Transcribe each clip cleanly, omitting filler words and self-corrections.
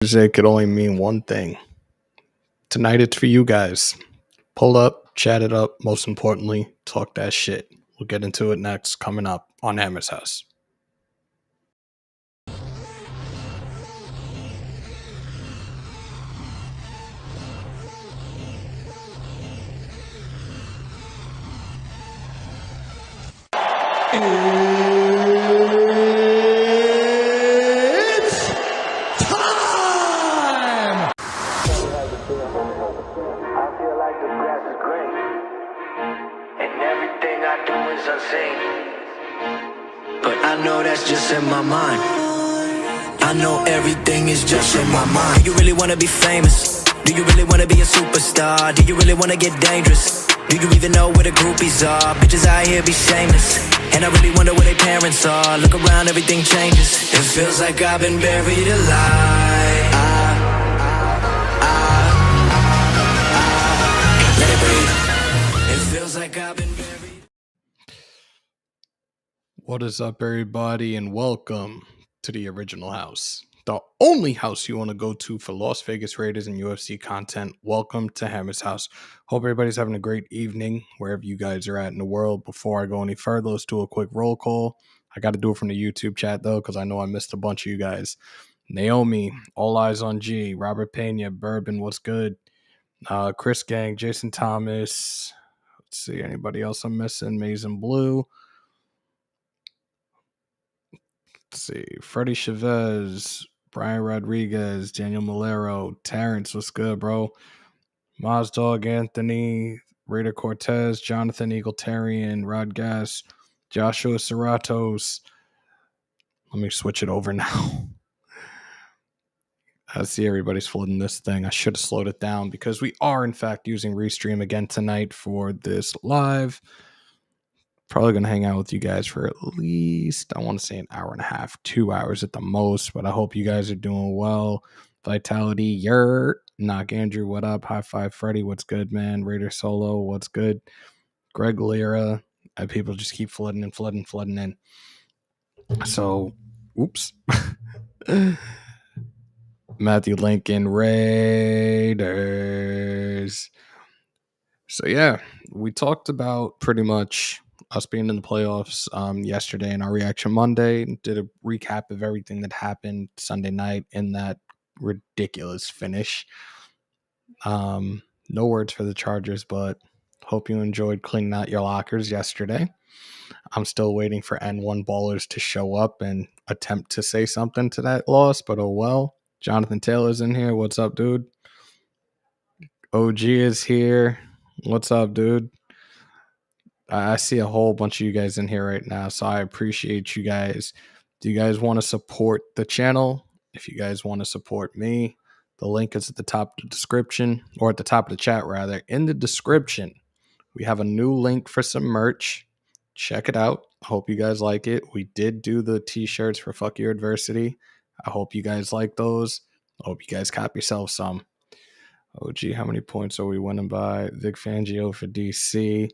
It could only mean one thing. Tonight it's for you guys. Pull up, chat it up, most importantly, talk that shit. We'll get into it next, coming up on Hammers.House. It's time! I feel like the grass is green, and everything I do is unseen. But I know that's just in my mind. I know everything is just in my mind. Do you really wanna be famous? Do you really wanna be a superstar? Do you really wanna get dangerous? Do you even know where the groupies are? Bitches out here be shameless, and I really wonder where their parents are. Look around, everything changes. It feels like I've been buried alive. Let it breathe. It feels like I've been buried. What is up, everybody, and welcome to the original house. The only house you want to go to for Las Vegas Raiders and UFC content. Welcome to Hammers.House. Hope everybody's having a great evening wherever you guys are at in the world. Before I go any further, let's do a quick roll call. I got to do it from the YouTube chat, though, because I know I missed a bunch of you guys. Naomi, All Eyes on G, Robert Pena, Bourbon, what's good? Chris Gang, Jason Thomas. Let's see, anybody else I'm missing? Mason Blue. Let's see, Freddie Chavez, Brian Rodriguez, Daniel Malero, Terrence, what's good, bro? Maz Dog, Anthony, Raider Cortez, Jonathan Eagletarian, Rod Gas, Joshua Serratos. Let me switch it over now. I see everybody's flooding this thing. I should have slowed it down because we are, in fact, using Restream again tonight for this live. Probably going to hang out with you guys for at least, I want to say an hour and a half, 2 hours at the most, but I hope you guys are doing well. Vitality, Yurt, Knock Andrew, what up? High Five Freddy, what's good, man? Raider Solo, what's good? Greg Lira, people just keep flooding in. So, oops. Matthew Lincoln, Raiders. So, yeah, we talked about pretty much us being in the playoffs yesterday in our Reaction Monday. Did a recap of everything that happened Sunday night in that ridiculous finish. No words for the Chargers, but hope you enjoyed cleaning out your lockers yesterday. I'm still waiting for N1 Ballers to show up and attempt to say something to that loss, but oh well. Jonathan Taylor's in here. What's up, dude? OG is here. What's up, dude? I see a whole bunch of you guys in here right now, so I appreciate you guys. Do you guys want to support the channel? If you guys want to support me, the link is at the top of the description, or at the top of the chat, rather. In the description, we have a new link for some merch. Check it out. I hope you guys like it. We did do the t-shirts for Fuck Your Adversity. I hope you guys like those. I hope you guys cop yourself some. OG, how many points are we winning by? Vic Fangio for DC.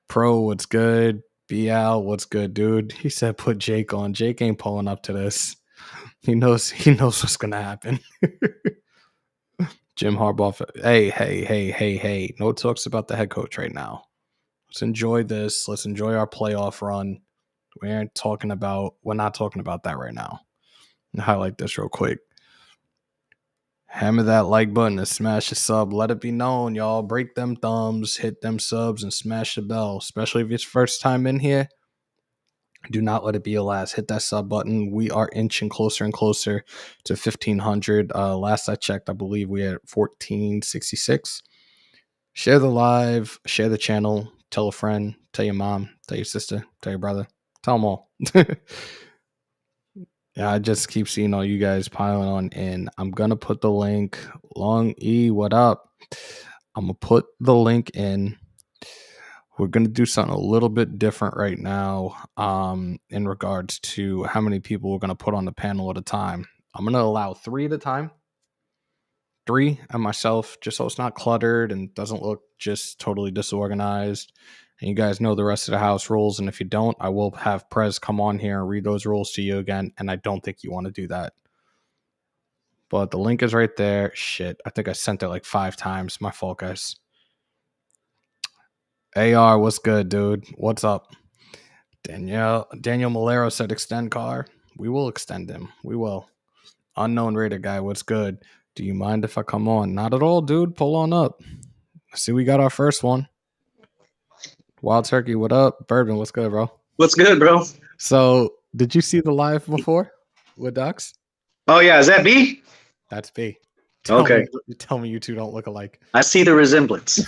Pro, what's good? BL, what's good, dude? He said put Jake on. Jake ain't pulling up to this. He knows what's gonna happen. Jim Harbaugh. Hey. No talks about the head coach right now. Let's enjoy this. Let's enjoy our playoff run. We're not talking about that right now. I'll highlight this real quick. Hammer that like button and smash the sub. Let it be known, y'all. Break them thumbs, hit them subs, and smash the bell. Especially if it's first time in here. Do not let it be your last. Hit that sub button. We are inching closer and closer to 1,500. Last I checked, I believe we had 1,466. Share the live. Share the channel. Tell a friend. Tell your mom. Tell your sister. Tell your brother. Tell them all. Yeah, I just keep seeing all you guys piling on in. I'm going to put the link. Long E, what up? I'm going to put the link in. We're going to do something a little bit different right now in regards to how many people we're going to put on the panel at a time. I'm going to allow 3 at a time. 3 and myself, just so it's not cluttered and doesn't look just totally disorganized. And you guys know the rest of the house rules. And if you don't, I will have Prez come on here and read those rules to you again. And I don't think you want to do that. But the link is right there. Shit, I think I sent it like 5 times. My fault, guys. AR, what's good, dude? What's up? Danielle Malero said extend car. We will extend him. We will. Unknown Raider guy, what's good? Do you mind if I come on? Not at all, dude. Pull on up. See, we got our first one. Wild Turkey, what up? Bourbon, what's good, bro? What's good, bro? So, did you see the live before with Ducks? Oh yeah, is that B? That's B. Okay. Tell me you two don't look alike. I see the resemblance.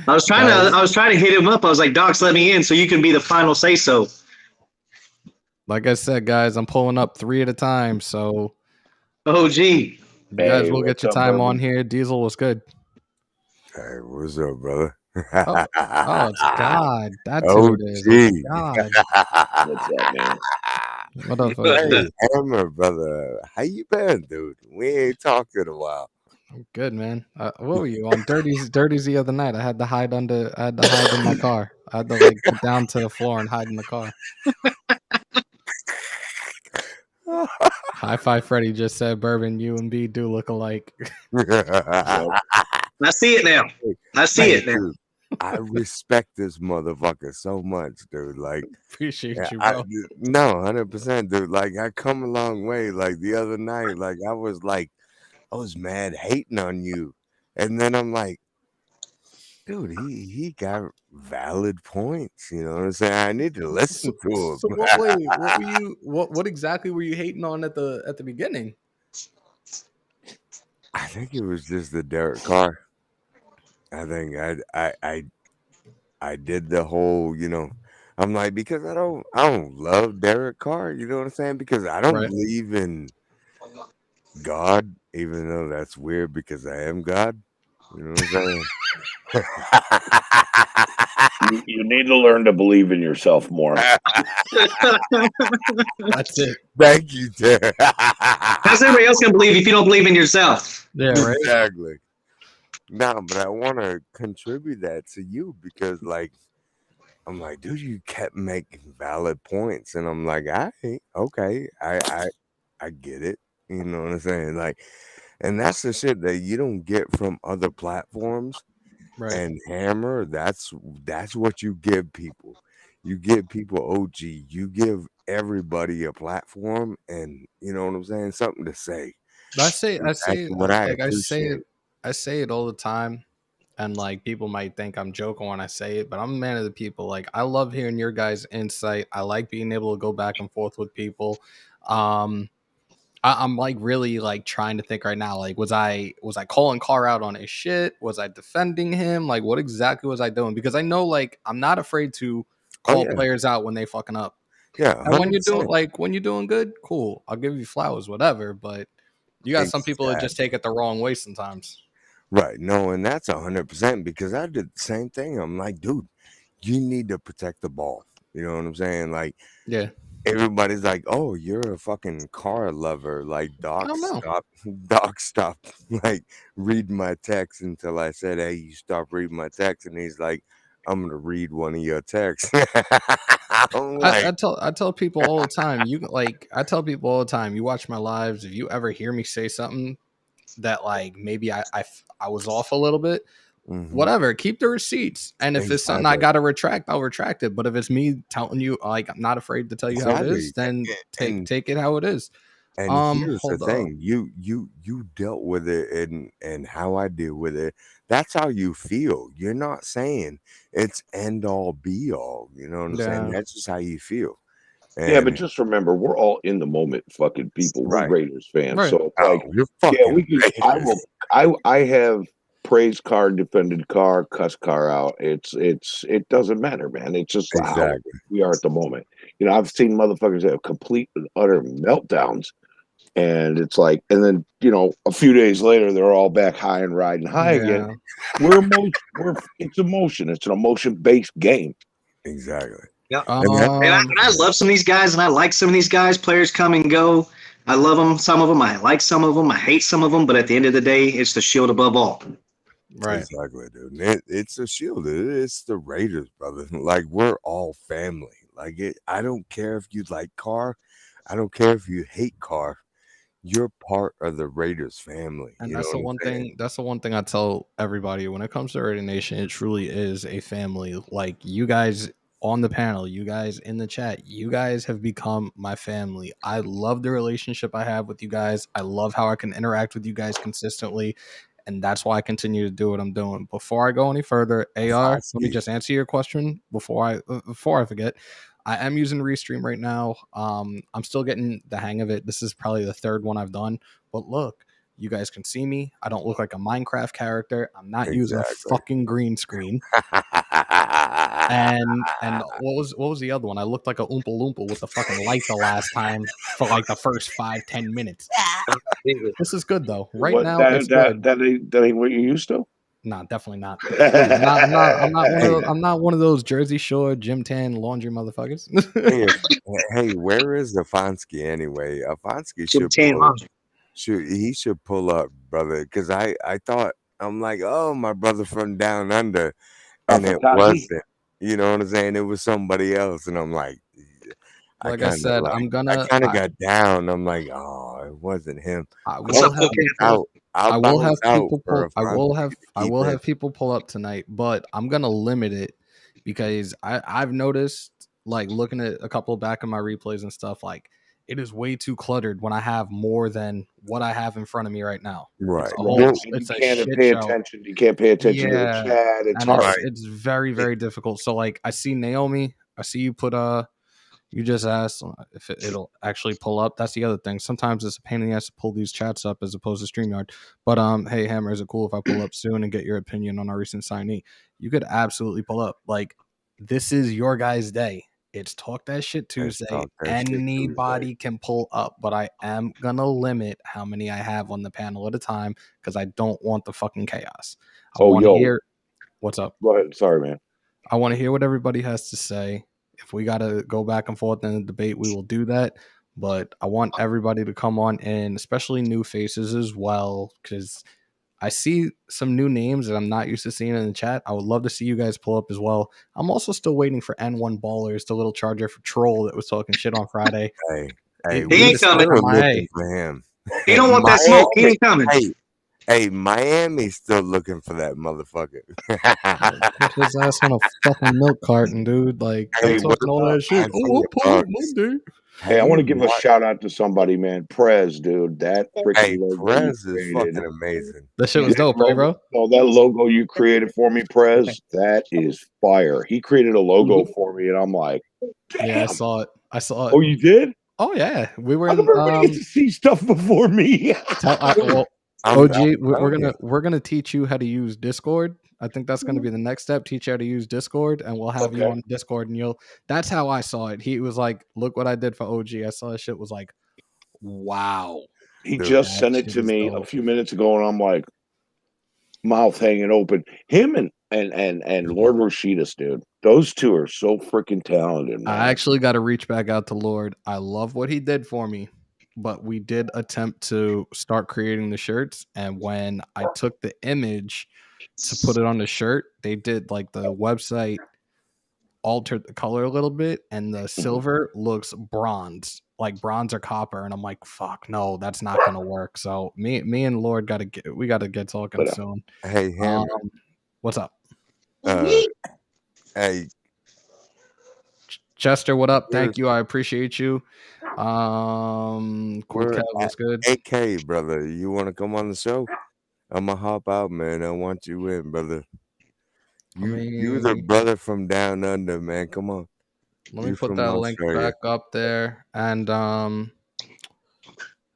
I was trying to hit him up. I was like, Docs, let me in so you can be the final say so. Like I said, guys, I'm pulling up 3 at a time. So, Oh, gee. you guys will get your time on here. Diesel was good. Hey, what's up, brother? Oh, it's God. That's who it is. It's God. What's up, man? What up, Hey, Hammer, brother. How you been, dude? We ain't talked in a while. I'm good, man. What were you on Dirty's the other night? I had to hide in my car. I had to like get down to the floor and hide in the car. High Five Freddy just said, Bourbon, you and B do look alike. I see it now. I see it now. Dude, I respect this motherfucker so much, dude. Like, appreciate you, bro. No, 100%, dude. Like, I come a long way. Like the other night, like I was mad hating on you, and then I'm like, dude, he got valid points. You know what I'm saying? I need to listen to him. So what exactly were you hating on at the beginning? I think it was just the Derek Carr. I think I did the whole, I'm like, because I don't love Derek Carr, you know what I'm saying? Because I don't believe in God, even though that's weird because I am God. You know what I'm saying? You need to learn to believe in yourself more. That's it. Thank you, Derek. How's everybody else gonna believe if you don't believe in yourself? Yeah, right. Exactly. No, but I want to contribute that to you because, like, I'm like, dude, you kept making valid points, and I'm like, okay, I get it. You know what I'm saying? Like, and that's the shit that you don't get from other platforms. Right. And Hammer, that's what you give people. You give people OG. You give everybody a platform, and you know what I'm saying, something to say. I say it all the time, and like people might think I'm joking when I say it, but I'm a man of the people. Like, I love hearing your guys' insight. I like being able to go back and forth with people. I'm like really like trying to think right now. Like, was I calling Carr out on his shit? Was I defending him? Like, what exactly was I doing? Because I know, like, I'm not afraid to call players out when they fucking up. Yeah, and when you're doing good, cool. I'll give you flowers, whatever. But you got some people that just take it the wrong way sometimes. Right. No, and that's 100% because I did the same thing. I'm like, dude, you need to protect the ball. You know what I'm saying? Like, yeah. Everybody's like, "Oh, you're a fucking car lover." Like, Doc, stop, like, read my text until I said, "Hey, you stop reading my text," and he's like, "I'm gonna read one of your texts." I tell people all the time. I tell people all the time. You watch my lives. If you ever hear me say something that like maybe I was off a little bit. Whatever, keep the receipts. And if it's something I gotta retract, I'll retract it. But if it's me telling you, like, I'm not afraid to tell you how it is, then take it how it is. And here's the thing: you dealt with it, and how I deal with it. That's how you feel. You're not saying it's end all be all. You know what I'm saying? That's just how you feel. And yeah, but just remember, we're all in the moment, fucking people. We're Raiders fans, so like, you're fucking. I have praised Carr, defended Carr, cussed Carr out. It doesn't matter, man. It's just how we are at the moment. You know, I've seen motherfuckers have complete and utter meltdowns, and it's like, and then a few days later, they're all back high and riding high again. It's emotion. It's an emotion-based game. Exactly. Yeah, and I love some of these guys, and I like some of these guys. Players come and go. I love them. Some of them, I like some of them. I hate some of them. But at the end of the day, it's the shield above all. Right. Exactly, dude. It's a shield. It's the Raiders, brother. Like, we're all family. Like, I don't care if you like Carr. I don't care if you hate Carr. You're part of the Raiders family. And You know that's what the I'm one saying? thing. That's the one thing I tell everybody when it comes to Raider Nation. It truly is a family. Like you guys on the panel, you guys in the chat, you guys have become my family. I love the relationship I have with you guys. I love how I can interact with you guys consistently, and that's why I continue to do what I'm doing. Before I go any further, AR, let me just answer your question before I forget. I am using Restream right now. I'm still getting the hang of it. This is probably the third one I've done. But look, you guys can see me. I don't look like a Minecraft character. I'm not using a Exactly. fucking green screen. And what was the other one? I looked like a Oompa Loompa with the fucking light the last time for like the first 5-10 minutes. This is good though. Right now, it's good. That ain't what you used to. Nah, definitely not. Please, I'm not one of those Jersey Shore gym tan laundry motherfuckers. Hey, where is Afonski anyway? Afonski should pull up, brother. Because I thought I'm like, oh, my brother from down under, and it wasn't. You know what I'm saying? It was somebody else, and I'm like, like I said, I kind of got down. I'm like, oh, it wasn't him. I will have I'll bounce out for I will Afonski have people pull up tonight, but I'm gonna limit it because I've noticed, like looking at a couple back of my replays and stuff, like it is way too cluttered when I have more than what I have in front of me right now. Right. It's a shit show. Attention. You can't pay attention to the chat. It's hard. It's very, very difficult. So like I see Naomi, I see you put you just asked if it'll actually pull up. That's the other thing. Sometimes it's a pain in the ass to pull these chats up as opposed to StreamYard. But hey Hammer, is it cool if I pull up soon and get your opinion on our recent signee? You could absolutely pull up. Like this is your guys' day. It's Talk That Shit Tuesday. Anybody can pull up, but I am gonna limit how many I have on the panel at a time because I don't want the fucking chaos. I want to hear what's up. Go ahead. Sorry, man. I want to hear what everybody has to say. If we got to go back and forth in the debate, we will do that. But I want everybody to come on in, especially new faces as well, because I see some new names that I'm not used to seeing in the chat. I would love to see you guys pull up as well. I'm also still waiting for N1 Ballers, the little charger for troll that was talking shit on Friday. He ain't coming. Looking for him. He don't want that smoke. He ain't coming. Hey, Miami's still looking for that motherfucker. Put his ass on a fucking milk carton, dude. Like, talking all that shit. Oh, I'll Monday. Hey, I want to give a shout out to somebody, man. Prez, dude. That freaking logo Prez is fucking amazing. That shit was dope, right, bro? Oh, that logo you created for me, Prez, that is fire. He created a logo for me, and I'm like, damn. Yeah, I saw it. Oh, you did? Oh, yeah. We were in, everybody gets to see stuff before me. OG, we're gonna teach you how to use Discord. I think that's gonna be the next step. Teach you how to use Discord, and we'll have you on Discord. And that's how I saw it. He was like, "Look what I did for OG." I saw that shit. Was like, wow. He just sent it to me a few minutes ago, and I'm like, mouth hanging open. Him and Lord Roshidas, dude. Those two are so freaking talented, man. I actually got to reach back out to Lord. I love what he did for me. But we did attempt to start creating the shirts, and when I took the image to put it on the shirt, they did like the website altered the color a little bit, and the silver looks bronze, like bronze or copper, and I'm like, fuck, no, that's not gonna work. So me and Lord gotta get talking soon. Hey, Hammer. What's up? Hey, Chester, what up? Thank you. I appreciate you. Cool Kev, what's good? AK, brother. You want to come on the show? I'm gonna hop out, man. I want you in, brother. You're the brother from down under, man. Come on. Let me put that link back up there. And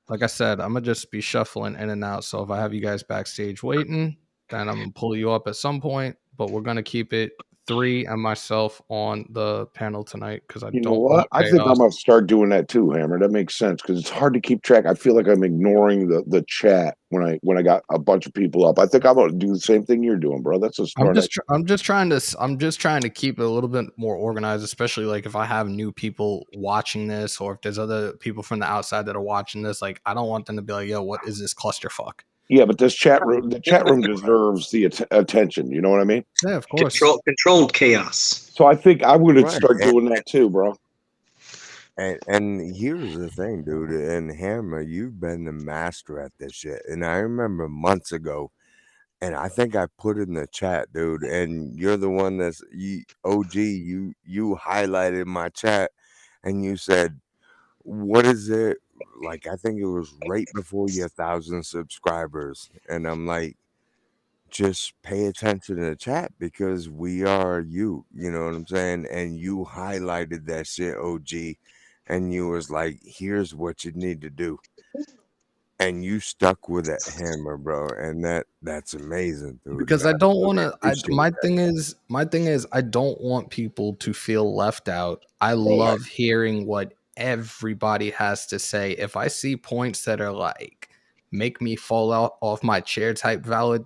like I said, I'm gonna just be shuffling in and out. So if I have you guys backstage waiting, then I'm gonna pull you up at some point. But we're gonna keep it 3 and myself on the panel tonight because I don't want I think I'm gonna start doing that too, Hammer. That makes sense because it's hard to keep track. I feel like I'm ignoring the chat when I got a bunch of people up. I think I'm gonna do the same thing you're doing, bro. That's a start. I'm just trying to keep it a little bit more organized, especially like if I have new people watching this or if there's other people from the outside that are watching this. Like I don't want them to be like, yo, what is this clusterfuck? Yeah, but the chat room deserves the attention. You know what I mean? Yeah, of course. Controlled chaos. So I think I'm going to start doing that too, bro. And here's the thing, dude. And Hammer, you've been the master at this shit. And I remember months ago, and I think I put it in the chat, dude. And you're the one that's OG. You highlighted my chat, and you said, "What is it?" Like I think it was right before your 1,000 subscribers, and I'm like, just pay attention to the chat because we are you. You know what I'm saying? And you highlighted that shit, OG, and you was like, "Here's what you need to do." And you stuck with that Hammer, bro, and that's amazing, dude. And Because I I don't want really to. appreciate My that. thing is, I don't want people to feel left out. I Right. love hearing what everybody has to say. If I see points that are like make me fall out off my chair type valid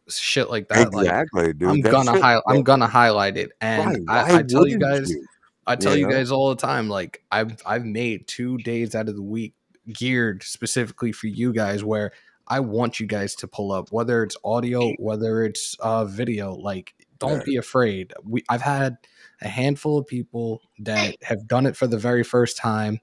shit like that, like Exactly, dude. That shit, I'm gonna highlight it. And right? Why wouldn't you? I tell You you know? guys all the time, like I've made 2 days out of the week geared specifically for you guys where I want you guys to pull up, whether it's audio, whether it's video. Like, don't Right. be afraid. I've had a handful of people that have done it for the very first time,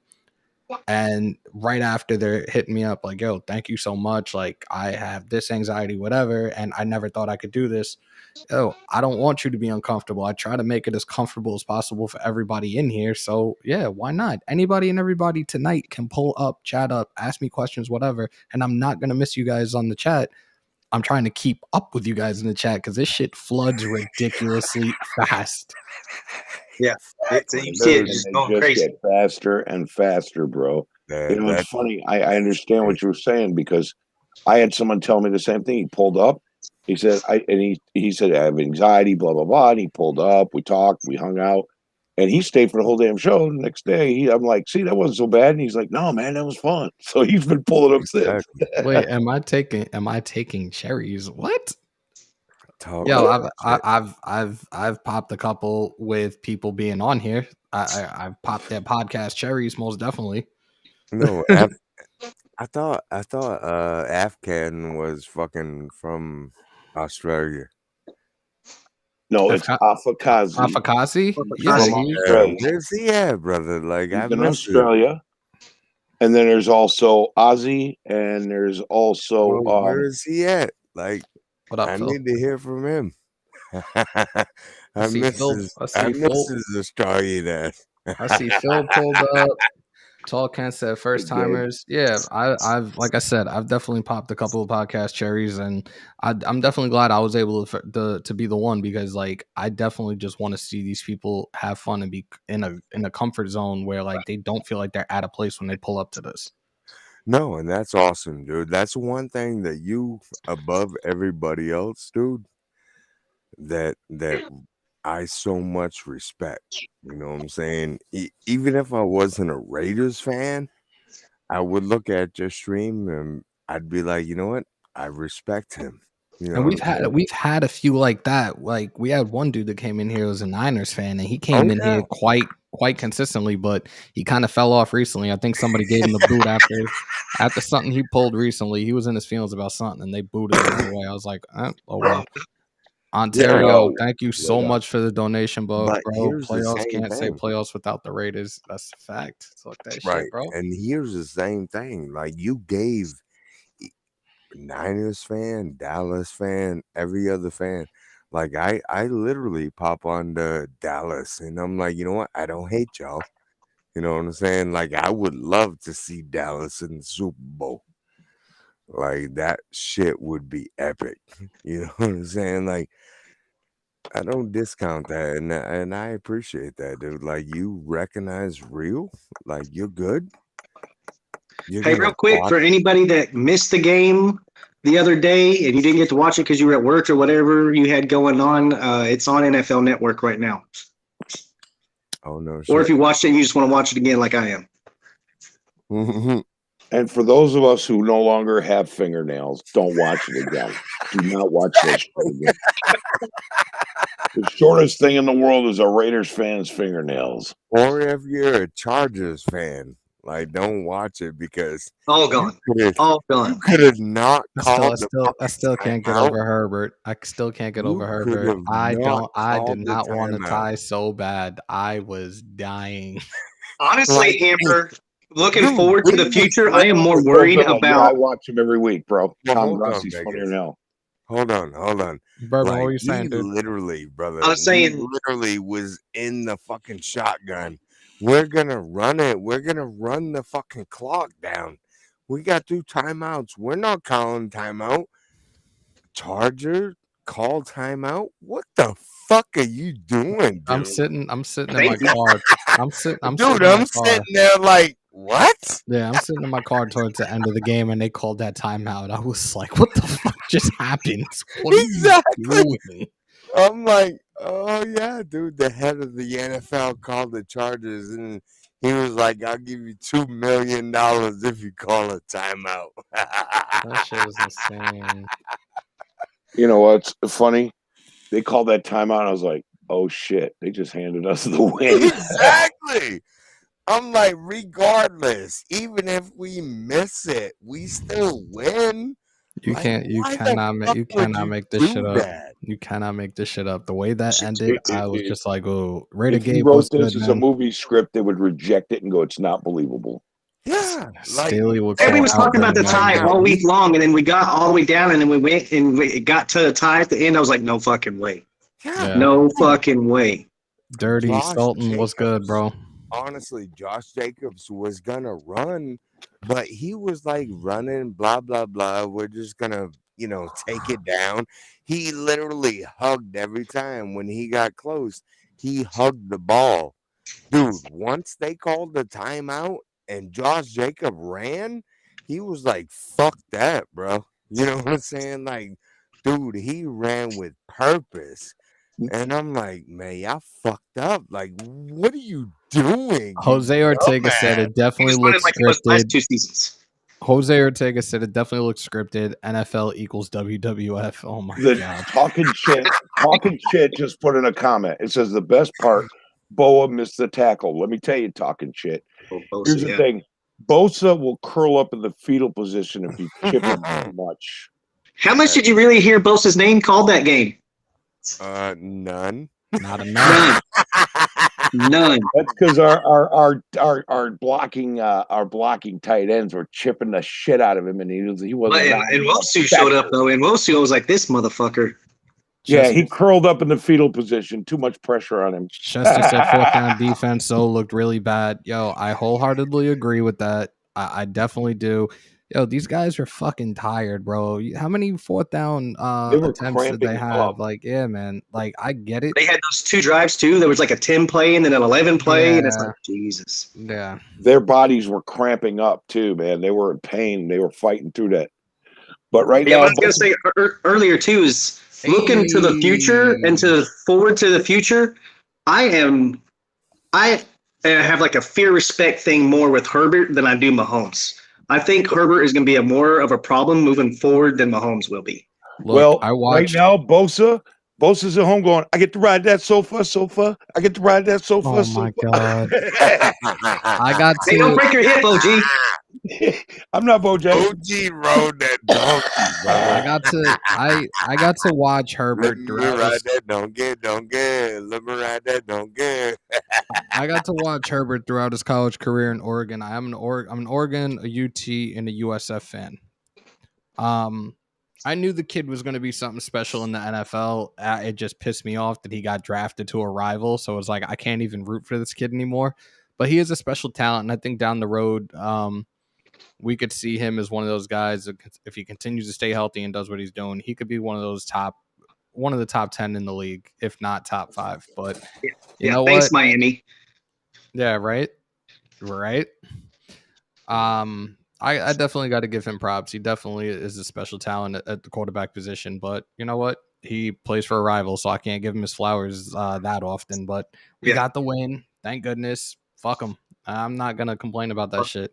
and right after they're hitting me up like, "Yo, thank you so much. Like, I have this anxiety, whatever, and I never thought I could do this." Yo, I don't want you to be uncomfortable. I try to make it as comfortable as possible for everybody in here. So yeah, why not? Anybody and everybody tonight can pull up, chat up, ask me questions, whatever. And I'm not gonna miss you guys on the chat. I'm trying to keep up with you guys in the chat because this shit floods ridiculously fast. Yeah, And you see it and just they going just crazy. get faster and faster, bro. It's That funny. I understand what you were saying because I had someone tell me the same thing. He pulled up. He said, he said, I have anxiety, blah, blah, blah. And he pulled up. We talked. We hung out. And he stayed for the whole damn show. The next day, I'm like, see, that wasn't so bad. And he's like, no, man, that was fun. So he's been pulling up since. exactly. Wait, am I taking cherries? What? Talk Yo, that What? shit. I've popped a couple with people being on here. I've popped that podcast cherries most definitely. No, I thought Afghan was fucking from Australia. No, If it's Afakazi. Afakasi, He's yeah, from he. Yeah, Australia. where's he at, brother? Like I He's in miss it. Australia. And then there's also Ozzy, and there's also Well, where is he at? Like What up, I Phil? need to hear from him. I see Phil. I miss his Australian ass. I see Phil pulled up. Tall Ken said Hey, first Gabe. timers. Yeah, I've like I said, I've definitely popped a couple of podcast cherries, and I'm definitely glad I was able to be the one because like I definitely just want to see these people have fun and be in a comfort zone where like they don't feel like they're at a place when they pull up to this. No, and that's awesome, dude. That's one thing that you above everybody else, dude, that I so much respect. You know what I'm saying? Even if I wasn't a Raiders fan, I would look at your stream and I'd be like, you know what? I respect him. You know And what I'm saying? we've had a few like that. Like we had one dude that came in here who was a Niners fan, and he Oh came in yeah. here quite consistently, but he kind of fell off recently. I think somebody gave him the boot after something he pulled recently. He was in his feelings about something, and they booted him anyway. I was like, oh well. Yeah, Ontario, Yo, thank you what so up? much for the donation, bro. but here's the Playoffs same can't say thing. playoffs without the Raiders. That's a fact. Talk that Right. shit, bro. And here's the same thing. Like you gave Niners fan, Dallas fan, every other fan. Like I literally pop on the Dallas and I'm like, you know what? I don't hate y'all. You know what I'm saying? Like I would love to see Dallas in the Super Bowl. Like that shit would be epic. You know what I'm saying? Like I don't discount that and I appreciate that, dude. Like you recognize real, like you're good. You're Hey, gonna real quick, watch. for anybody that missed the game the other day and you didn't get to watch it because you were at work or whatever you had going on, it's on NFL Network right now. Oh no Or if shit. you watched it and you just want to watch it again like I am. And for those of us who no longer have fingernails, don't watch it again. Do not watch that shit again. The shortest thing in the world is a Raiders fan's fingernails. Or if you're a Chargers fan, like don't watch it because All you gone. could have All gone. not called the I fucking still can't get timeout. over Herbert. I still can't get over You could Herbert. have not I did called the not want to timeout. tie so bad. I was dying. Honestly, Hammer, looking dude, forward to the we future, was I am more literally- worried I about. watch him every week, bro. Well, Tom hold on, Grossi's funnier Vegas. now. Hold on. Bourbon, what Like were you saying, dude? literally, brother. I was saying- we literally was in the fucking shotgun. We're gonna run it. We're gonna run the fucking clock down. We got 2 timeouts. We're not calling timeout. Charger, call timeout. What the fuck are you doing, dude? I'm sitting in my Thank you. car. I'm sitting in Dude, my I'm car. sitting there like, what? Yeah, I'm sitting in my car towards the end of the game, and they called that timeout. I was like, "What the fuck just happened? What are Exactly. you doing?" I'm like, oh yeah, dude. The head of the NFL called the Chargers, and he was like, "I'll give you $2 million if you call a timeout." That shit was insane. You know what's funny? They called that timeout. I was like, oh shit, they just handed us the win. Exactly. I'm like, regardless, even if we miss it, we still win. You Like, can't. You why the cannot. fuck You would cannot you make this do shit up. that? You cannot make this shit up. The way that ended, I was just like, "Oh, Raider If you Gabe wrote was this good, as a man." movie script, they would reject it and go, "It's not believable." Yeah, like Staley would Everybody call was talking about the Alvin tie all week long, and then we got all the way down, and then we went and it got to a tie at the end. I was like, no fucking way. Yeah. No fucking way. Dirty Josh Sultan was good, Jacobs. bro. Honestly, Josh Jacobs was gonna run, but he was like running, blah blah blah. We're just gonna, take it down. He literally hugged every time when he got close. He hugged the ball, dude. Once they called the timeout and Josh Jacob ran, he was like, "Fuck that, bro." You know what I'm saying? Like, dude, he ran with purpose. And I'm like, man, y'all fucked up. Like, what are you doing? Jose Ortega said it He definitely was running looks like it was the last scripted. 2 seasons. Jose Ortega said it definitely looks scripted. NFL equals WWF. Oh my The god. talking shit just put in a comment. It says the best part, Boa missed the tackle. Let me tell you, talking shit. Here's the thing. Bosa will curl up in the fetal position if you chip him too much. How much did you really hear Bosa's name called that game? None. Not enough. None. That's because our blocking tight ends were chipping the shit out of him, and he wasn't. And Wosu showed up though, and Wosu was like, "This motherfucker." Yeah, he curled up in the fetal position. Too much pressure on him. Chester said fourth down defense so looked really bad. Yo, I wholeheartedly agree with that. I definitely do. Yo, these guys are fucking tired, bro. How many fourth down attempts did they have? up. Like, yeah, man. Like, I get it. They had those 2 drives too. There was like a 10 play and then an 11 play, and it's like, Jesus. Yeah. Their bodies were cramping up too, man. They were in pain. They were fighting through that. But right now, what I was gonna say earlier too is looking to the future and forward to the future. I have like a fear respect thing more with Herbert than I do Mahomes. I think Herbert is going to be more of a problem moving forward than Mahomes will be. Look, right now, Bosa's at home going, I get to ride that sofa. I get to ride that sofa. Oh my god! I got to. Hey, don't break your hip, OG. I'm not Bojack. OG rode that donkey, bro. I got to watch Herbert. Let me ride that donkey. Let me ride that donkey. I got to watch Herbert throughout his college career in Oregon. I'm an Oregon, a UT, and a USF fan. I knew the kid was going to be something special in the NFL. It just pissed me off that he got drafted to a rival. So it was like, I can't even root for this kid anymore. But he is a special talent. And I think down the road, we could see him as one of those guys. If he continues to stay healthy and does what he's doing, he could be one of the top 10 in the league, if not top 5. But you know thanks, what? Miami. Yeah, right. I definitely got to give him props. He definitely is a special talent at the quarterback position. But you know what? He plays for a rival, so I can't give him his flowers that often. But we got the win. Thank goodness. Fuck him. I'm not gonna complain about that shit.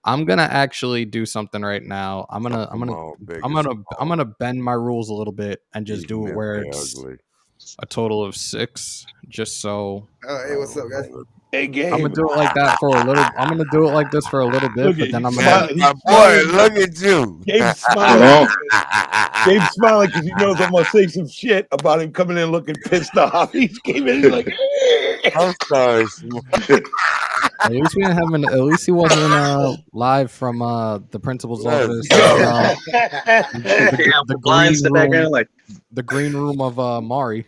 I'm gonna actually do something right now. I'm gonna bend my rules a little bit and just do it where it's a total of 6, just so. Hey, what's up, guys? Hey, Gabe. I'm gonna do it like that for a little. I'm gonna do it like this for a little bit, but then I'm gonna. My boy, look at you. Gabe's smiling. Gabe's smiling because he knows I'm gonna say some shit about him coming in looking pissed off. He came in, he's like, I'm sorry. At least we didn't have an. At least he wasn't live from the principal's Let's office. go. The blinds in the green room. background, like The green room of Mari.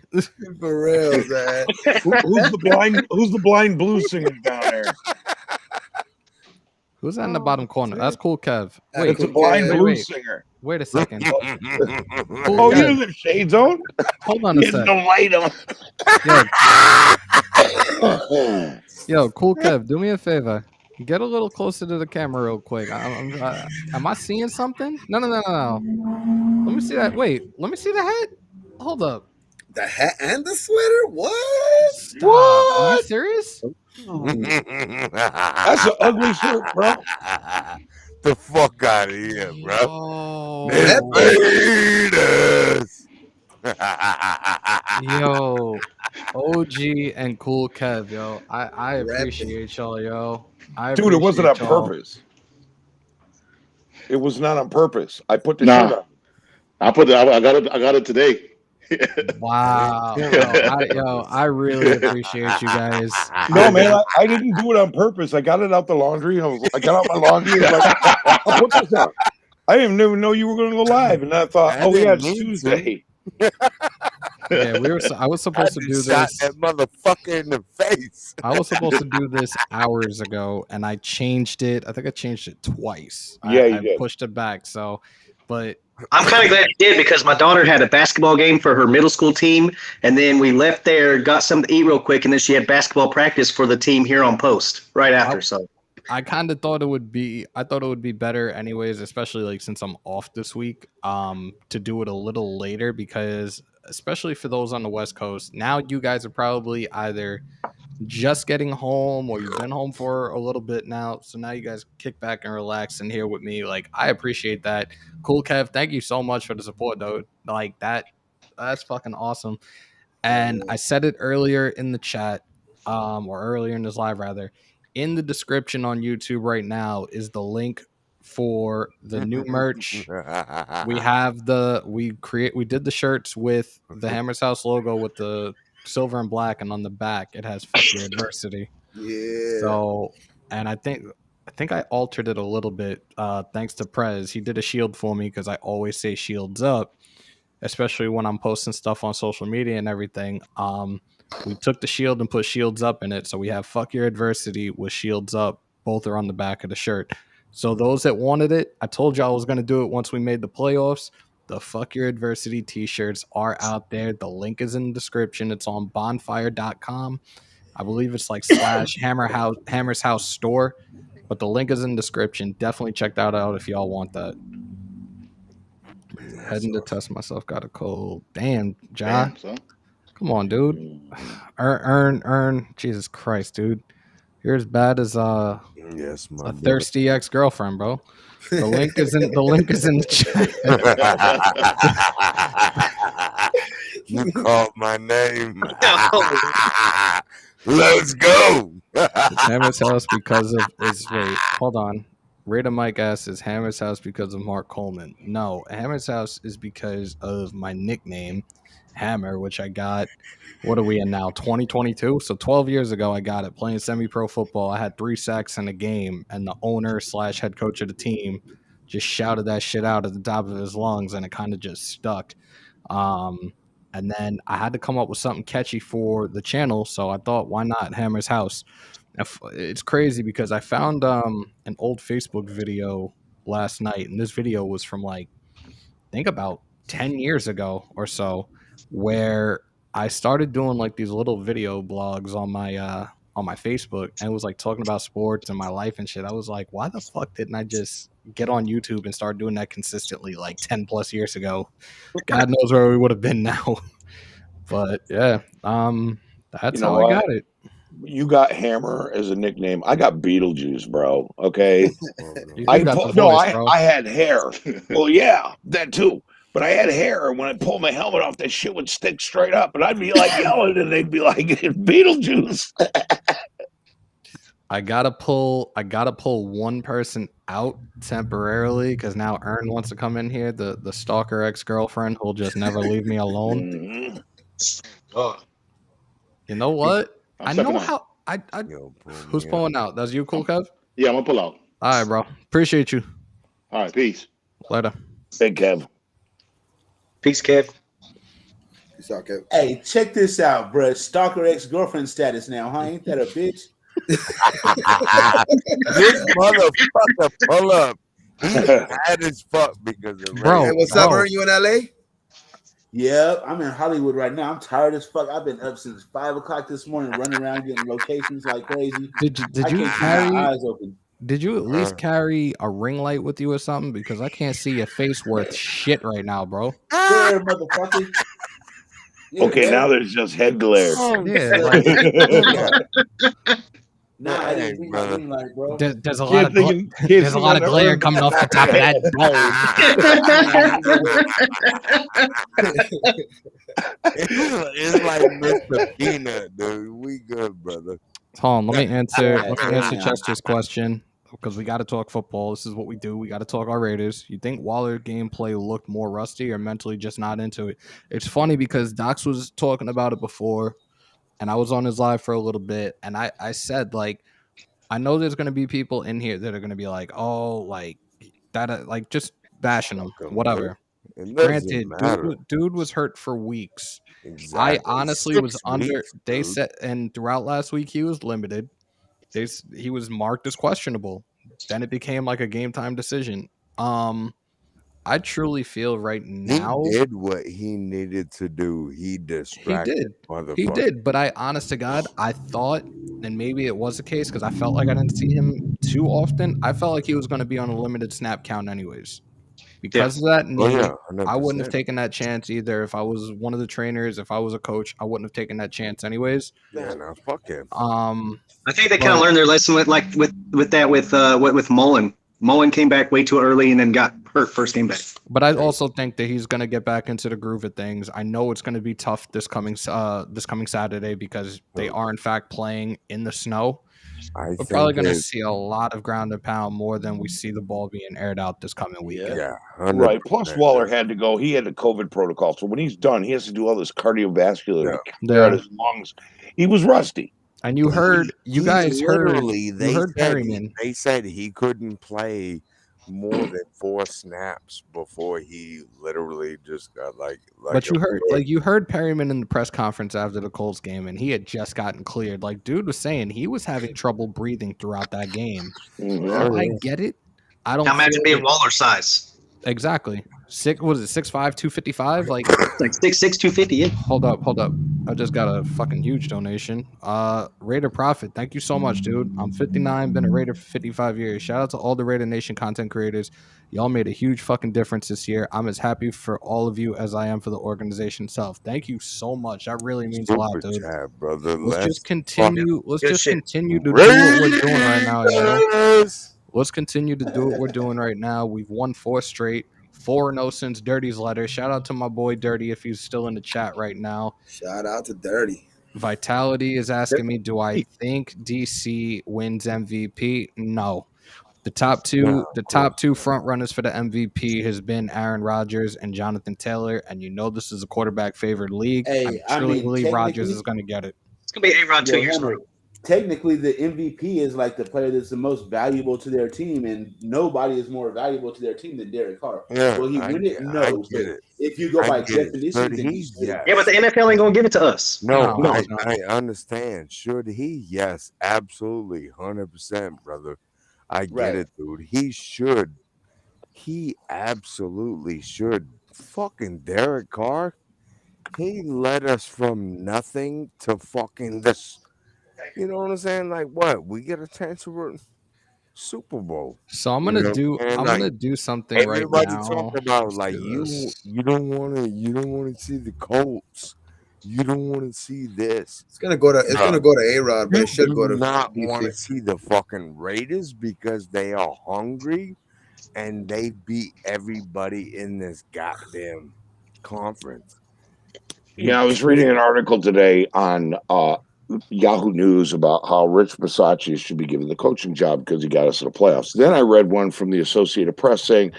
For real, man. Who's the blind blues singer down there? Who's that in the bottom corner? That's Cool Kev. Wait, It's a blind wait, blues wait. singer. Wait a second. Oh, Kev. you have shades on? Hold on a There's sec. no light on. Yo, Cool Kev, do me a favor. Get a little closer to the camera real quick. Am I seeing something? No. Let me see that. Wait, let me see the hat. Hold up. The hat and the sweater? What? Stop. Are you serious? That's an ugly shirt, bro. The fuck out of here, bro. Oh, Invaders. yo, OG and Cool Kev, yo. I appreciate y'all, yo. Dude, it wasn't on purpose. It was not on purpose. I put the shirt on. I got it today. Wow. I really appreciate you guys. No, man, I didn't do it on purpose. I got it out the laundry. I got out my laundry. I was like, I'll put this on. I didn't even know you were going to go live, and I thought, it's Tuesday. Yeah, I was supposed to do this. Shot that motherfucker in the face. I was supposed to do this hours ago, and I changed it. I think I changed it twice. Yeah, I did. pushed it back. But I'm kind of glad you did because my daughter had a basketball game for her middle school team, and then we left there, got something to eat real quick, and then she had basketball practice for the team here on post right after. So I kind of thought it would be. I thought it would be better, anyways, especially like since I'm off this week, to do it a little later because, especially for those on the West Coast, now you guys are probably either just getting home or you've been home for a little bit now, so now you guys kick back and relax and here with me. Like, I appreciate that. Cool Kev, thank you so much for the support, though. Like that's fucking awesome. And I said it earlier in the chat, or earlier in this live rather, in the description on YouTube right now is the link for the new merch. We have we did the shirts with the Hammers.House logo with the silver and black, and on the back it has "Fuck Your Adversity." Yeah. So, and I think I altered it a little bit. Thanks to Prez, he did a shield for me because I always say shields up, especially when I'm posting stuff on social media and everything. We took the shield and put shields up in it, so we have "Fuck Your Adversity" with shields up. Both are on the back of the shirt. So those that wanted it, I told you I was going to do it once we made the playoffs. The Fuck Your Adversity t-shirts are out there. The link is in the description. It's on bonfire.com. I believe it's like / Hammers.House store, but the link is in the description. Definitely check that out if y'all want that. Heading to test myself. Got a cold. Damn, John. Come on, dude. Earn. Jesus Christ, dude. You're as bad as yes, a thirsty ex-girlfriend, bro. The link is in the chat. You called my name. Let's go. Hammers.House because of wait, hold on. Rita Mike asks, is Hammers.House because of Mark Coleman? No, Hammers.House is because of my nickname, Hammer, which I got. What are we in now? 2022. So 12 years ago, I got it playing semi-pro football. I had 3 sacks in a game, and the owner / head coach of the team just shouted that shit out at the top of his lungs, and it kind of just stuck. And then I had to come up with something catchy for the channel, so I thought, why not Hammers.House? It's crazy because I found an old Facebook video last night, and this video was from I think about 10 years ago or so, where I started doing these little video blogs on my Facebook, and it was talking about sports and my life and shit. I was like, why the fuck didn't I just get on YouTube and start doing that consistently 10 plus years ago? God knows where we would have been now. But yeah, that's how I got it. You got Hammer as a nickname. I got Beetlejuice, bro. Okay. I had hair. Well, yeah, that too. But I had hair, and when I pulled my helmet off, that shit would stick straight up, and I'd be yelling, and they'd be like, "Beetlejuice." I gotta pull one person out temporarily because now Ern wants to come in here. The stalker ex-girlfriend who'll just never leave me alone. Oh. You know what? I Who's pulling out? That's you, cool, Kev? Yeah, I'm gonna pull out. All right, bro. Appreciate you. All right, peace. Later. Big Kev. Peace, Kev. Peace out, Kev. Hey, check this out, bro. Stalker ex-girlfriend status now, huh? Ain't that a bitch? This motherfucker pull up. He's mad as fuck because of Bro, Hey, what's up, Ern? You in LA? Yep, I'm in Hollywood right now. I'm tired as fuck. I've been up since 5 o'clock this morning, running around getting locations like crazy. Did you I can't keep carry? my eyes open. Did you at least carry a ring light with you or something? Because I can't see your face worth shit right now, bro. There, motherfucker. Yeah, Okay, bro. now there's just head glare. Yeah, like, Nah, I didn't bring my ring light, bro. there's a lot of there's a lot of glare coming off the top of that dome. It's like Mr. Peanut, dude. We good, brother. Hold on, let me answer Chester's question because we got to talk football. This is what we do. We got to talk our Raiders. You think Waller gameplay looked more rusty or mentally just not into it? It's funny because Docs was talking about it before, and I was on his live for a little bit, and I said, like, I know there's going to be people in here that are going to be like, oh, like, that, like, just bashing him, whatever. Granted, dude was hurt for weeks. Exactly. I honestly was under. They said, and throughout last week he was limited. He was marked as questionable. Then it became like a game time decision. I truly feel right now he did what he needed to do. He distracted. He did. But I, honest to God, I thought, and maybe it was the case because I felt like I didn't see him too often. I felt like he was going to be on a limited snap count anyways. Because of that knee, I wouldn't have taken that chance either. If I was one of the trainers, if I was a coach, I wouldn't have taken that chance anyways. Yeah, no, fuck him. I think they kind of learned their lesson with Mullen. Mullen came back way too early and then got hurt first game back. But I also think that he's going to get back into the groove of things. I know it's going to be tough this coming Saturday because they are in fact playing in the snow. We're probably going to see a lot of ground and pound more than we see the ball being aired out this coming weekend. Yeah, right. Plus, Waller had to go. He had the COVID protocol, so when he's done, he has to do all this cardiovascular care at his lungs. He was rusty. And you heard, you guys heard Perryman. They said he couldn't play more than 4 snaps before he literally just got like but you heard Perryman in the press conference after the Colts game, and he had just gotten cleared. Like, dude was saying he was having trouble breathing throughout that game. I get it. I don't. Now imagine being Waller size. Exactly. 6'5", 255? Like 6'6", 250. Yeah. Hold up. I just got a fucking huge donation. Raider Profit, thank you so much, dude. I'm 59, been a Raider for 55 years. Shout out to all the Raider Nation content creators. Y'all made a huge fucking difference this year. I'm as happy for all of you as I am for the organization itself. Thank you so much. That really means a lot, dude. Brother. Let's just continue to do what we're doing right now, yo. Let's continue to do what we're doing right now. We've won 4 straight. 4-0 since Dirty's letter. Shout out to my boy Dirty if he's still in the chat right now. Shout out to Dirty. Vitality is asking me, do I think DC wins MVP? No. The top two front runners for the MVP has been Aaron Rodgers and Jonathan Taylor, and you know this is a quarterback favored league. Hey, I truly believe Rodgers is going to get it. It's going to be A-Rod 2 years ago. Technically, the MVP is like the player that's the most valuable to their team, and nobody is more valuable to their team than Derek Carr. Yeah, Will he win it? No. I get it. If you go by definition, then he's yeah, but the NFL ain't gonna give it to us. No, I understand. Should he? Yes, absolutely, 100%, brother. I get it, dude. He absolutely should. Fucking Derek Carr. He led us from nothing to fucking this. You know what I'm saying? Like what? We get a chance to win Super Bowl. So I'm gonna do something right now. Everybody talk about like you don't want to see the Colts. You don't want to see this. It's gonna go to A-Rod, but it should go to. Not want to see the fucking Raiders because they are hungry and they beat everybody in this goddamn conference. Yeah, I was reading an article today on Yahoo News about how Rich Bisaccia should be given the coaching job because he got us to the playoffs. Then I read one from the Associated Press saying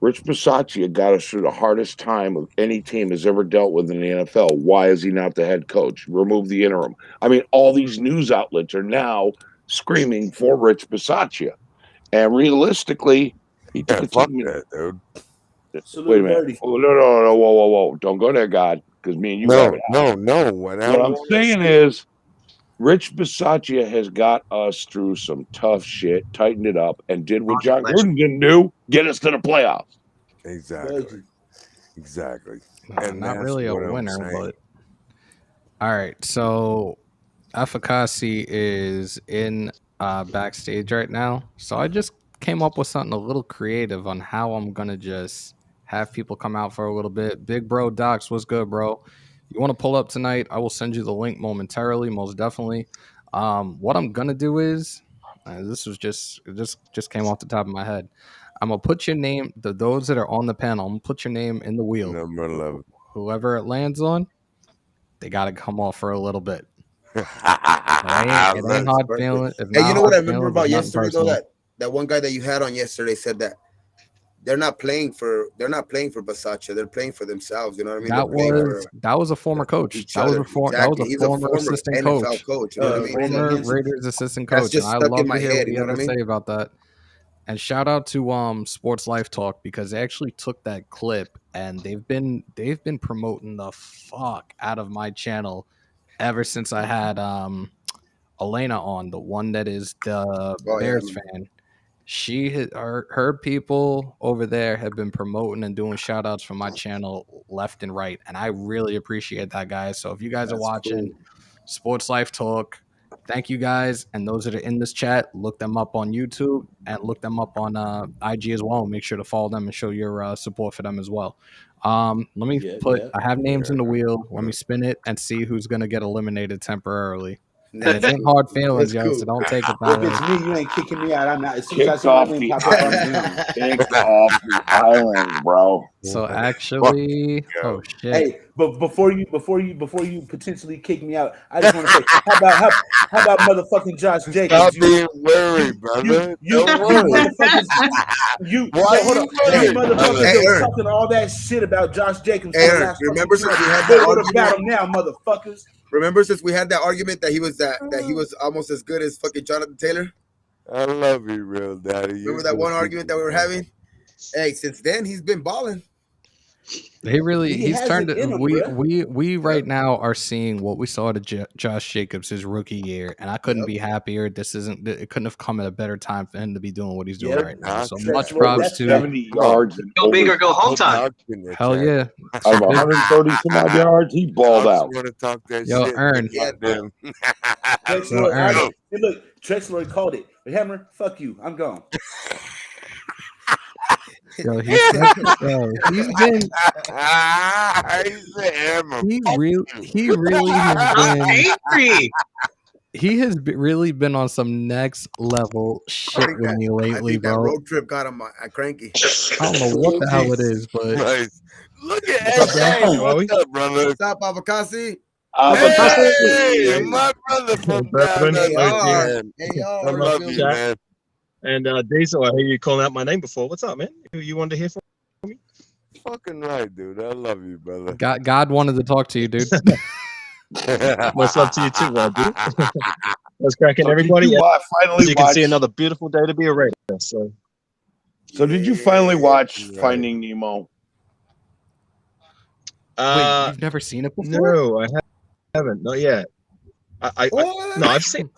Rich Bisaccia got us through the hardest time any team has ever dealt with in the NFL. Why is he not the head coach? Remove the interim. I mean, all these news outlets are now screaming for Rich Bisaccia. And realistically, he took a fuck team. that, dude. Wait a minute. Oh, no. Whoa. Don't go there, God, because me and you have it. No. What I'm saying is, Rich Bisaccia has got us through some tough shit, tightened it up, and did what John Gruden didn't do: get us to the playoffs. Exactly. And not that's really a what I'm winner, saying. but all right. So Afakasi is in backstage right now. So I just came up with something a little creative on how I'm gonna just have people come out for a little bit. Big bro Docs, what's good, bro? You want to pull up tonight? I will send you the link momentarily, most definitely. What I'm gonna do is this was just came off the top of my head. I'm gonna put your name, those that are on the panel. I'm gonna put your name in the wheel. Number 11. Whoever it lands on, they got to come off for a little bit. It ain't hard feeling. Hey, you know what I remember about yesterday though? That one guy that you had on yesterday said that they're not playing for Bisaccia. They're playing for themselves. You know what I mean? That was a former coach. That was a former assistant NFL coach. You know what I mean? Former Raiders assistant coach. Just and I stuck love in my to hear head. what You he know had what I to mean? say about that. And shout out to Sports Life Talk, because they actually took that clip and they've been promoting the fuck out of my channel ever since I had Elena on, the one that is the Bears fan. Her people over there have been promoting and doing shout outs for my channel left and right, and I really appreciate that, guys. So if you guys are watching Sports Life Talk, thank you guys. And those that are in this chat, look them up on YouTube and look them up on IG as well. Make sure to follow them and show your support for them as well. Let me I have names in the wheel. Let me spin it and see who's gonna get eliminated temporarily. And it ain't hard feelings, yo, so don't take it that way. If it's me, you ain't kicking me out. I'm not. As soon as I see my name pop up, I'm down. Kicked off the island, bro. So actually, oh shit. Hey, but before you potentially kick me out, I just want to say, how about motherfucking Josh Jacobs? Stop being worried, brother. You motherfuckers. You motherfuckers talking all that shit about Josh Jacobs. Remember since we had that argument about him now, motherfuckers. Remember since we had that argument that he was almost as good as fucking Jonathan Taylor? I love you, real daddy. Remember that one argument that we were having? Hey, since then he's been balling. He's turned it. We right now are seeing what we saw to Josh Jacobs his rookie year, and I couldn't be happier. It couldn't have come at a better time for him to be doing what he's doing right now. So much props to 70 yards. Go big or go home time. Hell yeah. Out of 130 some odd yards, he balled out. Want to talk that Yo, shit. Ern. Look, Trexler called it. Hammer, fuck you. I'm gone. Yo, he has really been on some next level shit with me lately, bro. That road trip got him cranky. I don't know what the hell it is, but look at that. What's up, brother? What's up, Avocasi? Hey, my brother from down there. I love you, man. And Diesel, I hear you calling out my name before. What's up, man? Who you wanted to hear from me? Fucking right, dude. I love you, brother. God wanted to talk to you, dude. Much love to you too, dude. What's cracking, everybody? Finally, you can see another beautiful day to be a Raider. So did you finally watch Finding Nemo? Wait, you've never seen it before? No, I haven't. Not yet. I've seen.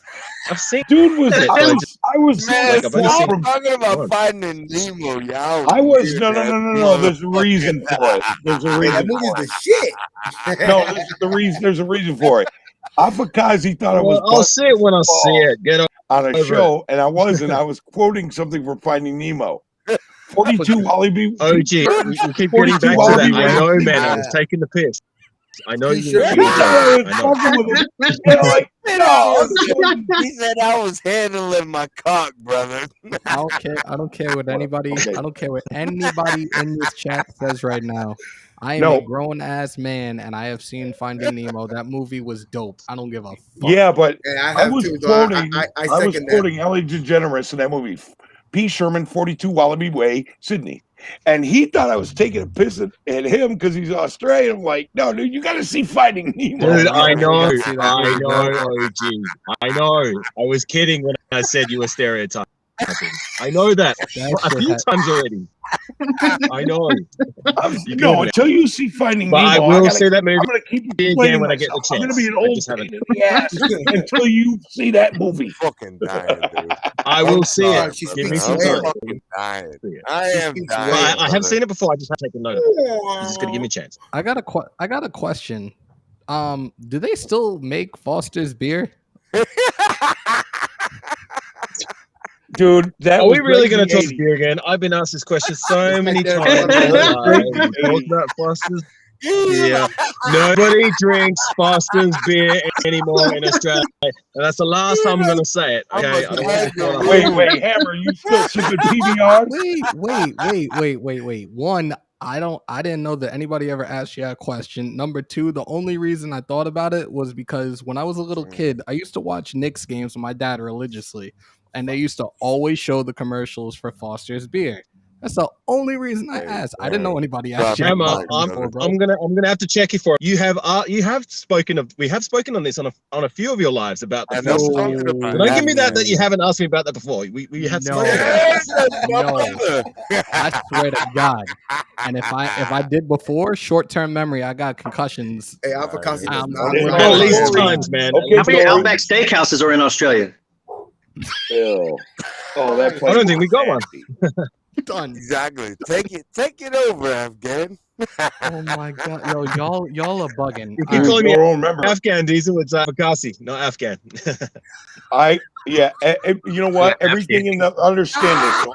Dude, I was talking about Finding Nemo, y'all. No. There's a reason for it. That movie's the shit. No, there's a reason for it. Afakazi thought I was. I'll see it when I see it. Get on a show, and I wasn't. I was quoting something from Finding Nemo. 42 Wallaby. Oh, gee, you keep getting back to that. I know, man. I was taking the piss. I know you. He said I was handling my cock, brother. I don't care what anybody. I don't care what anybody in this chat says right now. I am a grown ass man, and I have seen Finding Nemo. That movie was dope. I don't give a fuck. Yeah, but I was quoting. I was quoting Ellie DeGeneres in that movie. P. Sherman, 42 Wallaby Way, Sydney. And he thought I was taking a piss at him because he's Australian. I'm like, no, dude, you got to see Finding Nemo. Dude, I know, see that I movie, bro. know, OG. I know. I was kidding when I said you were stereotyping. I know that a few times already. I know. No, until you see Finding But Nemo, I will say that movie I'm going to keep again when I get the chance. I'm going to be an old I pain in the ass until you see that movie. Fucking dying, dude. I will see it. She Give me speaks some well. time. Fucking dying. I am speaks dying. well. I have seen it before. I just have to take a note of it. You just gotta give me a chance. I got a question. Do they still make Foster's beer? Dude, that Are was we really going to talk 80s. beer again? I've been asked this question so many there. times. Great We talked about Foster's beer. Nobody drinks Foster's beer anymore in Australia. And that's the last time I'm going to say it. Okay. I don't want to call it- Wait, Hammer, you still sipping PBRs? Wait. One, I didn't know that anybody ever asked you that question. Number two, the only reason I thought about it was because when I was a little kid, I used to watch Knicks games with my dad religiously, and they used to always show the commercials for Foster's beer. That's the only reason I asked. I didn't know anybody asked you. that Emma, question before, bro. I'm gonna have to check you for it. We have spoken on this on a few of your lives about the And I'm Foster's talking beer. about Don't give me that you haven't asked me about that before. We have No. No. I swear to God. And if I did before, short-term memory, I got concussions. Hey, Alpha Kasi does Um, not. we're At not- least times, man. Okay, How many Dory. Outback Steakhouses are in Australia? Ew. Oh, that I don't think we got one. Done. Exactly. Take it over, Afghan. Oh my God, yo, y'all are bugging. You All keep calling me Don't remember. Afghan Diesel. It's Avakasi, not Afghan. You know what? Everything in the understand this, so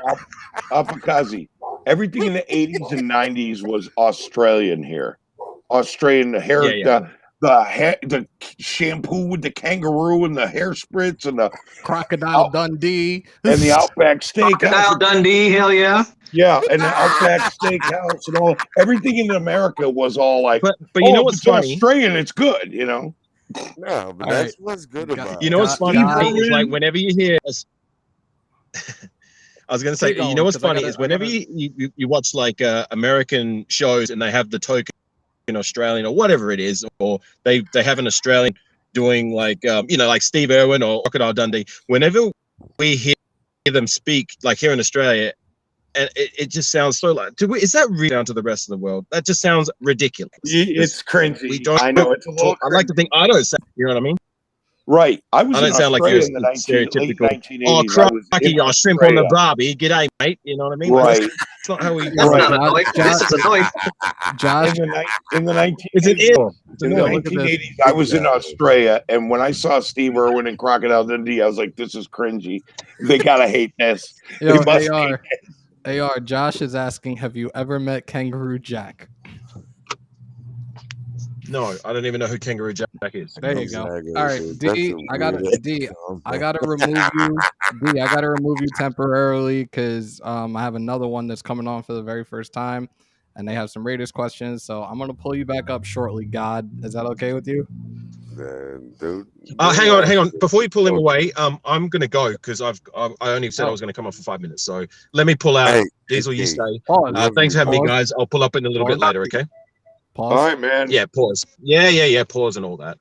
Apakazi. Everything in the 80s and 90s was Australian here. Australian, the hair, Yeah. the shampoo with the kangaroo and the hair spritz and the Crocodile Dundee and the Outback Steakhouse. Crocodile Dundee, hell yeah. Yeah, and the Outback Steakhouse and all. Everything in America was all like, But you know what's it's funny? Australian, it's good, you know. No, but All that's right. what's good You got- about You it. know what's funny God. to me is like whenever you hear us. I was going to say, Keep going, you know what's 'cause I funny gotta- is whenever you watch like American shows and they have the token Australian or whatever it is, or they have an Australian doing like like Steve Irwin or Crocodile Dundee. Whenever we hear them speak like here in Australia, and it just sounds so like, is that really down to the rest of the world? That just sounds ridiculous. It's cringy. We don't. I know it's a little. I'd like to think I don't say. You know what I mean? Right. I was I don't in sound like Australia you're in the late stereotypical. 1980s. Oh, I was crikey, in your shrimp on the Australia. barbie. G'day, mate. You know what I mean? Right. That's not how we. That's Right. not a toy. This is a toy. Josh, In the 1980s. Is it ill? In the 1980s, I was in Australia, and when I saw Steve Irwin and Crocodile Dundee, I was like, "This is cringy. They gotta hate this." yo, They must hate AR. Josh is asking, have you ever met Kangaroo Jack? No, I don't even know who Kangaroo Jack is. There you go. Exactly. All right, So D, that's a I gotta weird D, example. I gotta remove you. D, I gotta remove you temporarily because I have another one that's coming on for the very first time, and they have some Raiders questions. So I'm gonna pull you back up shortly. God, is that okay with you? Dude. Hang on. Before you pull him away, I'm gonna go because I only said I was gonna come on for 5 minutes. So let me pull out. Hey, Diesel, you hey, stay. Pause. Thanks for having me, Pause. guys. I'll pull up in a little bit later. Okay. Pause. All right, man. Yeah. Pause. Yeah. Pause and all that.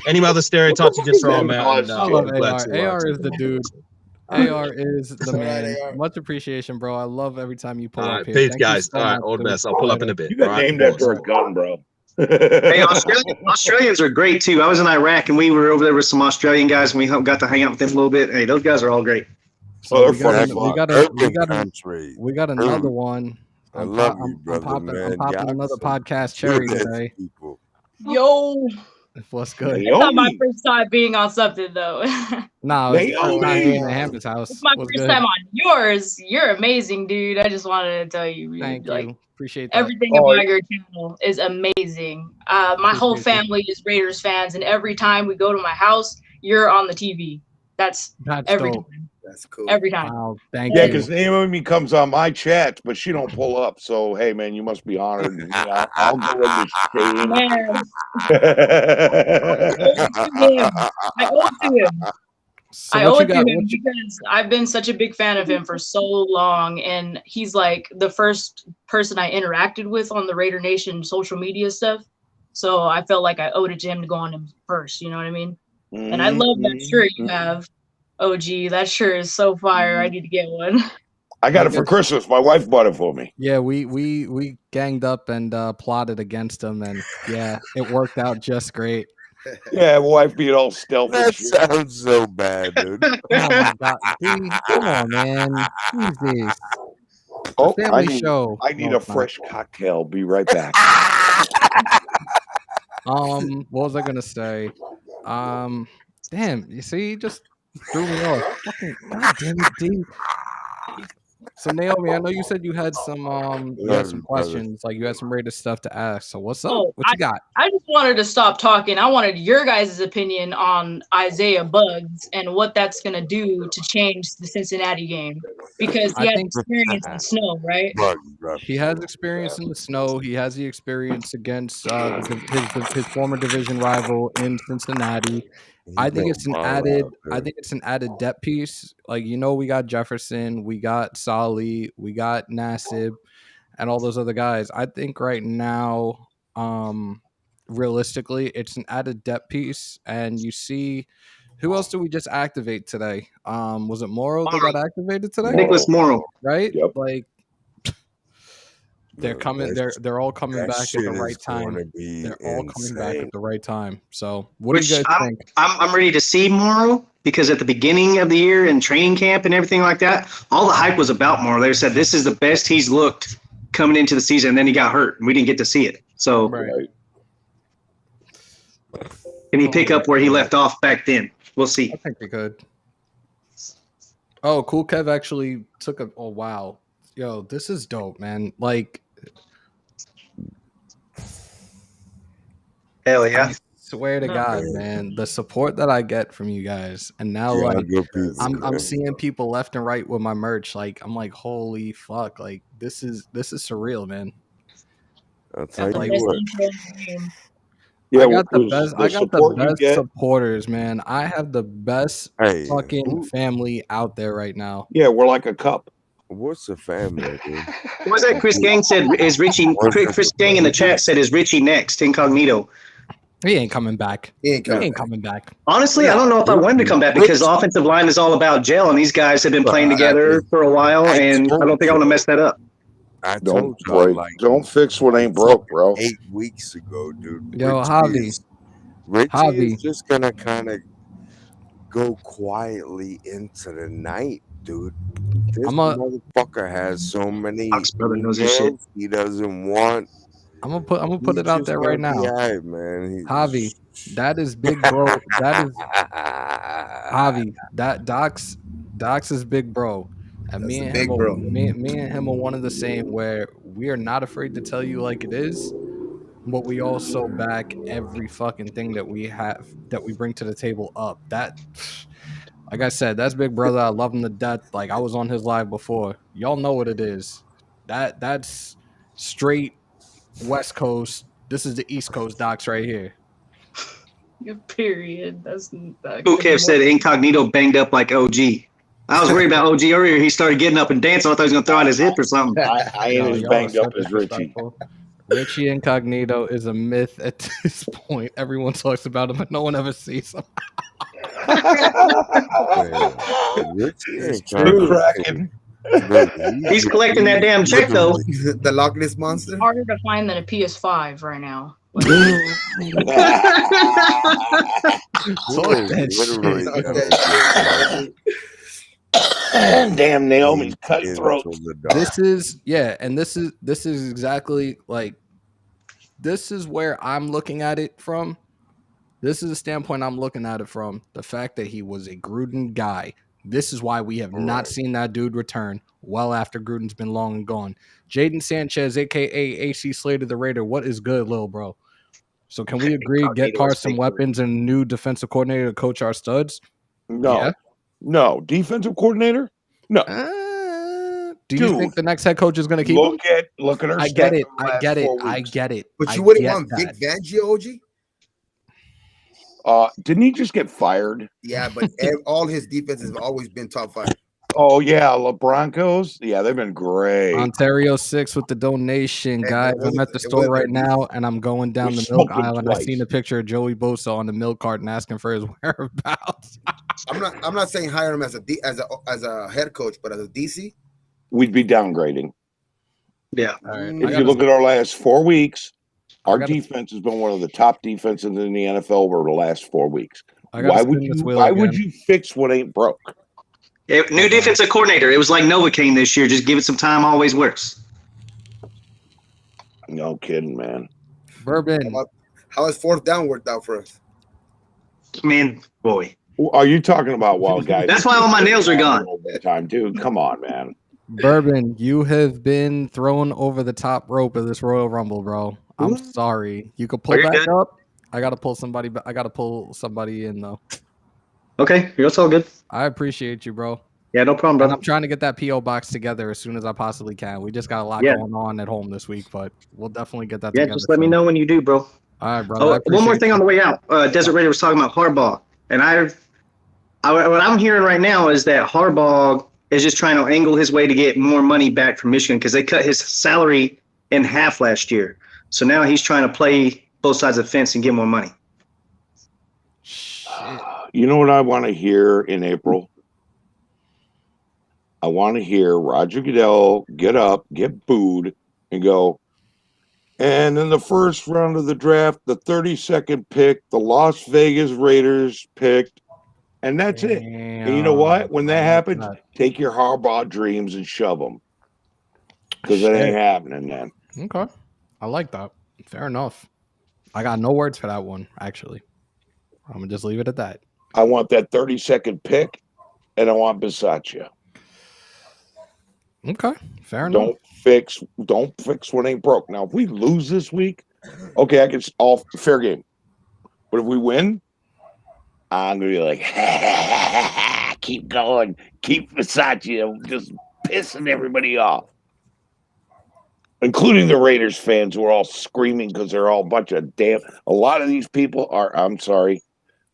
Any other stereotypes, you just throw them out. And, I love I'm glad AR. to, AR is the dude. AR is the All right, man. AR. Much appreciation, bro. I love every time you pull All up right, here. peace, Thank you guys. so All right, much all the for best. I'll pull up in a bit. You got All right, named after pause. a gun, bro. Hey, Australians are great too. I was in Iraq and we were over there with some Australian guys and we got to hang out with them a little bit. Hey, those guys are all great. So they're we got, funny. we got another one. I love you, brother, man. I'm popping another Y'all some podcast cherry good-ass today. people. Yo, What's good? it's not my first time being on something though. No, it's Naomi! not here in the Hammers house. It's my What's first good? time on yours. You're amazing, dude. I just wanted to tell you, Thank like, you. Appreciate that. everything Oh, about your channel is amazing. My whole Appreciate you. family is Raiders fans, and every time we go to my house, you're on the TV. That's That's every dope. time. That's cool. Every time. Wow, thank Yeah, you. because Naomi comes on my chats, but she don't pull up. So hey, man, you must be honored. I'll go in the shade. Man, I owe to him. So I what owe you it to got? him because I've been such a big fan of him for so long, and he's like the first person I interacted with on the Raider Nation social media stuff. So I felt like I owed it to him to go on him first. You know what I mean? And I love that shirt you have, OG. That shirt is so fire. I need to get one. I got it for Christmas. My wife bought it for me. Yeah, we ganged up and plotted against him, and yeah, it worked out just great. Yeah, wife being all stealthy. That sounds so bad, dude. Oh my god, D, come on, man. Jesus. Oh, family show. I need No, a fresh cocktail. Be right back. What was I gonna say? Damn, you see, you just threw me off. Fucking god damn it, D. So Naomi, I know you said you had some questions, like you had some Raider stuff to ask. So what's up? Oh, What you got? I just wanted to stop talking. I wanted your guys' opinion on Isaiah Bugs and what that's going to do to change the Cincinnati game, because he has experience in snow, right? He has experience in the snow. He has the experience against his former division rival in Cincinnati. I think it's an added depth piece. Like, we got Jefferson, we got Solly, we got Nassib, and all those other guys. I think right now, realistically, it's an added depth piece. And you see, who else did we just activate today? Was it Morrow that got activated today? Nicholas Morrow, right? Yep. Like, they're coming. They're all coming back at the right time. They're all coming back at the right time. So, what do you guys think? I'm ready to see Morrow, because at the beginning of the year in training camp and everything like that, all the hype was about Morrow. They said this is the best he's looked coming into the season, and then he got hurt, and we didn't get to see it. So, can he pick up where he left off back then? We'll see. I think we could. Oh, Cool Kev actually took a. Oh wow, yo, this is dope, man. Like, hell yeah! I swear to God, man, the support that I get from you guys, and now I'm seeing people left and right with my merch. Like, I'm like, holy fuck! Like, this is surreal, man. I'll tell you what. Yeah, I got the best supporters, man. I have the best fucking family out there right now. Yeah, we're like a cup. What's a family, dude? What was that? Chris Gang said is Richie. Chris Gang in the chat said is Richie next? Incognito. He ain't coming back. He ain't coming back. Honestly, I don't know if I want him to come back, because the offensive line is all about gel, and these guys have been playing together for a while, and I don't think I want to mess that up. I told you, don't fix what ain't broke, bro. 8 weeks ago, dude. Yo, Javi. Richie is just gonna kind of go quietly into the night, dude. This motherfucker has so many details he doesn't want. I'm gonna put it out there right now. Man. Javi, that is big bro. That is Javi. That Doc's is big bro. And me and him are one of the same, where we are not afraid to tell you like it is, but we also back every fucking thing that we bring to the table up. That, like I said, that's big brother. I love him to death. Like, I was on his live before. Y'all know what it is. That's straight West Coast. This is the East Coast Docs right here. Period. That's Kev said Incognito banged up like OG. I was worried about OG earlier. He started getting up and dancing. I thought he was going to throw out his hip or something. I ain't as banged up as Richie. Richie Incognito is a myth at this point. Everyone talks about him, but no one ever sees him. He's collecting that damn check, though. The Loch Ness Monster? It's harder to find than a PS5 right now. Damn, Naomi's cutting throats. This is exactly like, this is where I'm looking at it from. This is the standpoint I'm looking at it from. The fact that he was a Gruden guy. This is why we have not seen that dude return well after Gruden's been long and gone. Jaden Sanchez, a.k.a. AC Slater the Raider. What is good, little bro? So can we agree, get Carson weapons and new defensive coordinator to coach our studs? No. Yeah. No. Defensive coordinator? No. Do you think the next head coach is going to keep him? Look at our I get it. But I get it. you wouldn't want Vic Fangio, OG? Didn't he just get fired? Yeah, but all his defenses have always been top 5. Oh yeah, the Broncos. Yeah, they've been great. Ontario 6 with the donation, guys. I'm at the store right now, and I'm going down the milk aisle, and I seen a picture of Joey Bosa on the milk carton asking for his whereabouts. I'm not saying hire him as a head coach, but as a DC, we'd be downgrading. Yeah. Right. If you look at our last 4 weeks, our defense has been one of the top defenses in the NFL over the last 4 weeks. Why would you fix what ain't broke? New defensive coordinator. It was like Novocaine this year. Just give it some time. Always works. No kidding, man. Bourbon. How has 4th down worked out for us? Man, boy. Are you talking about wild guys? That's why all my nails are gone. Time, dude. Come on, man. Bourbon, you have been thrown over the top rope of this Royal Rumble, bro. I'm sorry. You could pull back up. I gotta pull somebody. I gotta pull somebody in though. Okay, it's all good. I appreciate you, bro. Yeah, no problem, brother. And I'm trying to get that PO box together as soon as I possibly can. We just got a lot going on at home this week, but we'll definitely get that together. Yeah, just let me know when you do, bro. All right, brother. One more thing on the way out. Desert Raider was talking about Harbaugh, and what I'm hearing right now is that Harbaugh is just trying to angle his way to get more money back from Michigan because they cut his salary in half last year. So now he's trying to play both sides of the fence and get more money. You know what I want to hear in April? I want to hear Roger Goodell get up, get booed, and go, and in the first round of the draft, the 32nd pick, the Las Vegas Raiders picked, and that's it. And you know what? When that happens, take your Harbaugh dreams and shove them. Because it ain't happening, man. Okay. I like that. Fair enough. I got no words for that one, actually. I'm going to just leave it at that. I want that 32nd pick, and I want Bisaccia. Okay. Fair enough. Don't fix what ain't broke. Now, if we lose this week, okay, I can all fair game. But if we win, I'm gonna be like, keep going, keep Bisaccia. I'm just pissing everybody off, including the Raiders fans who are all screaming because they're all a bunch of damn. A lot of these people are. I'm sorry.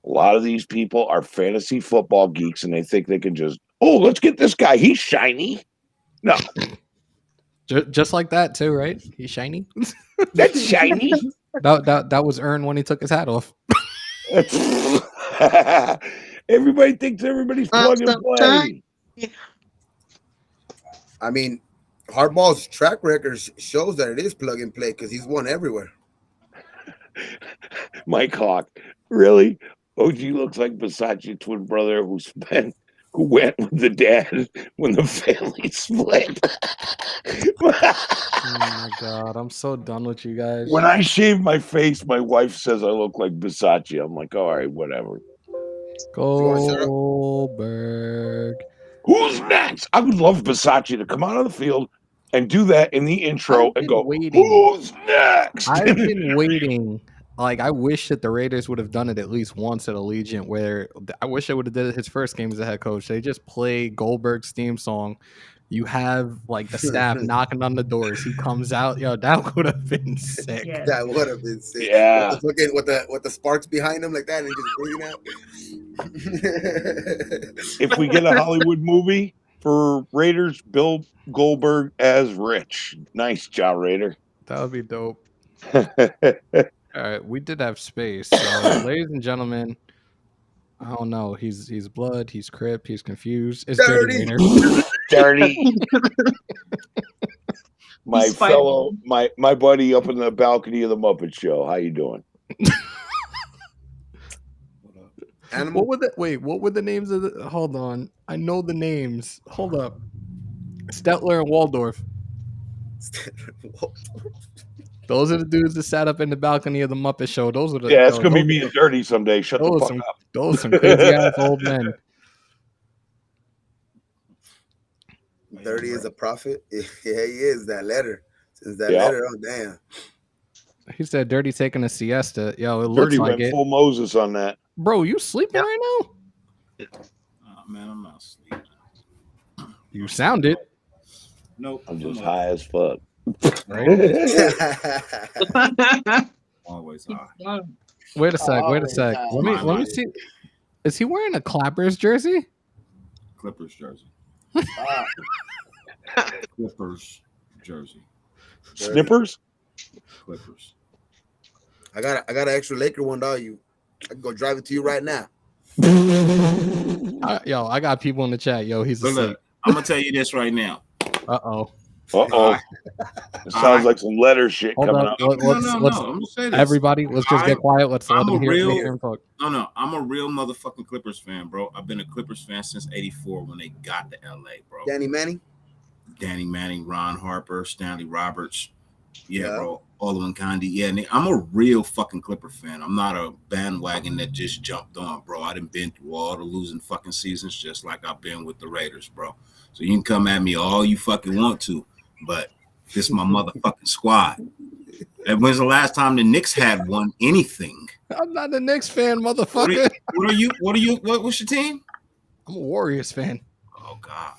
A lot of these people are fantasy football geeks, and they think they can just, let's get this guy. He's shiny. No. Just like that, too, right? He's shiny. That's shiny. That was earned when he took his hat off. Everybody thinks everybody's plug and play. I mean, Harbaugh's track record shows that it is plug and play because he's won everywhere. Mike Hawk, really? OG looks like Bisaccia twin brother who went with the dad when the family split. Oh my God, I'm so done with you guys. When I shave my face, my wife says I look like Bisaccia. I'm like, all right, whatever. Goldberg. Who's next? I would love Bisaccia to come out of the field and do that in the intro and go, who's next? I've been waiting. Like, I wish that the Raiders would have done it at least once at Allegiant, where I wish they would have did it his first game as a head coach. They just play Goldberg's theme song. You have, like, the staff knocking on the doors. He comes out. Yo, that would have been sick. Yeah. That would have been sick. Yeah. With the sparks behind him like that and just bringing out. If we get a Hollywood movie for Raiders, Bill Goldberg as Rich. Nice job, Raider. That would be dope. All right, we did have space. So, ladies and gentlemen, I don't know. He's blood. He's Crip. He's confused. It's dirty. Dirty. My fellow, my buddy up in the balcony of the Muppet Show. How you doing? What were the names of the? Hold on, I know the names. Hold up, Stetler and Waldorf. Those are the dudes that sat up in the balcony of the Muppet Show. Those are the it's gonna be me and Dirty someday. Shut the fuck up. Those are some crazy ass old men. Dirty is a prophet. Yeah, he is. That letter. Since that letter, oh damn. He said Dirty taking a siesta. Yo, it looks Dirty like went it. Full Moses on that. Bro, you sleeping right now? Oh man, I'm not sleeping. You sound it. Nope. I'm just high as fuck. Always high. Wait a sec. Time. Let me see. Is he wearing a Clappers jersey? Clippers jersey. Clippers jersey. Snippers? Clippers. I got an extra Laker one, dog. I can go drive it to you right now. Yo, I got people in the chat. Yo, he's look, I'm gonna tell you this right now. Uh-oh. It sounds like some letter shit coming up. Let's everybody, let's just get quiet. Let's let them hear him talk. No, I'm a real motherfucking Clippers fan, bro. I've been a Clippers fan since '84 when they got to LA, bro. Danny Manning, Ron Harper, Stanley Roberts. Yeah, bro. Olin Kandi. Yeah, I'm a real fucking Clipper fan. I'm not a bandwagon that just jumped on, bro. I done been through all the losing fucking seasons just like I've been with the Raiders, bro. So you can come at me all you fucking want to, but this is my motherfucking squad. And when's the last time the Knicks had won anything? I'm not a Knicks fan, motherfucker. What's your team? I'm a Warriors fan. Oh, God.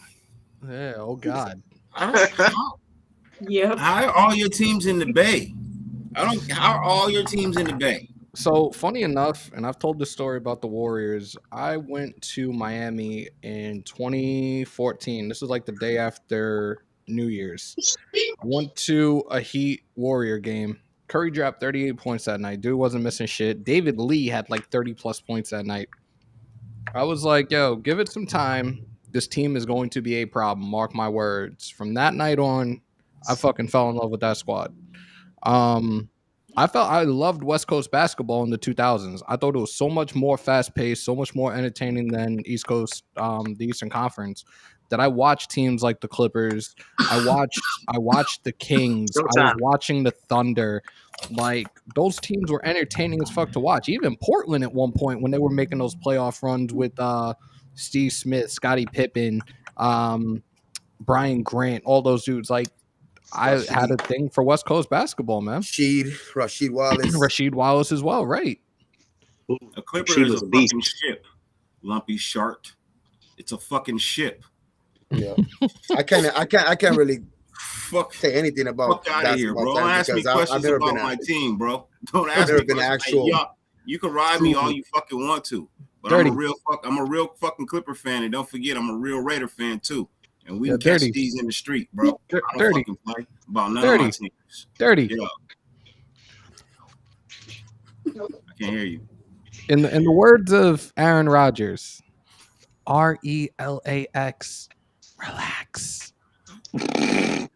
Yeah, oh, God. Yep. How are all your teams in the Bay? How are all your teams in the Bay? So funny enough, and I've told the story about the Warriors. I went to Miami in 2014. This was like the day after New Year's. I went to a Heat Warrior game. Curry dropped 38 points that night. Dude wasn't missing shit. David Lee had like 30 plus points that night. I was like, yo, give it some time. This team is going to be a problem. Mark my words. From that night on, I fucking fell in love with that squad. I loved West Coast basketball in the 2000s. I thought it was so much more fast paced, so much more entertaining than East Coast, the Eastern Conference. That I watched teams like the Clippers. I watched the Kings. I was watching the Thunder. Like those teams were entertaining as fuck to watch. Even Portland at one point when they were making those playoff runs with Steve Smith, Scottie Pippen, Brian Grant, all those dudes. Like I had a thing for West Coast basketball, man. Rasheed Wallace. Rasheed Wallace as well, right? A Clipper is a fucking ship. Lumpy Shark. It's a fucking ship. Yeah. I can't really say anything about fuck out of here, bro. Don't ask me questions about my team, bro. Don't ask me questions. You can ride me all you fucking want to. But I'm a real fucking Clipper fan, and don't forget I'm a real Raider fan too. And we can catch these in the street, bro. I don't fucking play about none of my teams. Dirty. Yeah. I can't hear you. In the words of Aaron Rodgers, RELAX, relax. I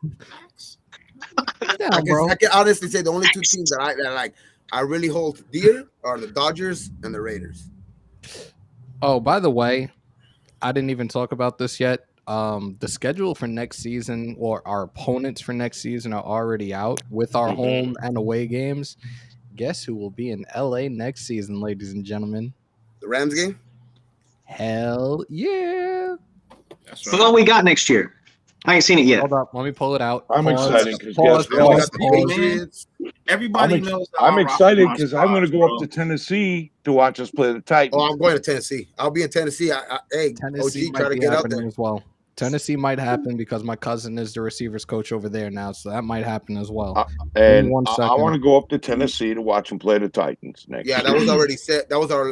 can honestly say the only two teams that I really hold dear are the Dodgers and the Raiders. Oh, by the way, I didn't even talk about this yet. The schedule for next season, or our opponents for next season, are already out with our home and away games. Guess who will be in LA next season, ladies and gentlemen? The Rams game? Hell yeah. That's right. What we got next year? I ain't seen it yet. Hold up, let me pull it out. I'm excited because everybody knows. I'm excited because I'm going to go up to Tennessee to watch us play the Titans. Oh, I'm going to Tennessee. I'll be in Tennessee. Hey, Tennessee OG, try to get out there as well. Tennessee might happen because my cousin is the receivers coach over there now, so that might happen as well. And I want to go up to Tennessee to watch them play the Titans next year. That was already set. That was our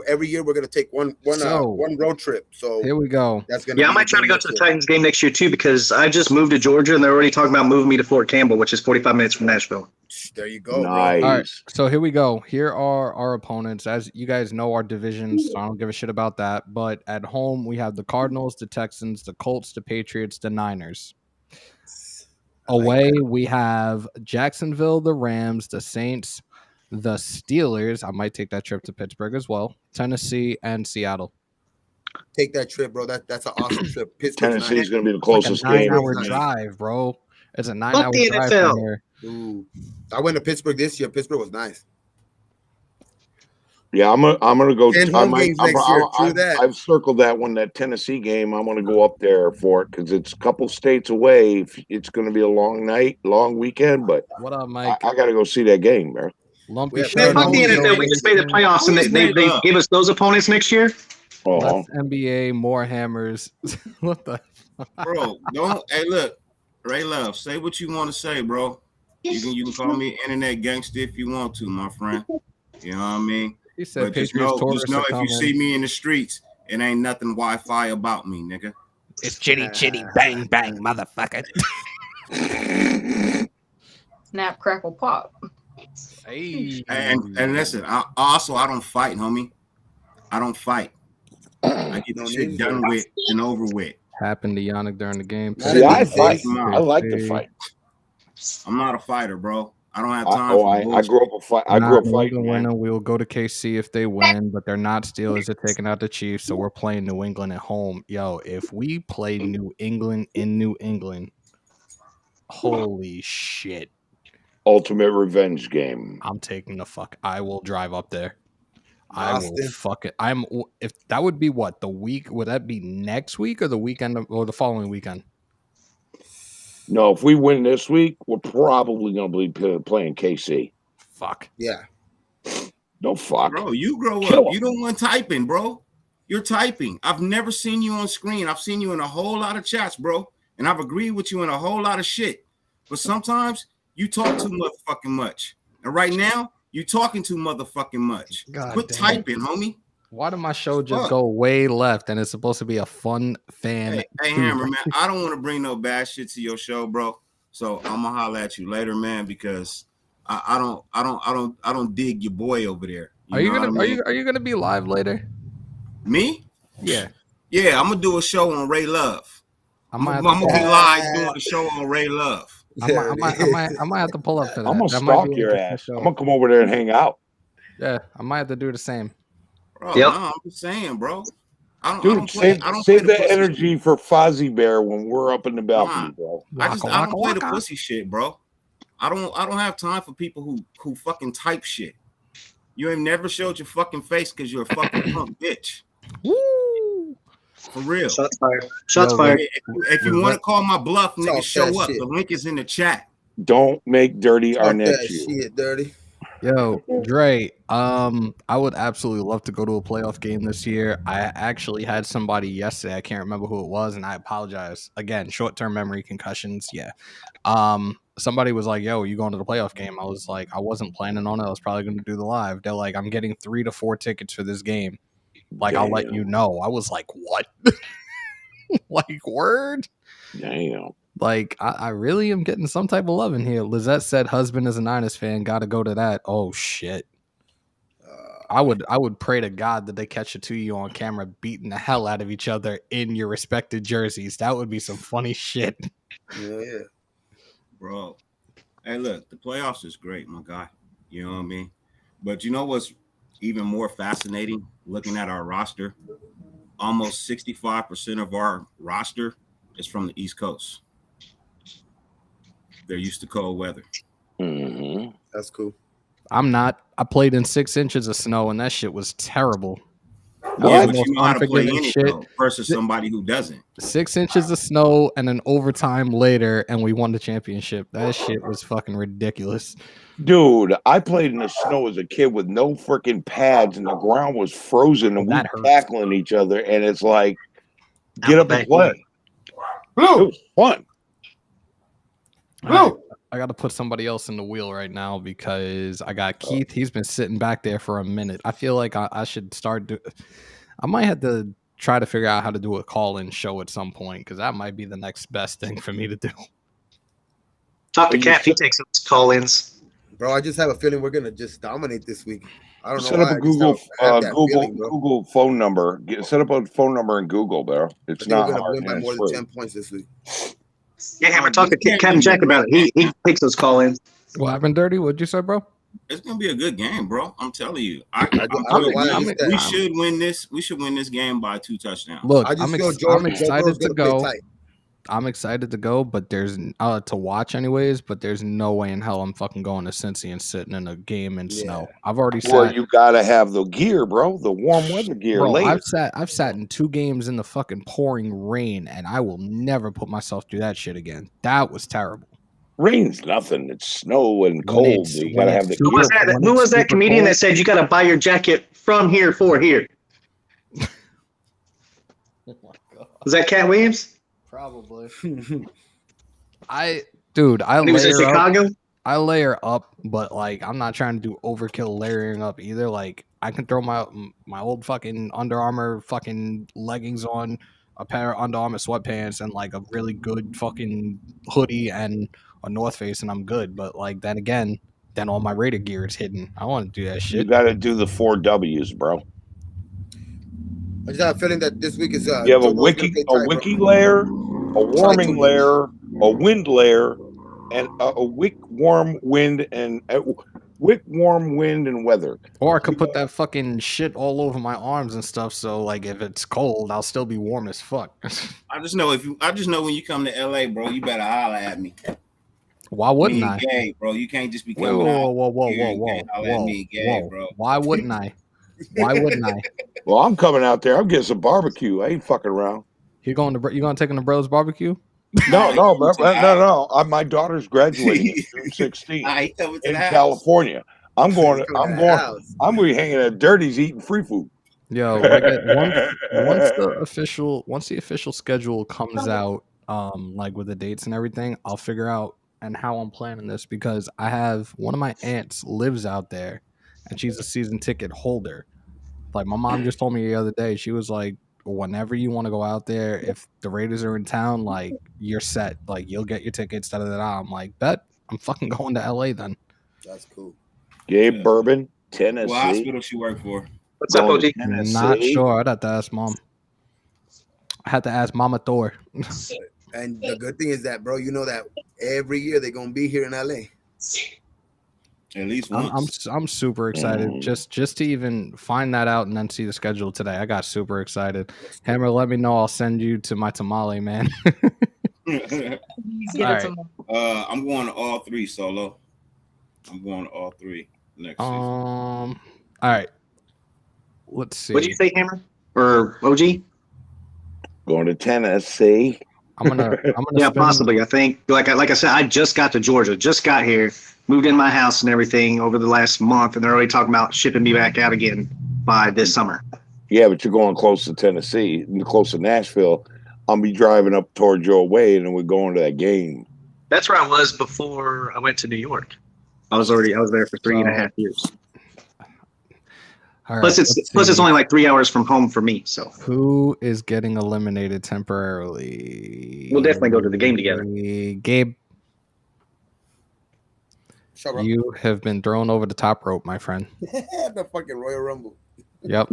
every year we're going to take one road trip. So here we go. That's gonna I might try to go to the Titans game next year too because I just moved to Georgia and they're already talking about moving me to Fort Campbell, which is 45 minutes from Nashville. There you go. Nice. Bro. All right, so here we go. Here are our opponents. As you guys know, our divisions, so I don't give a shit about that. But at home, we have the Cardinals, the Texans, the Colts, the Patriots, the Niners. Away, we have Jacksonville, the Rams, the Saints, the Steelers. I might take that trip to Pittsburgh as well. Tennessee and Seattle. Take that trip, bro. That's an awesome trip. Tennessee is going to be the closest game. 9-hour drive, bro. It's a 9-hour drive from here. Ooh. I went to Pittsburgh this year. Pittsburgh was nice. Yeah, I'm gonna go. I've circled that one, that Tennessee game. I'm gonna go up there for it because it's a couple states away. It's gonna be a long night, long weekend. But what up, Mike? I gotta go see that game, bro. Lumpy man, fuck the NFL. We just made the playoffs, and they give us those opponents next year. Less NBA, more hammers. What the? Bro, don't. Hey, look, Ray Love, say what you want to say, bro. You can call me internet gangster if you want to, my friend. You know what I mean? He said, but just know if you see me in the streets, it ain't nothing Wi-Fi about me, nigga. It's chitty chitty bang bang, motherfucker. Snap, crackle, pop. Hey. And listen, I don't fight, homie. I don't fight. I get the shit done with and over with. Happened to Yannick during the game. See, I fight. I like to fight. I'm not a fighter, bro. I don't have time. I grew up a fight. I grew up fighting. We will go to KC if they win, but they're not Steelers. They're taking out the Chiefs, so we're playing New England at home. Yo, if we play New England in New England, holy shit! Ultimate revenge game. I'm taking the fuck. I will drive up there. I will fuck it. If that would be what the week? Would that be next week or the weekend or the following weekend? No, if we win this week, we're probably going to be playing KC. Fuck. Yeah. No fuck. Bro, you grow up. You don't want typing, bro. You're typing. I've never seen you on screen. I've seen you in a whole lot of chats, bro. And I've agreed with you in a whole lot of shit. But sometimes you talk too motherfucking much. And right now, you talking too motherfucking much. Quit typing, homie. Why did my show just go way left and it's supposed to be a fun fan? Hey, Hammer, man, I don't want to bring no bad shit to your show, bro. So I'm gonna holler at you later, man, because I don't dig your boy over there. Are you gonna be live later? Me? Yeah. Yeah, I'm gonna do a show on Ray Love. I'm gonna be live doing a show on Ray Love. I might have to pull up for that. I'm gonna stalk your ass. I'm gonna come over there and hang out. Yeah, I might have to do the same. Bro, no, I'm just saying, bro. Save that energy for Fozzie Bear when we're up in the balcony, bro. I don't play the pussy shit, bro. I don't have time for people who fucking type shit. You ain't never showed your fucking face because you're a fucking punk bitch. Woo! For real. Shots fired. Shots fired. If you want to call my bluff, nigga, show up. The link is in the chat. Don't make Dirty Arnett you. Shit, Dirty. Yo, Dre, I would absolutely love to go to a playoff game this year. I actually had somebody yesterday, I can't remember who it was, and I apologize. Again, short-term memory concussions, yeah. Somebody was like, yo, you going to the playoff game? I was like, I wasn't planning on it. I was probably going to do the live. They're like, I'm getting 3 to 4 tickets for this game. Like, I'll let you know. I was like, what? Like, word? Damn. Like, I really am getting some type of love in here. Lizette said husband is a Niners fan. Got to go to that. Oh, shit. I would pray to God that they catch the two of you on camera beating the hell out of each other in your respective jerseys. That would be some funny shit. Yeah. Bro. Hey, look, the playoffs is great, my guy. You know what I mean? But you know what's even more fascinating looking at our roster? Almost 65% of our roster is from the East Coast. They're used to cold weather. Mm-hmm. That's cool. I'm not. I played in 6 inches of snow, and that shit was terrible. Yeah, but you know how to play in it, though, versus somebody who doesn't. 6 inches of snow and an overtime later, and we won the championship. That shit was fucking ridiculous. Dude, I played in the snow as a kid with no freaking pads, and the ground was frozen, and we were tackling each other, and it's like, get up and play. It was fun. I got to put somebody else in the wheel right now because I got Keith. He's been sitting back there for a minute. I feel like I should start. I might have to try to figure out how to do a call-in show at some point because that might be the next best thing for me to do. Talk to Cap. He takes some call-ins. Bro, I just have a feeling we're gonna just dominate this week. I don't know. Set up a Google phone number. Set up a phone number in Google, bro. It's not gonna hard. win by more than 10 points this week. Yeah, Hammer, talk to Captain Jack about it. He takes those call-ins. What happened, Dirty? What'd you say, bro? It's gonna be a good game, bro. I'm telling you. We should win this. We should win this game by 2 touchdowns. Look, I'm excited to go. I'm excited to go, but there's to watch anyways. But there's no way in hell I'm fucking going to Cincy and sitting in a game in snow. I've already sat. Well, you gotta have the gear, bro. The warm weather gear. Bro, I've sat in 2 games in the fucking pouring rain, and I will never put myself through that shit again. That was terrible. Rain's nothing. It's snow and cold. You gotta have the gear. Who was that comedian that said you gotta buy your jacket from here for here? Oh my God. Was that Cat Williams? Probably. I layer was in Chicago. I layer up, but like I'm not trying to do overkill layering up either. Like I can throw my old fucking Under Armour fucking leggings on, a pair of Under Armour sweatpants, and like a really good fucking hoodie and a North Face, and I'm good. But like then again, then all my Raider gear is hidden. I want to do that shit. You got to do the 4 W's, bro. I just have a feeling that this week is. You have a wiki layer, a warming layer, a wind layer, and a wick warm wind and weather. Or I could put that fucking shit all over my arms and stuff. So like, if it's cold, I'll still be warm as fuck. I just know when you come to LA, bro, you better holler at me. Why wouldn't I? Gay, bro. You can't just be coming whoa. Bro. Why wouldn't I? Why wouldn't I? Well, I'm coming out there. I'm getting some barbecue. I ain't fucking around. You going to take in the bros barbecue? No. My daughter's graduating June 16th in California. I'm going to be hanging at Dirty's eating free food. Yo, once the official schedule comes out, like with the dates and everything, I'll figure out and how I'm planning this, because I have one of my aunts lives out there and she's a season ticket holder. Like my mom just told me the other day, she was like, whenever you want to go out there, if the Raiders are in town, like you're set, like you'll get your tickets. I'm like, bet I'm fucking going to LA then. That's cool. Gabe Bourbon, Tennessee. What hospital she work for? What's up, OG? Not sure. I'd have to ask mom. I had to ask Mama Thor. And the good thing is that, bro, you know that every year they're gonna be here in LA. At least once. I'm super excited just to even find that out and then see the schedule today. I got super excited. Hammer, let me know. I'll send you to my tamale, man. I'm going to all 3 solo. I'm going to all 3 next season. All right. Let's see. What did you say, Hammer or OG? Going to Tennessee. I'm gonna yeah, possibly. I think like I said, I just got to Georgia, just got here, moved in my house and everything over the last month, and they're already talking about shipping me back out again by this summer. Yeah, but you're going close to Tennessee, close to Nashville. I'll be driving up towards your way, and then we're going to that game. That's where I was before I went to New York. I was there for 3.5 years. All right, plus it's only like 3 hours from home for me. So who is getting eliminated temporarily? We'll definitely go to the game together. Gabe, you have been thrown over the top rope, my friend. The fucking Royal Rumble. Yep.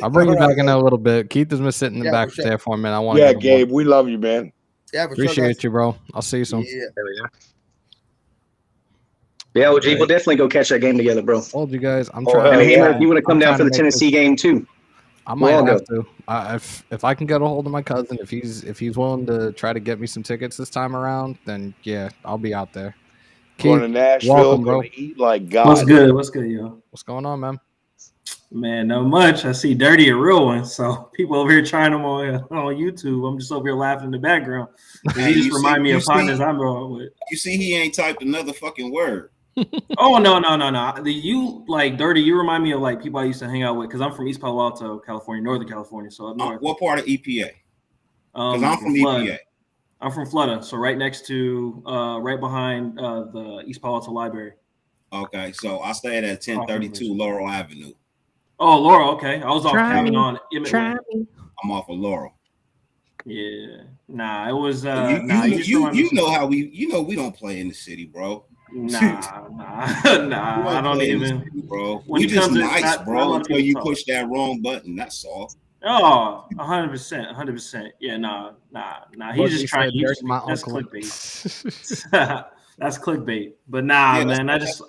I'll bring you back in a little bit. Keith has been sitting in the back there for a minute. I want. Yeah, Gabe, we love you, man. Yeah, appreciate you, bro. I'll see you soon. Yeah, there we go. Yeah, OG, we'll definitely go catch that game together, bro. Told you guys, I'm trying. And Hammer, if you want to come down for the Tennessee game too, I might have to. If I can get a hold of my cousin, if he's willing to try to get me some tickets this time around, then yeah, I'll be out there. Going to Nashville, going to eat like God. What's good, yo? What's going on, man? Man, not much. I see Dirty, a real one. So people over here trying them on YouTube. I'm just over here laughing in the background. He just remind me of partners I'm rolling with. You see, he ain't typed another fucking word. Oh no. You like Dirty. You remind me of like people I used to hang out with because I'm from East Palo Alto, California, Northern California. So up north. What part of EPA? Because I'm from EPA. I'm from Florida, so right next to, right behind the East Palo Alto Library. Okay, so I stayed at 1032 Laurel Avenue. Oh, Laurel. Okay, I was off having on. I'm off of Laurel. Yeah, nah, it was. You know how we don't play in the city, bro. Nah. I don't even, city, bro. When we just nice, that, bro. Until you push that wrong button. That's all. Oh, 100%. Yeah, nah. He's just trying. That's clickbait. That's clickbait. But nah, man. I'm just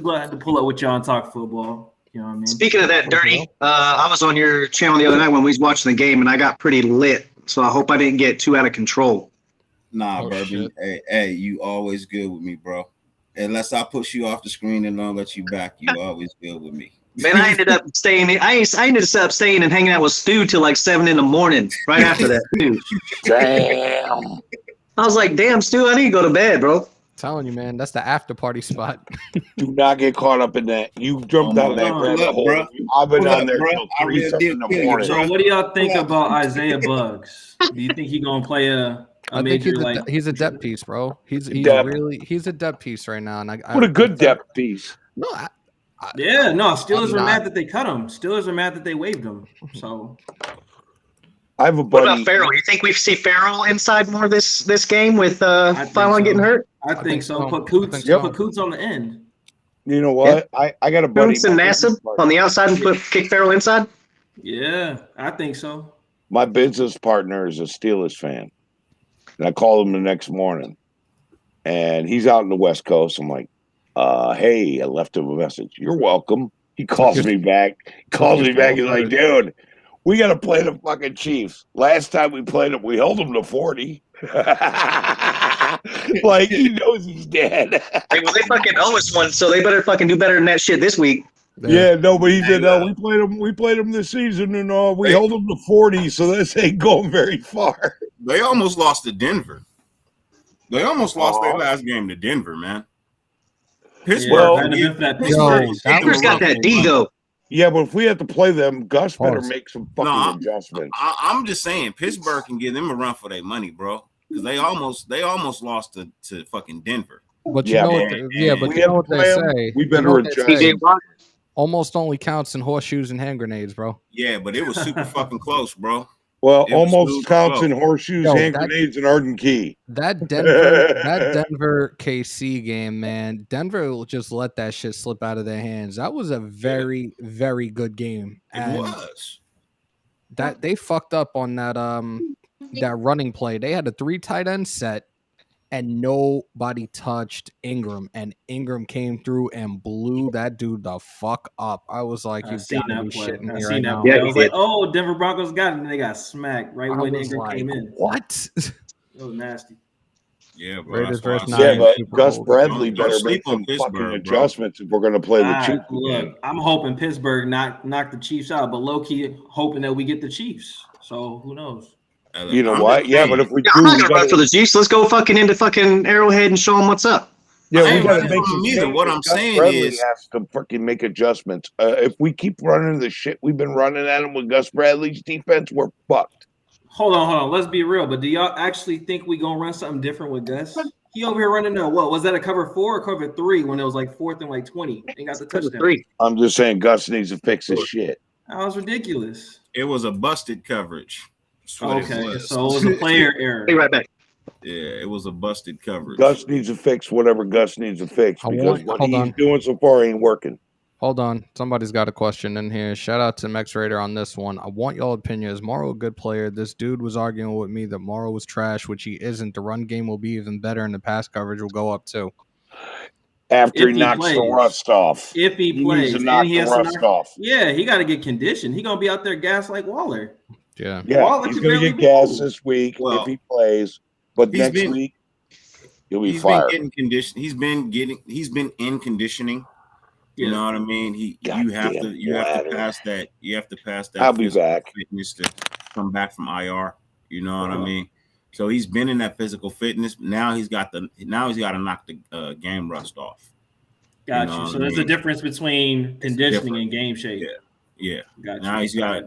glad to pull up with y'all and talk football. You know what I mean? Speaking of that, Dirty, I was on your channel the other night when we was watching the game, and I got pretty lit. So I hope I didn't get too out of control. Nah, Bourbon. Hey, you always good with me, bro. Unless I push you off the screen and don't let you back, you always good with me. Man, I ended up staying. I ended up staying and hanging out with Stu till like 7 a.m. right after that, too. Damn. I was like, damn, Stu, I need to go to bed, bro. Telling you, man, that's the after party spot. Do not get caught up in that. You jumped out of that rabbit hole. Bro. I've been down there till 3 in the morning. So what do y'all think about Isaiah Buggs? Do you think he gonna play a I think he's a depth piece, bro. He's a depth piece right now, and what a good depth piece. No, Steelers are mad that they cut him. Steelers are mad that they waived him. So I have a buddy. What about Farrell? You think we see Farrell inside more this game with Fallon getting hurt? I think so. Put Coots on the end. You know what? Yeah. I got a buddy. Coots and Nassib on the outside and kick Farrell inside? Yeah, I think so. My business partner is a Steelers fan. And I called him the next morning. And he's out in the West Coast. I'm like, hey, I left him a message. You're welcome. He calls me back. He's like, dude, we got to play the fucking Chiefs. Last time we played them, we held them to 40. Like, he knows he's dead. Hey, well, they fucking owe us one, so they better fucking do better than that shit this week. Yeah, no, but he said, no, we played them this season, and we held them to 40, so this ain't going very far. They almost lost to Denver. They almost lost their last game to Denver, man. Pittsburgh's got that D, though. Yeah, but if we have to play them, Gus better make some fucking adjustments. I'm just saying, Pittsburgh can give them a run for their money, bro. Because they almost lost to fucking Denver. But you know what they say. We better adjust. Almost only counts in horseshoes and hand grenades, bro. Yeah, but it was super fucking close, bro. Well, almost counts in horseshoes, hand grenades, and Arden Key. That Denver KC game, man. Denver will just let that shit slip out of their hands. That was a very, very good game. It was. That they fucked up on that running play. They had a 3 tight end set, and nobody touched Ingram, and Ingram came through and blew that dude the fuck up. I was like, you gotta be shitting me right now. Yeah, I was like, oh, Denver Broncos got it, and they got smacked right when Ingram came in. What? It was nasty. Yeah, bro. But Gus Bradley better make some fucking adjustments if we're going to play the Chiefs. Look, I'm hoping Pittsburgh knock the Chiefs out, but low-key hoping that we get the Chiefs. So who knows? You know what? Yeah, but if we do, I'm not gonna run for the Chiefs. Let's go fucking into fucking Arrowhead and show them what's up. Yeah, we got to make some either. What I'm saying is, has to freaking make adjustments. If we keep running the shit we've been running at him with Gus Bradley's defense, we're fucked. Hold on. Let's be real. But do y'all actually think we gonna run something different with Gus? He over here running what was that, a cover 4 or cover 3 when it was like 4th and like 20? He got the touchdown. 3. I'm just saying Gus needs to fix his shit. That was ridiculous. It was a busted coverage. Okay, so it was a player error. Be right back. Yeah, it was a busted coverage. Gus needs to fix whatever Gus needs to fix because what he's doing so far ain't working. Hold on. Somebody's got a question in here. Shout out to Mex Raider on this one. I want y'all opinion. Is Morrow a good player? This dude was arguing with me that Morrow was trash, which he isn't. The run game will be even better and the pass coverage will go up too. After he knocks the rust off. If he plays. Needs to knock the rust off. Yeah, he got to get conditioned. He going to be out there gas like Waller. Yeah, he's going to get gas this week if he plays, but next week he'll be fired. He's been in conditioning. You know what I mean? You have to pass that. You have to pass that. I'll be back. Fitness to come back from IR. You know what I mean? So he's been in that physical fitness. Now he's got to knock the game rust off. Gotcha. So there's a difference between conditioning and game shape. Yeah. Gotcha.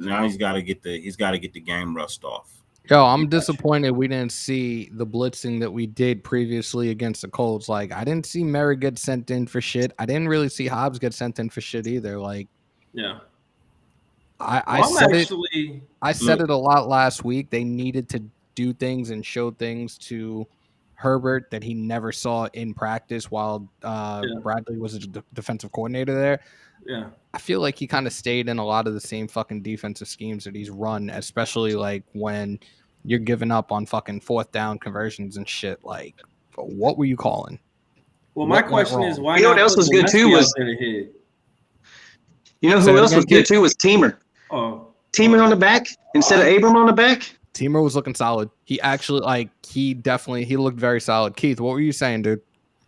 Now he's got to get the game rust off. Yo, I'm disappointed we didn't see the blitzing that we did previously against the Colts. Like, I didn't see Merritt get sent in for shit. I didn't really see Hobbs get sent in for shit either. Like, yeah. I said it a lot last week. They needed to do things and show things to Herbert that he never saw in practice while Bradley was a defensive coordinator there. Yeah. I feel like he kind of stayed in a lot of the same fucking defensive schemes that he's run, especially like when you're giving up on fucking 4th down conversions and shit. Like, what were you calling? Well, my question is, why? You know what else was good too was. You know who else was good too was Teamer. Oh, Teamer on the back instead of Abram on the back. Teamer was looking solid. He actually he looked very solid. Keith, what were you saying, dude?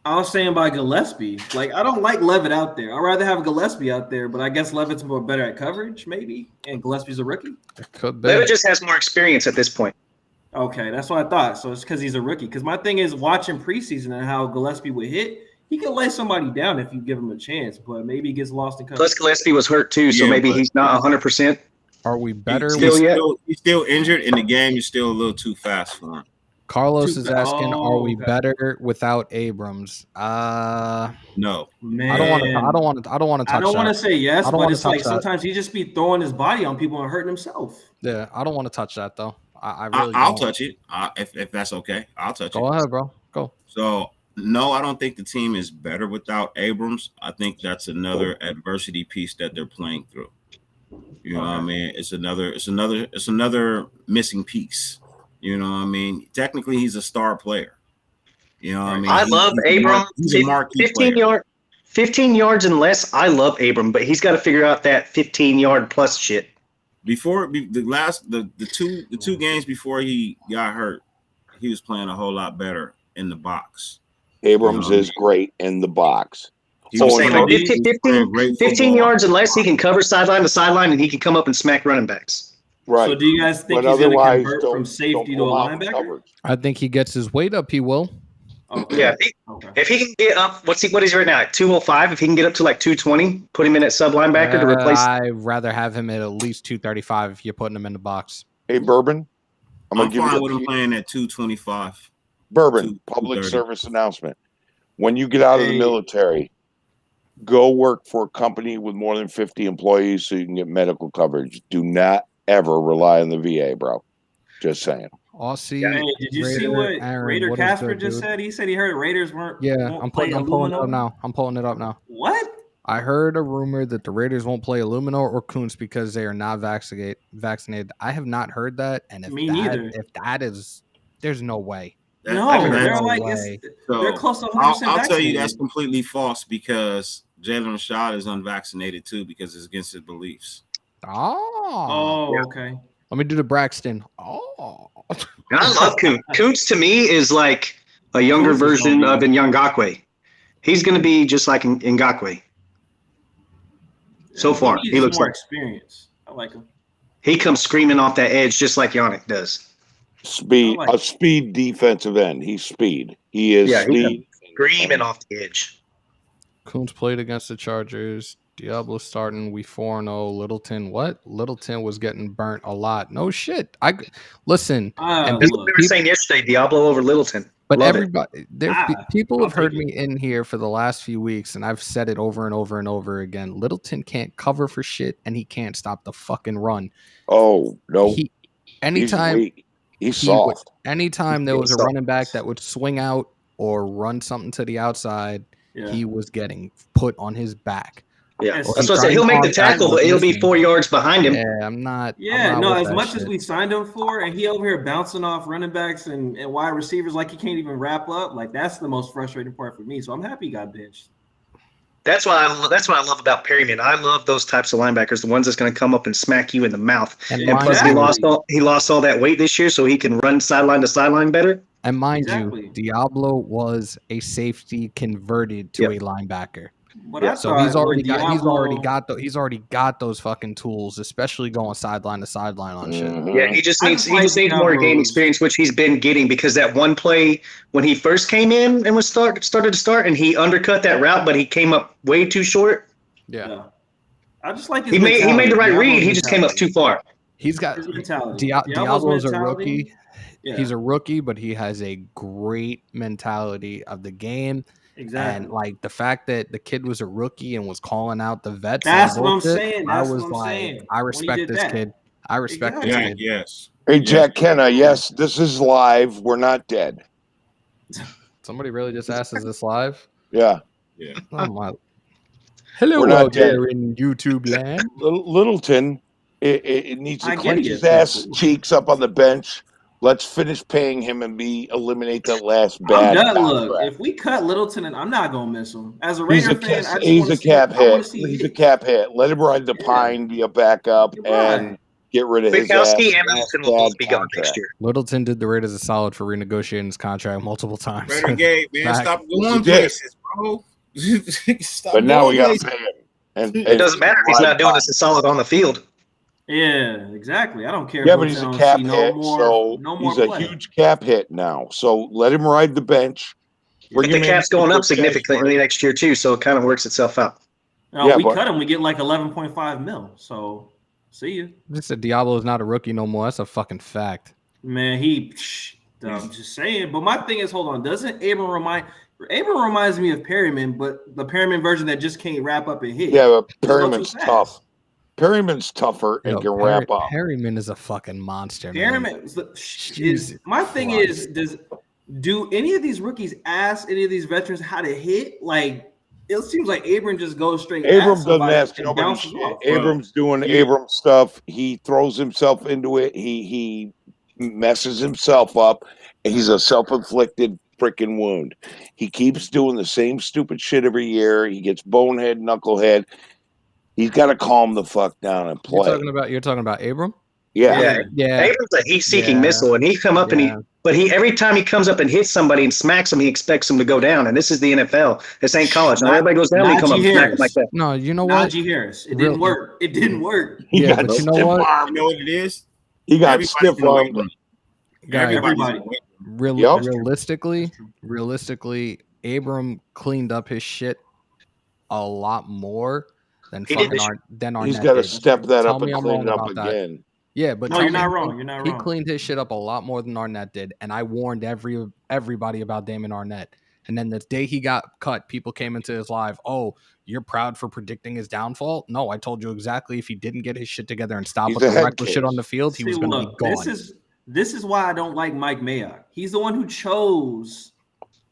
I was saying by Gillespie. Like, I don't like Levitt out there. I'd rather have Gillespie out there, but I guess Levitt's more better at coverage, maybe, and Gillespie's a rookie. It could be. Levitt just has more experience at this point. Okay, that's what I thought. So it's because he's a rookie. Because my thing is watching preseason and how Gillespie would hit. He can lay somebody down if you give him a chance, but maybe he gets lost in coverage. Plus, Gillespie was hurt too, so maybe he's not 100%. Are we better? He's still injured in the game. You're still a little too fast for him. Carlos is asking, "Are we better without Abrams?" No, man. I don't want to touch. I don't want to say yes, but it's like that. sometimes he just be throwing his body on people and hurting himself. Yeah, I don't want to touch that though. I'll touch it if that's okay. I'll touch it. Go ahead, bro. Go. So no, I don't think the team is better without Abrams. I think that's another adversity piece that they're playing through. You know what I mean? It's another missing piece. You know what I mean? Technically, he's a star player. You know what I mean? I love Abram. 15 yards and less. I love Abram, but he's got to figure out that 15-yard plus shit. The two games before he got hurt, he was playing a whole lot better in the box. Abrams is great in the box. So 15 yards and less, he can cover sideline to sideline, and he can come up and smack running backs. Right. So do you guys think he's going to convert from safety to a linebacker? I think he gets his weight up. He will. Okay. Yeah. If he can get up, what is he right now? At 205? If he can get up to like 220, put him in at sub linebacker to replace. I'd rather have him at least 235 if you're putting him in the box. Hey, Bourbon. I'm fine with him playing at 225. Bourbon, public service announcement. When you get out of the military, go work for a company with more than 50 employees so you can get medical coverage. Do not ever rely on the VA, bro. Just saying. Aussie. Hey, did you see what Raider Casper just said? He said he heard Raiders weren't. I'm pulling it up now. I'm pulling it up now. What? I heard a rumor that the Raiders won't play Illumino or Kuntz because they are not vaccinated. I have not heard that, and if that is, there's no way. They're like they're close to 100%. I'll tell you that's completely false because Jalen Rashad is unvaccinated too because it's against his beliefs. Okay. Let me do the Braxton. I love Kuntz. Kuntz to me is like a younger version of Ngakoue. He's going to be just like Ngakoue. So far, he looks more like experience. I like him. He comes screaming off that edge just like Yannick does. Speed, a speed defensive end. He's speed. He is speed. Screaming off the edge. Kuntz played against the Chargers. Diablo starting. We 4-0. Littleton. What? Littleton was getting burnt a lot. No shit. Listen. And we were saying yesterday, Diablo over Littleton. But everybody, people have heard me in here for the last few weeks, and I've said it over and over and over again. Littleton can't cover for shit, and he can't stop the fucking run. Oh no! He's soft. Anytime there was a running back that would swing out or run something to the outside, he was getting put on his back. Yeah, that's what I say. He'll make the tackle, but it'll be 4 yards behind him. Yeah, I'm not. As much as we signed him for, and he over here bouncing off running backs and wide receivers like he can't even wrap up. Like that's the most frustrating part for me. So I'm happy he got benched. That's what I love about Perryman. I love those types of linebackers, the ones that's going to come up and smack you in the mouth. And plus, he lost all that weight this year, so he can run sideline to sideline better. And mind you, Diablo was a safety converted to a linebacker. So he's already got those fucking tools, especially going sideline to sideline on shit. Yeah, he just needs more game experience, which he's been getting because that one play when he first came in and was started to start, and he undercut that route, but he came up way too short. Yeah. I just like he made the right read. He just came up too far. He's got Diablo's a rookie. Yeah. He's a rookie, but he has a great mentality of the game. Exactly. And like the fact that the kid was a rookie and was calling out the vets. That's what I'm saying. I respect this kid. I respect this kid. Yes. Hey, Jack Kenna. Yes, this is live. We're not dead. Somebody really just asked, is this live? Yeah. Yeah. Oh my. Hello out there in YouTube land. Littleton, it needs to clench his ass cheeks up on the bench. Let's finish paying him and eliminate that last bad. Look, if we cut Littleton, and I'm not gonna miss him. As a Raider fan, he's a cap hit. He's a cap hit. Let him ride the pine, be a backup, and get rid of his ass. And Littleton will both be gone next year. Littleton did the Raiders a solid for renegotiating his contract multiple times. Renegade, man, stop going places, bro. But now we gotta pay him. And it doesn't matter if he's not doing this a solid on the field. Yeah, exactly. I don't care. Yeah, but he's a cap hit, so he's a huge cap hit now. So let him ride the bench. But the cap's going up significantly next year too, so it kind of works itself out. No, we cut him. We get like 11.5 mil. So see you. This Diablo is not a rookie no more. That's a fucking fact. Man, I'm just saying. But my thing is, hold on. Doesn't Abram reminds me of Perryman, but the Perryman version that just can't wrap up and hit. Yeah, but Perryman's tough. Perryman's tougher and can wrap up. Perryman is a fucking monster. Perryman my thing is, do any of these rookies ask any of these veterans how to hit? Like, it seems like Abram just goes straight. Abram doesn't ask nobody shit. Abram's doing Abram stuff. He throws himself into it. He messes himself up. He's a self-inflicted freaking wound. He keeps doing the same stupid shit every year. He gets bonehead, knucklehead. He's got to calm the fuck down and play. You're talking about Abram? Yeah. Abram's a heat-seeking missile, and he come up and every time he comes up and hits somebody and smacks him, he expects him to go down. And this is the NFL. This ain't college. Now everybody goes down, he come up and smack him like that. No, you know what? Najee Harris. It didn't work. It didn't work. He got but you know what? You know what it is? He got stiff armed. Realistically, Abram cleaned up his shit a lot more than Arnett. He's got to step that up and clean it up again. Yeah, but no, you're not wrong. You're not wrong. He cleaned his shit up a lot more than Arnett did, and I warned everybody about Damon Arnett. And then the day he got cut, people came into his live. Oh, you're proud for predicting his downfall? No, I told you exactly if he didn't get his shit together and stop with the reckless shit on the field, he was going to be gone. This is why I don't like Mike Mayock. He's the one who chose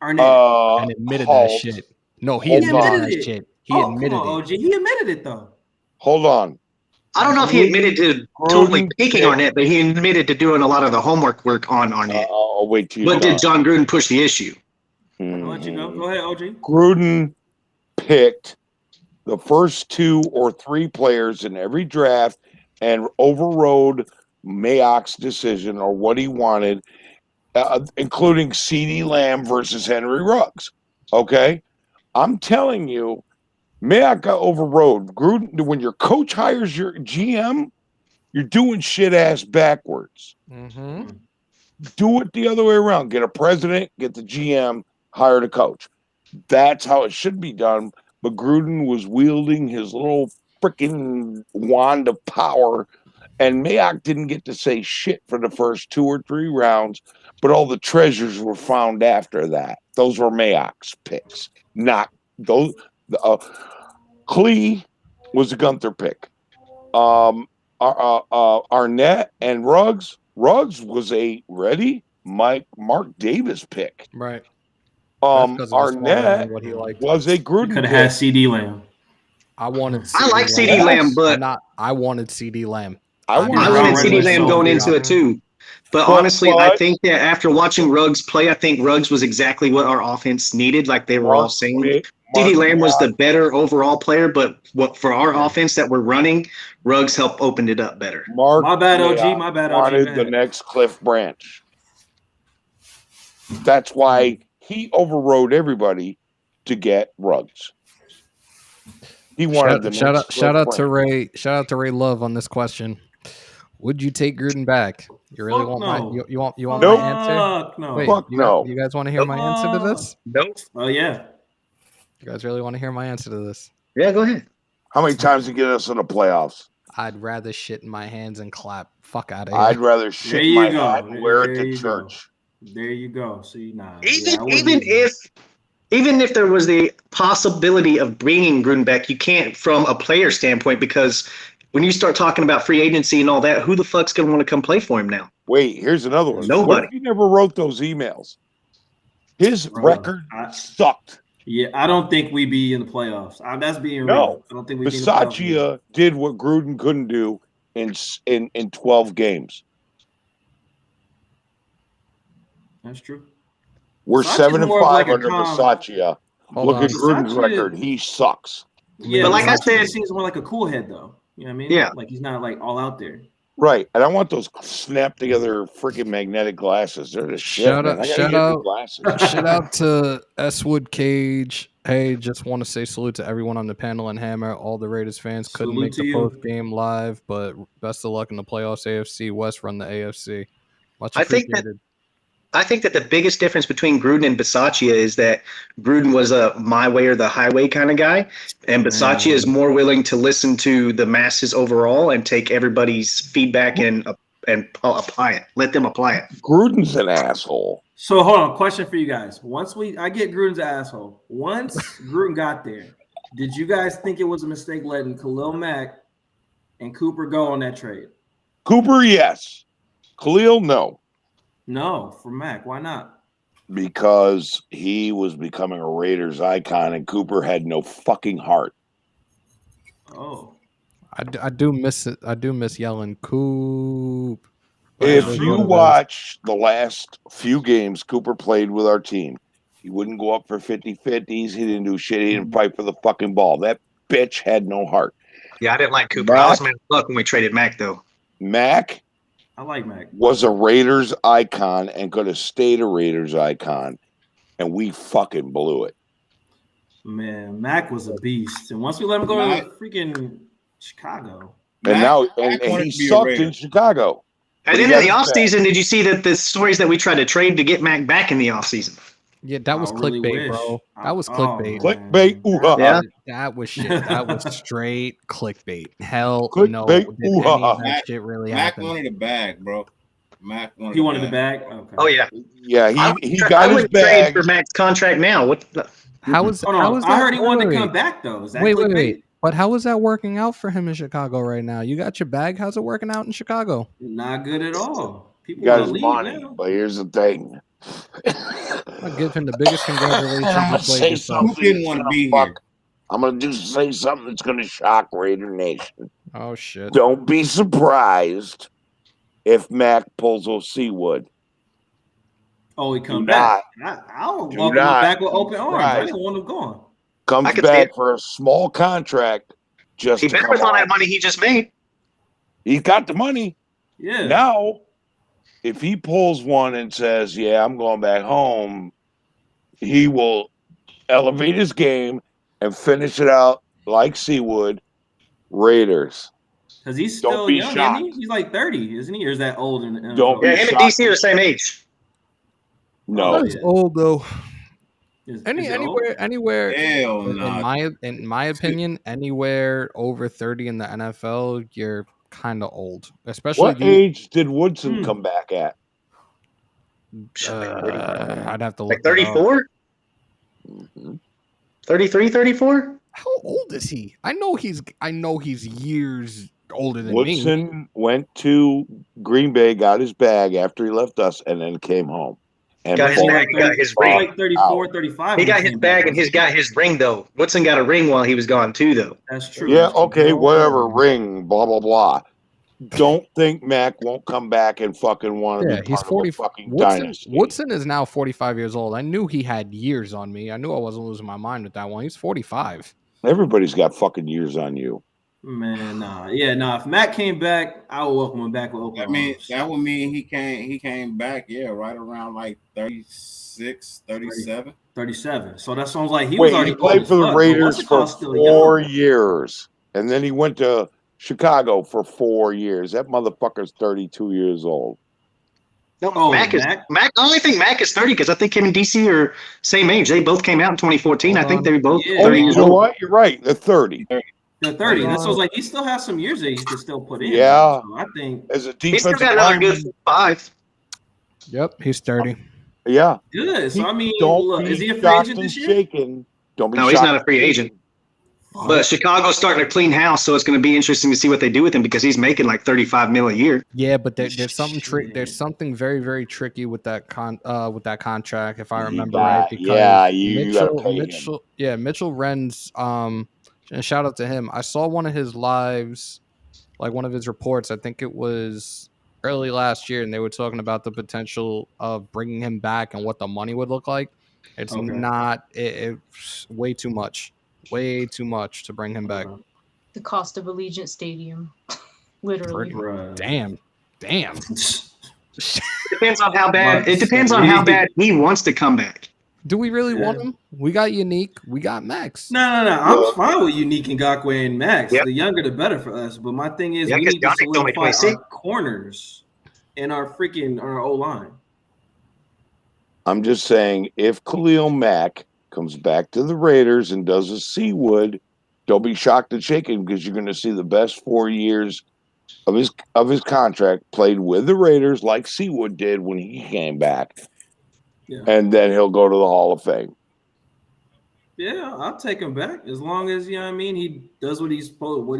Arnett and admitted that shit. No, he admitted that shit. He admitted it. OG. He admitted it though. Hold on. I don't know if he admitted to totally picking Arnett, but he admitted to doing a lot of the homework work on Arnett. I'll wait till you. But did John Gruden push the issue? I'll let you know. Go ahead, OG. Gruden picked the first 2 or 3 players in every draft and overrode Mayock's decision or what he wanted, including CeeDee Lamb versus Henry Ruggs. Okay? I'm telling you, Mayock got overrode. Gruden, when your coach hires your GM, you're doing shit ass backwards. Mm-hmm. Do it the other way around. Get a president, get the GM, hire the coach. That's how it should be done. But Gruden was wielding his little freaking wand of power, and Mayock didn't get to say shit for the first 2 or 3 rounds, but all the treasures were found after that. Those were Mayock's picks, not those. Klee was a Gunther pick. Arnett and Ruggs was a Mark Davis pick. Right. Arnett was a Gruden. Could have had CeeDee Lamb. I wanted CeeDee Lamb, but I wanted CeeDee Lamb. I wanted CeeDee Lamb going into it too. But honestly, I think that after watching Ruggs play, I think Ruggs was exactly what our offense needed, like they were all saying. CeeDee Lamb was the better overall player, but for our offense that we're running, Ruggs helped open it up better. My bad, OG. My bad, OG. Wanted the next Cliff Branch. That's why he overrode everybody to get Ruggs. He wanted shout out to Ray. Shout out to Ray Love on this question. Would you take Gruden back? You really want my you want my answer? No. Wait, you guys want to hear my answer to this? Nope. Oh yeah. You guys really want to hear my answer to this? Yeah, go ahead. How many times did you get us in the playoffs? I'd rather shit in my hands and clap. Fuck out of here. I'd rather shit in my hand and wear it to church. There you go. See, Even if there was the possibility of bringing Gruden back, you can't from a player standpoint, because when you start talking about free agency and all that, who the fuck's going to want to come play for him now? Wait, here's another one. Nobody. What if he never wrote those emails? His record sucked. Yeah, I don't think we be in the playoffs. That's being real. I don't think we. Bisaccia did what Gruden couldn't do in 12 games. That's true. We're 7-5 under Bisaccia. Look at Gruden's record. He sucks. Yeah, but like I said, he seems more like a cool head, though. You know what I mean? Yeah. Like he's not like all out there. Right, and I want those snap together freaking magnetic glasses. They're the shit. Shout out to S. Wood Cage. Hey, just want to say salute to everyone on the panel and Hammer. All the Raiders fans couldn't make the post game live, but best of luck in the playoffs. AFC West run the AFC. Much appreciated. I think that the biggest difference between Gruden and Bisaccia is that Gruden was a my way or the highway kind of guy, and Bisaccia is more willing to listen to the masses overall and take everybody's feedback and and apply it. Let them apply it. Gruden's an asshole. So hold on, question for you guys. I get Gruden's an asshole. Once Gruden got there, did you guys think it was a mistake letting Khalil Mack and Cooper go on that trade? Cooper, yes. Khalil, no. No, for Mack. Why not? Because he was becoming a Raiders icon, and Cooper had no fucking heart. Oh, I do miss it. I do miss yelling Coop. If you watch the last few games Cooper played with our team, he wouldn't go up for 50-50s. He didn't do shit. He didn't fight for the fucking ball. That bitch had no heart. Yeah, I didn't like Cooper. I was mad as fuck when we traded Mack, though. Mack, I like Mack, was a Raiders icon and could have stayed a Raiders icon, and we fucking blew it. Man, Mack was a beast. And once we let him go to freaking Chicago. And he sucked in Chicago. And then in the offseason, did you see that the stories that we tried to trade to get Mack back in the offseason? Yeah, that was clickbait, bro. That was clickbait. Clickbait. Yeah. That was shit. That was straight clickbait. Hell clickbait, no. Did any of that shit really happen? Mack wanted a bag, bro. Mack wanted he wanted the bag? Okay. Oh, yeah. Yeah, he got his bag. For Mack's contract now. What? How is that? I heard he wanted to come back, though. Is that wait. But how is that working out for him in Chicago right now? You got your bag. How's it working out in Chicago? Not good at all. People got his leave money, now. but here's the thing. I give him the biggest congratulations. Who didn't want to be here? I'm gonna just say something that's gonna shock Raider Nation. Oh shit! Don't be surprised if Mack pulls Seawood. Oh, he come back. I'll welcome him back with open arms. I didn't want him gone. Comes back for a small contract. Just he better with all that money he just made. He's got the money. Yeah. Now, if he pulls one and says, "Yeah, I'm going back home," he will elevate his game and finish it out like Seawood. Raiders. Because he's still young, isn't he? He's like 30, isn't he? Or is that old? Him and DC are the same age. No, he's old though. Hell Anywhere. no. In my opinion, anywhere over 30 in the NFL, you're kind of old. Especially what age did Woodson come back at? I'd have to look. Like 34? 33, 34? How old is he? I know he's years older than me. Woodson went to Green Bay, got his bag after he left us, and then came home. And got his bag, got his ring. Like 34, 35. He got his bag and he's got his ring, though. Woodson got a ring while he was gone, too, though. That's true. Yeah, okay, whatever, ring, blah, blah, blah. Don't think Mack won't come back and fucking want to be he's part of a fucking Woodson, dynasty. Woodson is now 45 years old. I knew he had years on me. I knew I wasn't losing my mind with that one. He's 45. Everybody's got fucking years on you. Man, nah. Yeah, nah. If Matt came back, I would welcome him back with open arms. That would mean he came back, yeah, right around like 36, 37. 37. So that sounds like he was already played for the Raiders for 4 years. And then he went to Chicago for 4 years. That motherfucker's 32 years old. No, Mack. I only think Mack is 30 because I think him and DC are same age. They both came out in 2014. I think they're both 30 years old. You know what? You're right. They're 30. They're 30. That sounds like he still has some years that he can still put in. Yeah. So I think as a he's still defensive got another lineman, good 5. Yep, he's 30. Yeah. Good. So I mean, don't is he a free shocked agent and this year? shaken. Don't be No, he's not a free agent. But Chicago's starting to clean house, so it's going to be interesting to see what they do with him because he's making like $35 million a year. Yeah, but there's something there's something very, very tricky with that contract, if I remember right. Because Mitchell Wren's and shout out to him. I saw one of his lives, like one of his reports. I think it was early last year, and they were talking about the potential of bringing him back and what the money would look like. It's it's way too much. Way too much to bring him back. The cost of Allegiant Stadium, literally. Damn. Depends on how bad. It depends on how bad he wants to come back. Do we really want him? We got Unique. We got Max. No. I'm fine with Unique, Ngakoue, and Max. Yep. The younger, the better for us. But my thing is, we need to solidify our corners and our O-line. I'm just saying, if Khalil Mack comes back to the Raiders and does a Seawood, don't be shocked and shaken because you're going to see the best 4 years of his contract, played with the Raiders like Seawood did when he came back, and then he'll go to the Hall of Fame. Yeah, I'll take him back as long as he does what he's supposed, what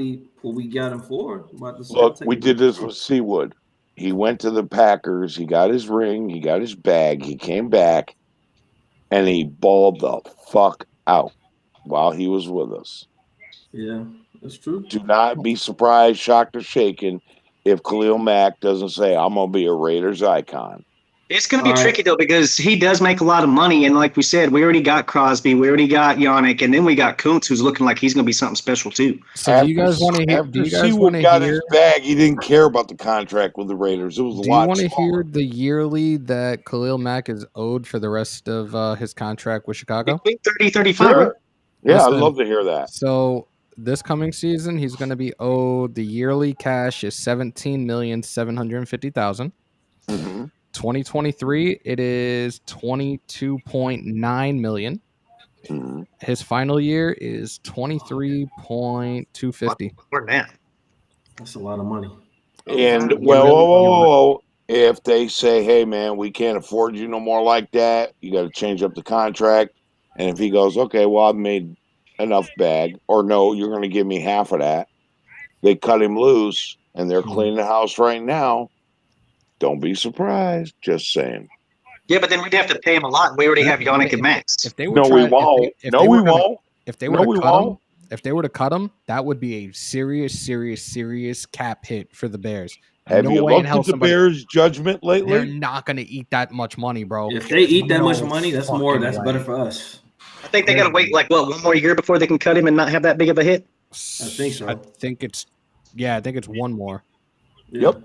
we got him for. Look, we did this with Seawood. He went to the Packers. He got his ring. He got his bag. He came back, and he balled the fuck out while he was with us. Yeah, that's true. Do not be surprised, shocked, or shaken if Khalil Mack doesn't say, "I'm gonna be a Raiders icon." It's going to be tricky, though, because he does make a lot of money. And like we said, we already got Crosby. We already got Yannick. And then we got Kuntz, who's looking like he's going to be something special, too. So do you guys want to hear? Do you guys want to got hear? his bag. He didn't care about the contract with the Raiders. It was a lot. Do you want to hear the yearly that Khalil Mack is owed for the rest of his contract with Chicago? 30, 35. Sure. Yeah, Listen, I'd love to hear that. So this coming season, he's going to be owed the yearly cash is $17,750,000. 2023, it is $22.9 million. His final year is $23.250. That's a lot of money. And whoa, if they say, "Hey, man, we can't afford you no more like that. You got to change up the contract," and if he goes, "Okay, well, I've made enough bag," or "No, you're going to give me half of that," they cut him loose, and they're cleaning the house right now. Don't be surprised. Just saying. Yeah, but then we'd have to pay him a lot. We already have Yannick and Max. If they were we won't. We won't. If they were to cut him, that would be a serious cap hit for the Bears. Have you looked at the Bears' judgment lately? They're not going to eat that much money, bro. If they eat that much money, that's more. That's better for us. I think they got to wait one more year before they can cut him and not have that big of a hit. I think so. I think it's one more. Yep.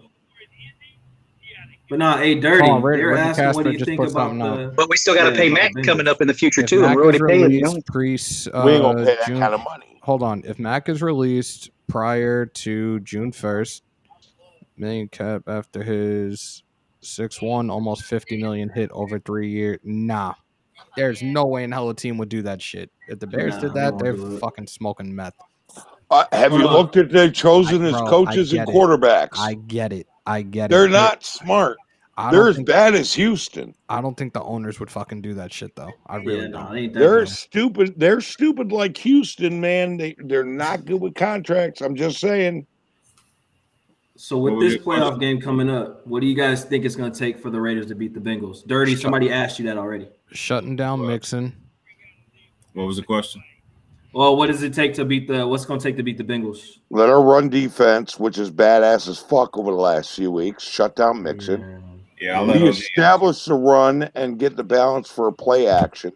But no, hey, Dirty, they're asking what do you think about the... But we still got to pay Mac coming up in the future, too. And we're already paying him. We ain't going to pay that kind of money. Hold on. If Mac is released prior to June 1st, million cap after his 6-1, almost 50 million hit over 3 years. Nah. There's no way in hell a team would do that shit. If the Bears did that, they're fucking smoking meth. Have you looked at their chosen as coaches and quarterbacks? I get it. They're not smart. They're as bad as Houston. I don't think the owners would fucking do that shit, though. I really don't. They're stupid. They're stupid like Houston, man. They're not good with contracts. I'm just saying. So with this playoff game coming up, what do you guys think it's going to take for the Raiders to beat the Bengals? Dirty, somebody asked you that already. Shutting down Mixon. What was the question? Well, what does it take to beat what's going to take to beat the Bengals? Let our run defense, which is badass as fuck over the last few weeks, shut down Mixon. Yeah, I'll we establish the run and get the balance for a play action.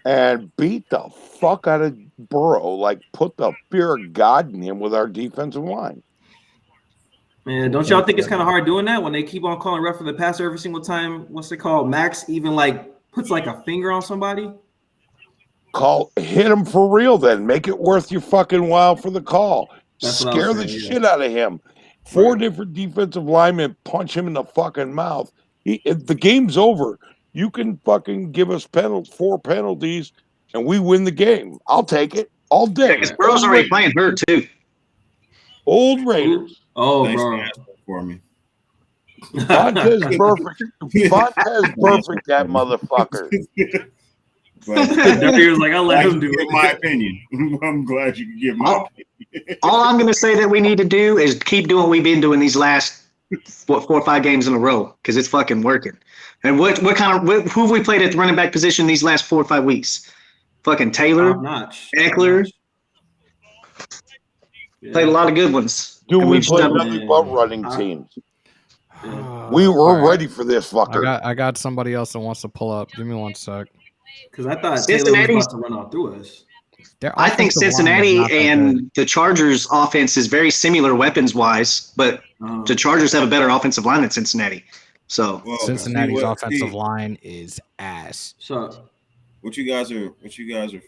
And beat the fuck out of Burrow. Like, put the fear of God in him with our defensive line. Man, don't y'all think it's kind of hard doing that when they keep on calling ref for the passer every single time? What's it called? Max even puts a finger on somebody? Hit him for real then. Make it worth your fucking while for the call. Scare the shit out of him. 4 different defensive linemen punch him in the fucking mouth. If the game's over, you can fucking give us 4 penalties and we win the game. I'll take it all day. Yeah, because Burrow's already playing hurt too. Old Raiders. Oh, thanks bro. for me. Fontez perfect. Fontez perfect, that motherfucker. He was like, I'll let him do it. My opinion. I'm glad you can give my opinion. All I'm going to say that we need to do is keep doing what we've been doing these last 4 or 5 games in a row because it's fucking working. And who have we played at the running back position these last 4 or 5 weeks? Fucking Taylor, Eckler. Played a lot of good ones. We played nothing but running teams. We were ready for this fucker. I got somebody else that wants to pull up. Give me 1 sec. Because I thought Taylor was about to run all through us. I think Cincinnati and the Chargers' offense is very similar weapons-wise, but the Chargers have a better offensive line than Cincinnati. So Cincinnati's offensive line is ass. So what you guys are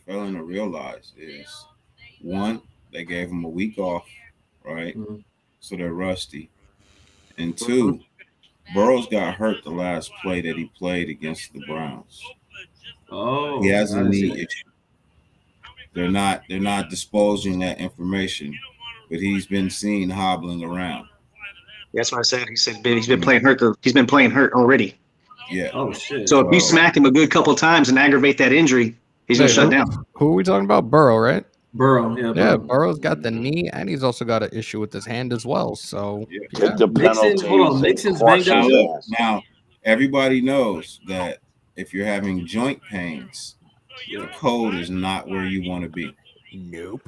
failing to realize is, one, they gave them a week off, right? So they're rusty. And 2, Burrows got hurt the last play that he played against the Browns. Oh, he has a knee issue. They're not disposing that information but he's been seen hobbling around. That's what I said. He said he's been playing hurt. He's been playing hurt already. Yeah. Oh shit. So if you smack him a good couple of times and aggravate that injury, he's gonna shut down. Who are we talking about? Burrow, right? Burrow, yeah. Yeah, Burrow's got the knee, and he's also got an issue with his hand as well. So Take the penalties. Mixon's banged up. Now, everybody knows that if you're having joint pains, the cold is not where you want to be. Nope.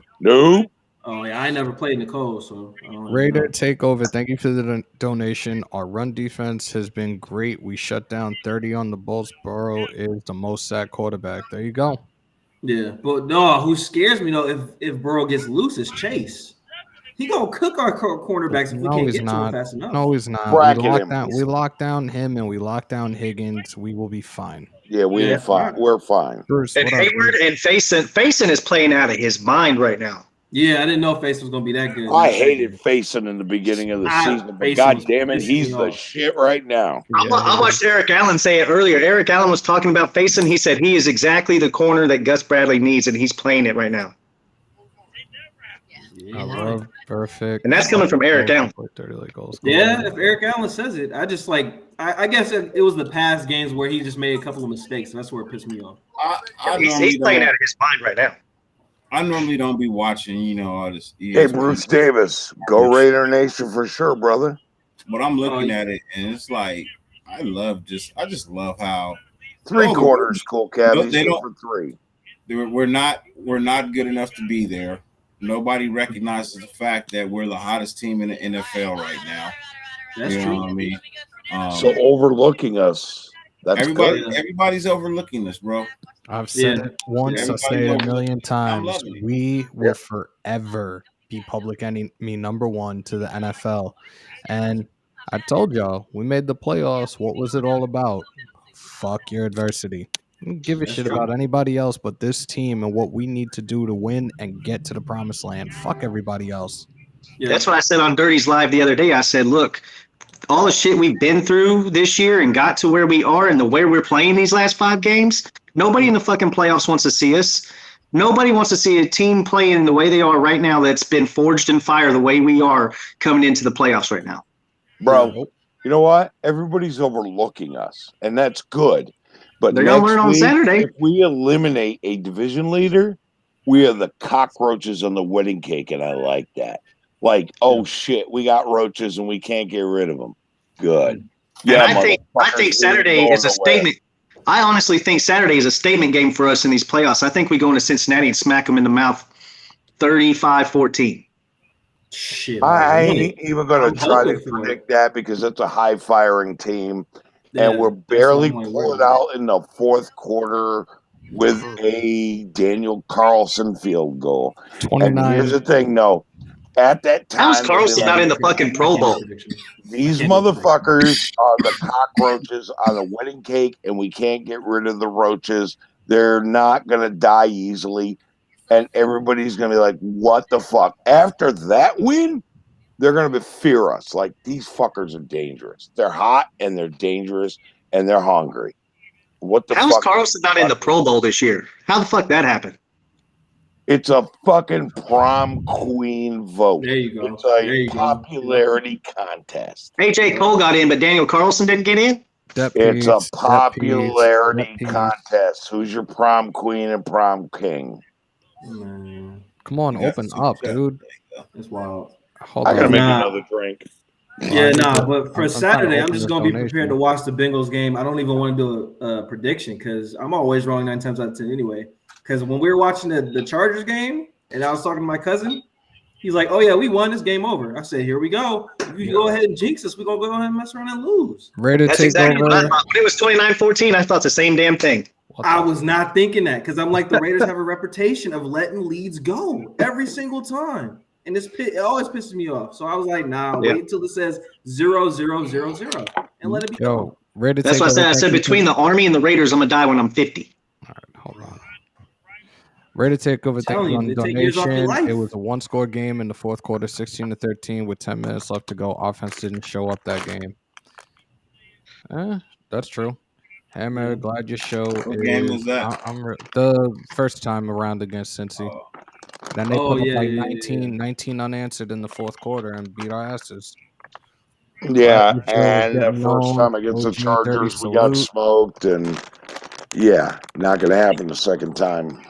Oh yeah, I never played in the cold, so I don't Raider know. takeover. Thank you for the donation. Our run defense has been great. We shut down 30 on the Bolts. Burrow is the most sacked quarterback. There you go. Yeah, but no, who scares me though if Burrow gets loose is Chase. He gonna cook our cornerbacks if we can't get to him fast enough. No, he's not. We lock down him and we lock down Higgins. We will be fine. Yeah, we're fine. We're fine. Bruce, and Hayward and Faison is playing out of his mind right now. Yeah, I didn't know Faison was gonna be that good. I hated Faison in the beginning of the season, but god damn it, he's the shit right now. I watched Eric Allen say it earlier. Eric Allen was talking about Faison. He said he is exactly the corner that Gus Bradley needs, and he's playing it right now. I love perfect. And that's coming from Eric Allen. Yeah, if Eric Allen says it, I just I guess it was the past games where he just made a couple of mistakes. And that's where it pissed me off. He's playing out of his mind right now. I normally don't be watching, all this. Hey, Bruce Davis, go Raider Nation for sure, brother. But I'm looking at it, and it's like I just love how 3 quarters, Cole Cabins for 3. We're not good enough to be there. Nobody recognizes the fact that we're the hottest team in the NFL right now. That's true. Know what I mean? So overlooking us. That's everybody's overlooking us, bro. I've said it once, I'll say it a million times. We will forever be public enemy number 1 to the NFL. And I told y'all, we made the playoffs. What was it all about? Fuck your adversity. I don't give a shit about anybody else but this team and what we need to do to win and get to the promised land. Fuck everybody else. Yeah. That's what I said on Dirty's Live the other day. I said, look, all the shit we've been through this year and got to where we are and the way we're playing these last 5 games, nobody in the fucking playoffs wants to see us. Nobody wants to see a team playing the way they are right now that's been forged in fire the way we are coming into the playoffs right now. Bro, you know what? Everybody's overlooking us, and that's good. But they're going to learn on Saturday. If we eliminate a division leader, we are the cockroaches on the wedding cake, and I like that. Like, oh shit, we got roaches and we can't get rid of them. Good. Yeah, I think Saturday is a statement. I honestly think Saturday is a statement game for us in these playoffs. I think we go into Cincinnati and smack them in the mouth 35-14. Shit. I ain't even going to try to predict that because it's a high-firing team. Yeah, and we're barely pulling out in the 4th quarter with a Daniel Carlson field goal. 29. And here's the thing, at that time, how's Carlson not in the fucking Pro Bowl? These motherfuckers are the cockroaches on the wedding cake, and we can't get rid of the roaches. They're not going to die easily, and everybody's going to be like, what the fuck? After that win, they're going to fear us. Like, these fuckers are dangerous. They're hot, and they're dangerous, and they're hungry. What the fuck? How's Carlson not in the Pro Bowl this year? How the fuck that happened? It's a fucking prom queen vote. There you go. It's a popularity contest. AJ Cole got in, but Daniel Carlson didn't get in? It's a popularity contest. Who's your prom queen and prom king? Come on, open up, dude. That's wild. I gotta make another drink. Yeah, but for Saturday, I'm just gonna be prepared to watch the Bengals game. I don't even want to do a prediction because I'm always wrong 9 times out of 10 anyway. Because when we were watching the Chargers game, and I was talking to my cousin, he's like, "Oh yeah, we won this game over." I said, "Here we go. If you go ahead and jinx us, we're gonna go ahead and mess around and lose." That's exactly what I thought. When it was 29-14, I thought the same damn thing. I was not thinking that because I'm like, the Raiders have a reputation of letting leads go every single time. And it always pisses me off. So I was like, wait until it says 0-0-0-0 and let it be go. That's what I said. I said between the Army and the Raiders, I'm going to die when I'm 50. All right, hold on. Ready to take over the donation. It was a 1-score game in the 4th quarter, 16-13 with 10 minutes left to go. Offense didn't show up that game. That's true. Hammer, glad your show. What game is that? The first time around against Cincy. Then they put up like 19 unanswered in the fourth quarter and beat our asses. Yeah, and the first time against the Chargers, we got smoked, and yeah, not going to happen the second time.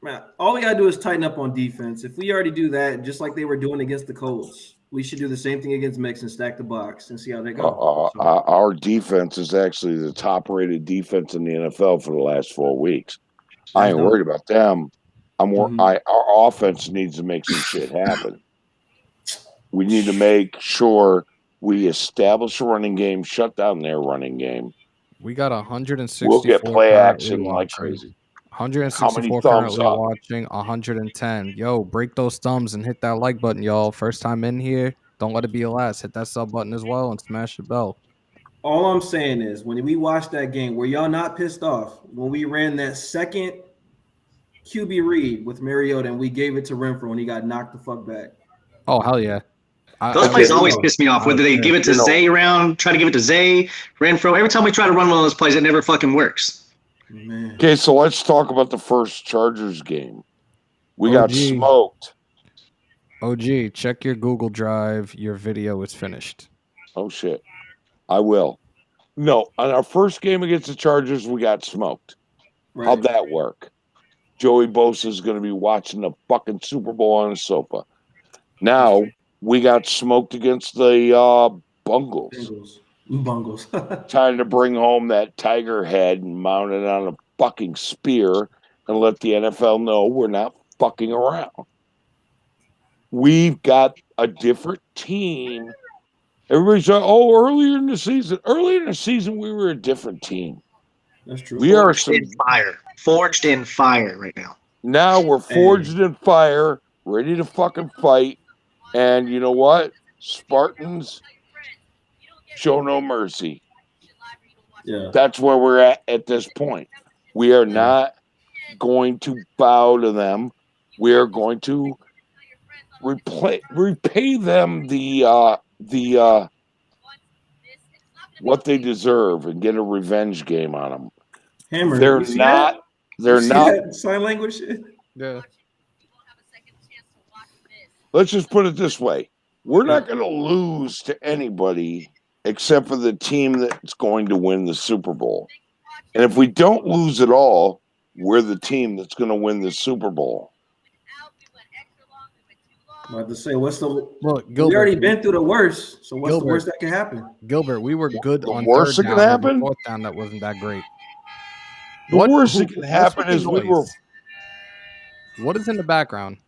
Man, all we gotta do is tighten up on defense. If we already do that, just like they were doing against the Colts, we should do the same thing against Mex and stack the box and see how they go. Our defense is actually the top-rated defense in the NFL for the last 4 weeks. I ain't worried about them. Our offense needs to make some shit happen. We need to make sure we establish a running game, shut down their running game. We got 164. We'll get play action like crazy. 164 currently watching, 110. Yo, break those thumbs and hit that like button, y'all. First time in here, don't let it be your last. Hit that sub button as well and smash the bell. All I'm saying is, when we watched that game, were y'all not pissed off when we ran that second QB read with Mariota and we gave it to Renfro and he got knocked the fuck back? Oh, hell yeah. Those plays always piss me off. Whether they give it to Zay around, try to give it to Zay, Renfro. Every time we try to run one of those plays, it never fucking works. Man. Okay, so let's talk about the first Chargers game. We got smoked. OG, check your Google Drive. Your video is finished. Oh, shit. I will. No, on our first game against the Chargers, we got smoked. Right. How'd that work? Joey Bosa is going to be watching the fucking Super Bowl on a sofa. Now, we got smoked against the Bungles. Time to bring home that tiger head and mount it on a fucking spear and let the NFL know we're not fucking around. We've got a different team. Everybody's like, earlier in the season, we were a different team. That's true. We are forged in fire right now. Now we're forged in fire, ready to fucking fight. And you know what? Spartans show no mercy. Yeah. That's where we're at this point. We are not going to bow to them. We are going to repay them the what they deserve and get a revenge game on them. Hammer, they're not sign language shit. Yeah. Let's just put it this way. We're not going to lose to anybody except for the team that's going to win the Super Bowl. And if we don't lose at all, we're the team that's going to win the Super Bowl. I'm about to say, what's the look? Gilbert, we already been through the worst, so what's the worst that can happen? Gilbert, we were good the on worst third that down. can happen. Fourth down that wasn't that great. The worst that can happen is we were. What is in the background?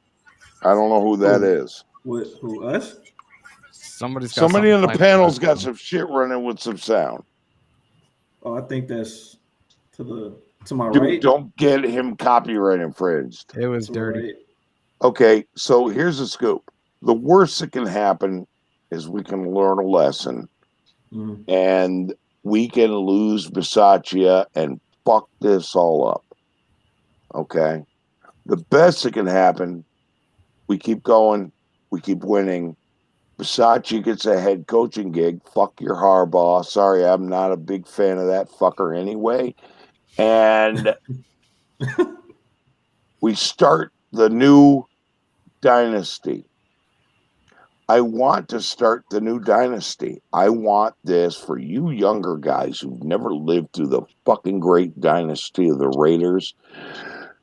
I don't know who that is. Who us? Somebody in the panel's got some shit running with some sound. Oh, I think that's to my right. Don't get him copyright infringed. It was dirty. Right. Okay, so here's the scoop. The worst that can happen is we can learn a lesson and we can lose Bisaccia and fuck this all up. Okay? The best that can happen, we keep going, we keep winning. Bisaccia gets a head coaching gig. Fuck your Harbaugh. Sorry, I'm not a big fan of that fucker anyway. And we start the new dynasty. I want to start the new dynasty. I want this for you younger guys who've never lived through the fucking great dynasty of the Raiders,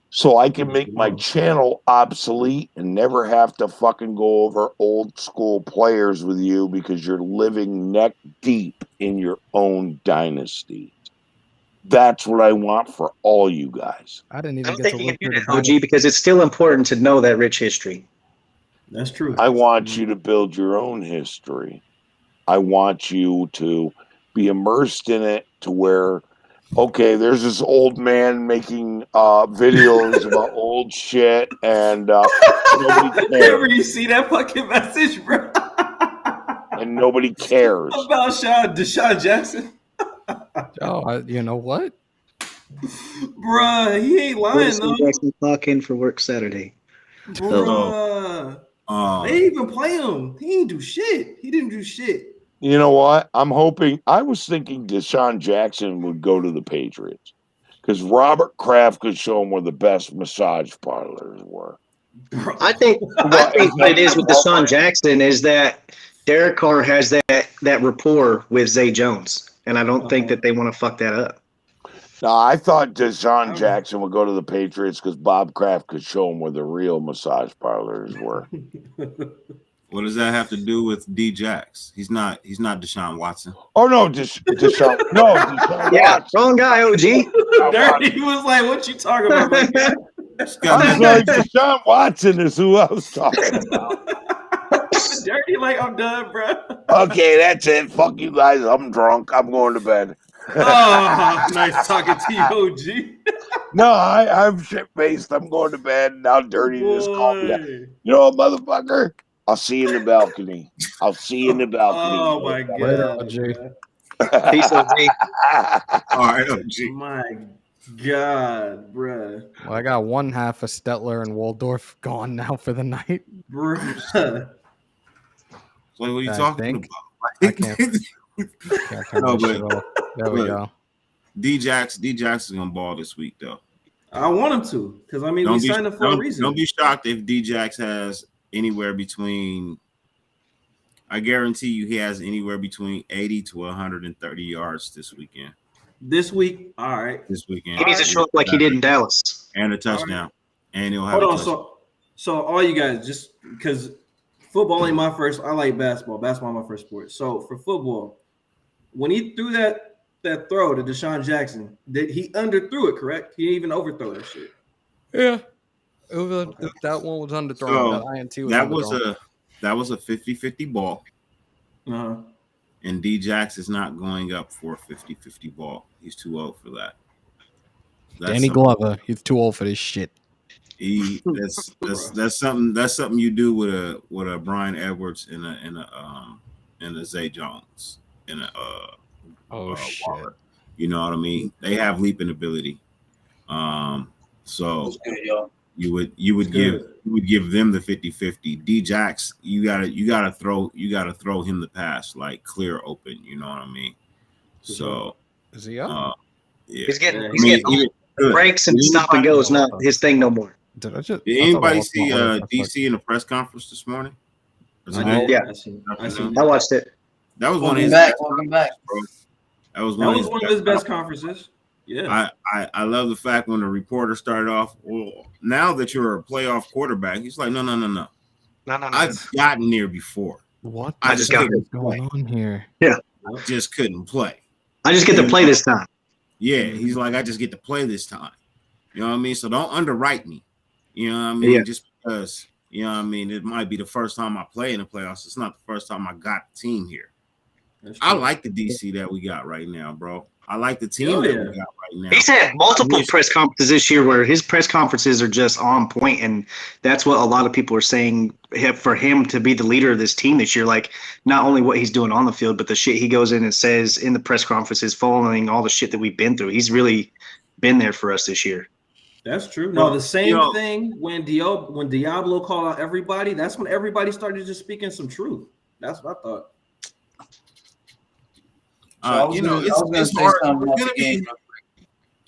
so I can make my channel obsolete and never have to fucking go over old school players with you because you're living neck deep in your own dynasty. That's what I want for all you guys. I didn't even get to look through the OG, because it's still important to know that rich history. That's true. I want you to build your own history. I want you to be immersed in it to where, okay, there's this old man making videos about old shit, and nobody cares. Ever you see that fucking message, bro? And nobody cares about Deshaun Jackson. Oh, you know what? Bruh, he ain't lying though. Jackson clock in for work Saturday. Bruh. They didn't even play him. He didn't do shit. He didn't do shit. You know what? I was thinking Deshaun Jackson would go to the Patriots because Robert Kraft could show him where the best massage parlors were. I think what it is with Deshaun Jackson is that Derek Carr has that rapport with Zay Jones, and I don't think that they want to fuck that up. No, I thought Deshaun Jackson would go to the Patriots because Bob Kraft could show him where the real massage parlors were. What does that have to do with D-Jax? He's not Deshaun Watson. Oh no, Deshaun. No, Deshaun yeah, wrong guy, OG. Dirty was like, "What you talking about?" I'm sorry, Deshaun Watson is who I was talking about. Dirty, like, I'm done, bro. Okay, that's it. Fuck you guys. I'm drunk. I'm going to bed. Oh, nice talking to you, OG. No, I'm shit-faced. I'm going to bed. Now Dirty just called me that. You know what, motherfucker? I'll see you in the balcony. I'll see you in the balcony. Oh, my God. Peace, OG. All right, OG. My God, bruh. Well, I got one half of Stetler and Waldorf gone now for the night. Bruh. So what are you talking about? I can't turn No, this shit off. There we go. D-Jax is gonna ball this week though. I want him to, because I mean we signed him for a reason. Don't be shocked if D-Jax has anywhere between, I guarantee you he has anywhere between 80 to 130 yards this weekend. This week, all right. This weekend. He needs to show up like he did in Dallas. And a touchdown. And he'll have Hold a on, touchdown. so all you guys, just because football ain't my first, I like basketball. Basketball my first sport. So for football, when he threw that throw to Deshaun Jackson, he underthrew it, correct? He didn't even overthrow that shit. Yeah. That one was underthrown. So, that INT that was a 50-50 ball. Uh-huh. And D-Jax is not going up for a 50-50 ball. He's too old for that. Danny Glover, he's too old for this shit. That's something you do with a Brian Edwards and a Zay Jones and a shit. Waller. You know what I mean? They have leaping ability. So you would give them the 50-50. D-Jax, you gotta throw him the pass like clear open. You know what I mean? So is he up? Yeah. He's getting breaks and stop and goes. Not his thing no more. Did anybody see DC in the press conference this morning? Yeah, I watched it. That was one of his welcome back, bro. That was one of his best conferences. Yeah, I love the fact when the reporter started off. Well, now that you're a playoff quarterback, he's like, no. I've gotten there before. What? I just couldn't going on here. Yeah, just couldn't play. I just get to play this time. Yeah, he's like, I just get to play this time. You know what I mean? So don't underwrite me. You know what I mean? Yeah. Just because, you know what I mean, it might be the first time I play in the playoffs. It's not the first time I got the team here. I like the DC that we got right now, bro. I like the team that we got right now. He's had multiple press conferences this year where his press conferences are just on point, and that's what a lot of people are saying for him to be the leader of this team this year. Like, not only what he's doing on the field, but the shit he goes in and says in the press conferences, following all the shit that we've been through. He's really been there for us this year. That's true. No, the same thing when Diablo called out everybody, that's when everybody started just speaking some truth. That's what I thought. It's hard.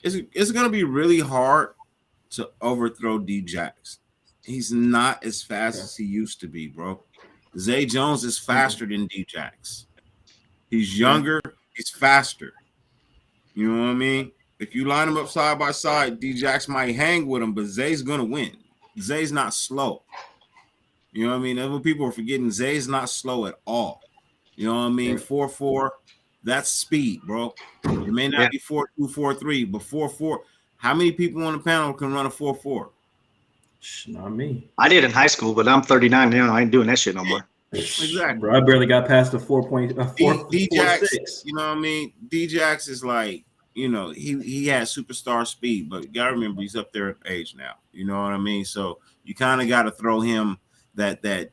It's gonna be really hard to overthrow D-Jax. He's not as fast as he used to be, bro. Zay Jones is faster than D-Jax. He's younger. He's faster. You know what I mean? If you line them up side by side, D-Jax might hang with him, but Zay's gonna win. Zay's not slow. You know what I mean? That's what people are forgetting. Zay's not slow at all. You know what I mean? 4.4. That's speed, bro. It may not be 4.2, 4.3, but 4.4. How many people on the panel can run a 4.4? Not me. I did in high school, but I'm 39 now. I ain't doing that shit no more. Exactly. Bro, I barely got past the 4.4. D-Jax, you know what I mean? D-Jax is like, you know, he has superstar speed, but you gotta remember he's up there in age now. You know what I mean? So you kind of got to throw him that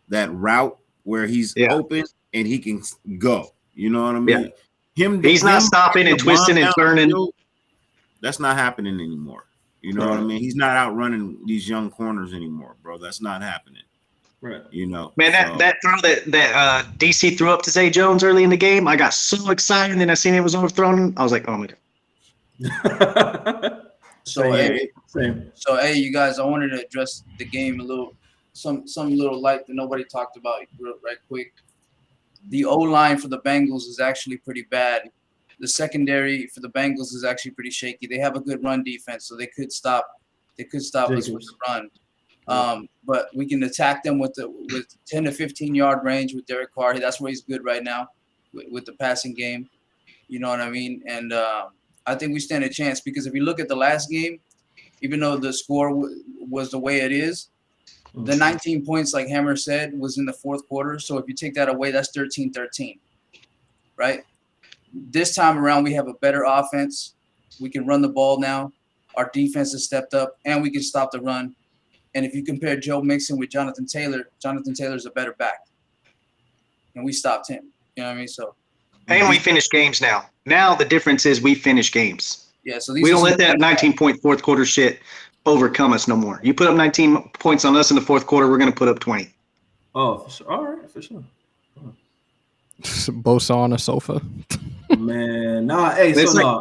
route where he's open and he can go. You know what I mean? Yeah. He's not stopping and twisting and turning. That's not happening anymore. You know what I mean? He's not outrunning these young corners anymore, bro. That's not happening. Right. You know, man, that throw that DC threw up to Zay Jones early in the game, I got so excited, and then I seen it was overthrown. I was like, oh my god. So hey, you guys, I wanted to address the game a little, some little light that nobody talked about right quick. The O-line for the Bengals is actually pretty bad. The secondary for the Bengals is actually pretty shaky. They have a good run defense, so they could stop us with the run. But we can attack them with 10 to 15 yard range with Derek Carr. That's where he's good right now with the passing game. You know what I mean? And I think we stand a chance because if you look at the last game, even though the score was the way it is, the 19 points, like Hammer said, was in the fourth quarter. So if you take that away, that's 13-13, right? This time around, we have a better offense. We can run the ball now. Our defense has stepped up, and we can stop the run. And if you compare Joe Mixon with Jonathan Taylor's a better back. And we stopped him. You know what I mean? So. And we finish games now. Now the difference is we finish games. Yeah, so we don't let that 19-point fourth quarter shit overcome us no more. You put up 19 points on us in the fourth quarter, we're going to put up 20. Oh, for sure. All right, for sure. Bosa on a sofa. Man, nah. Hey,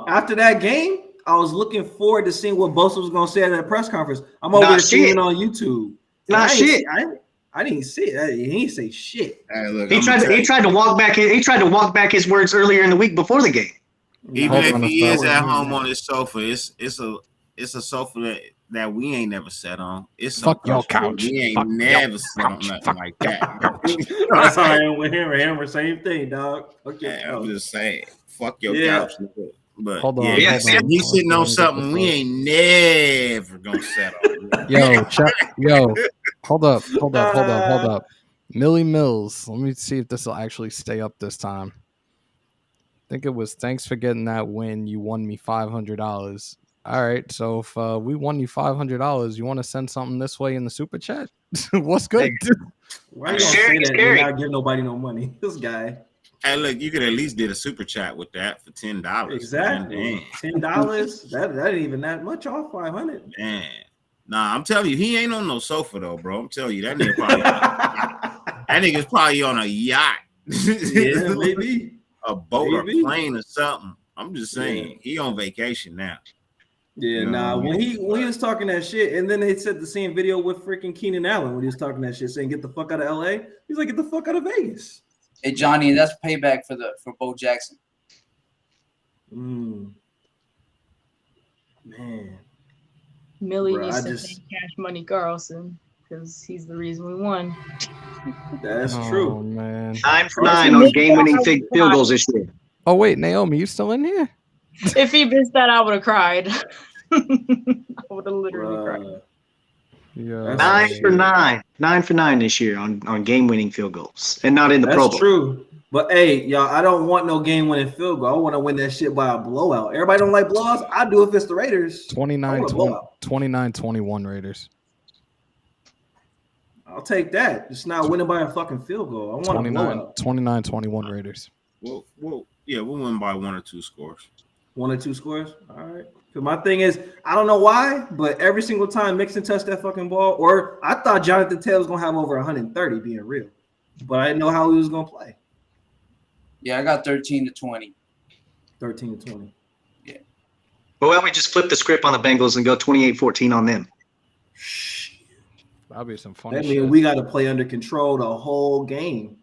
after that game, I was looking forward to seeing what Bosa was going to say at that press conference. I'm over there streaming on YouTube. I didn't see it. He didn't say shit. Hey, look, he tried to walk back his words earlier in the week before the game. Even if he is at home on his sofa, it's a sofa that we ain't never sat on. It's fuck your couch. We ain't never sat on nothing like that. That's how I am with him. Same thing, dog. Okay, I'm just saying, fuck your couch. But hold on, he's sitting on something we ain't never gonna sit on. Hold up. Millie Mills. Let me see if this will actually stay up this time. I think it was thanks for getting that win. You won me $500. All right, so if we won you $500, you want to send something this way in the super chat? What's good? Why you gonna say that? You're not giving nobody no money. This guy. Hey, look, you could at least did a super chat with that for $10. Exactly, $10. That ain't even that much off $500. Man, nah, I'm telling you, he ain't on no sofa though, bro. I'm telling you, that nigga's probably on a yacht. Yeah, maybe a boat or plane or something. I'm just saying, he on vacation now. Yeah, when he was talking that shit, and then they said the same video with freaking Keenan Allen when he was talking that shit, saying get the fuck out of LA. He's like, get the fuck out of Vegas. Hey Johnny, that's payback for Bo Jackson. Man, Millie needs to thank Cash Money Carlson because he's the reason we won. That's true, man. 9 for 9 on game-winning field goals this year. Oh wait, Naomi, you still in here? If he missed that, I would have cried. I would have literally cried. Yeah, 9 for 9. 9 for 9 this year on game-winning field goals, and not in the Pro Bowl. That's true. But hey, y'all, I don't want no game-winning field goal. I want to win that shit by a blowout. Everybody don't like blowouts. I do if it's the Raiders. 29-21 Raiders. I'll take that. It's not winning by a fucking field goal. I want 29-21 Raiders. Well, yeah, we'll win by 1 or 2 scores. 1 or 2 scores? All right. Because my thing is, I don't know why, but every single time Mixon touched that fucking ball, or I thought Jonathan Taylor was going to have over 130, being real. But I didn't know how he was going to play. Yeah, I got 13-20. 13-20. Yeah. Well, why don't we just flip the script on the Bengals and go 28-14 on them? That'll be some funny shit. That means we got to play under control the whole game.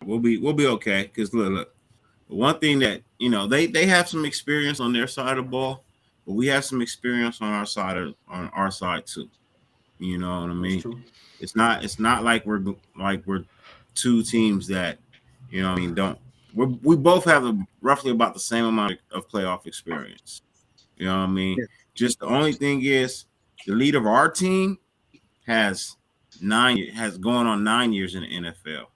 We'll be okay because look, one thing that they have some experience on their side of the ball, but we have some experience on our side too. You know what I mean? It's not like we're two teams that we both have roughly about the same amount of playoff experience. You know what I mean? Yeah. Just the only thing is the leader of our team has gone on 9 years in the NFL.